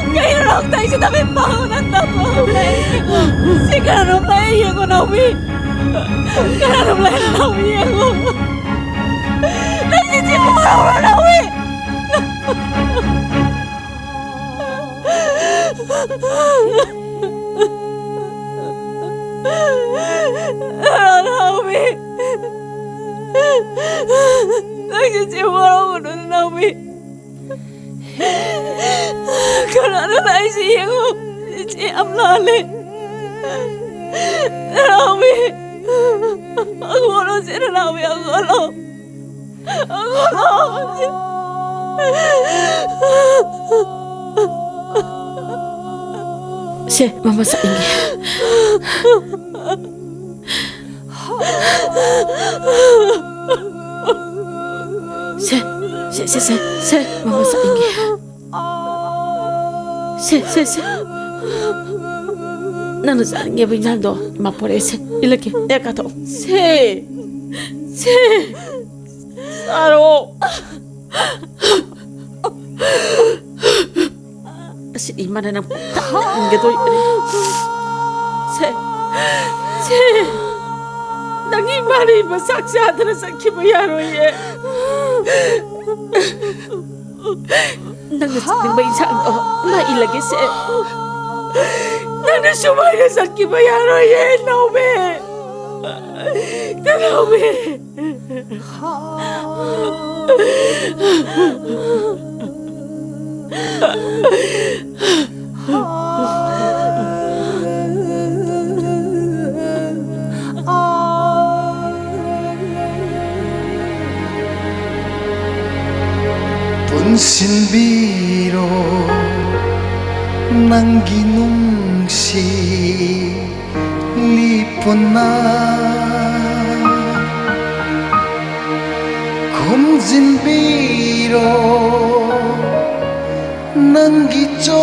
Kaya na lang tayo sa tabi pa ng tapo. Si Karano tayo ko Naomi. Karano tayo Naomi ako. Nagsisimo ka ako Naomi. Naomi. Nagsisimo ako Naomi. Karena tayo siya ko, si Amlale. Naomi, ako ano si Naomi, ako ano. Ako ano. Si, mama sa ingi. Si, mama sa ingi. Se. Nano sa ingi binando maporese. Ilaki, ekato. Se. Saro. Si imana nang gatoy. Se. Nangi mari masaksa na sa kibayaro ye. Nang nasabing ba isang mailagay si nang nasumay na sa kibayaro ye, Naomi. Naomi. Punsinbiro ng ginungsi lipon na kumsinbiro ng gito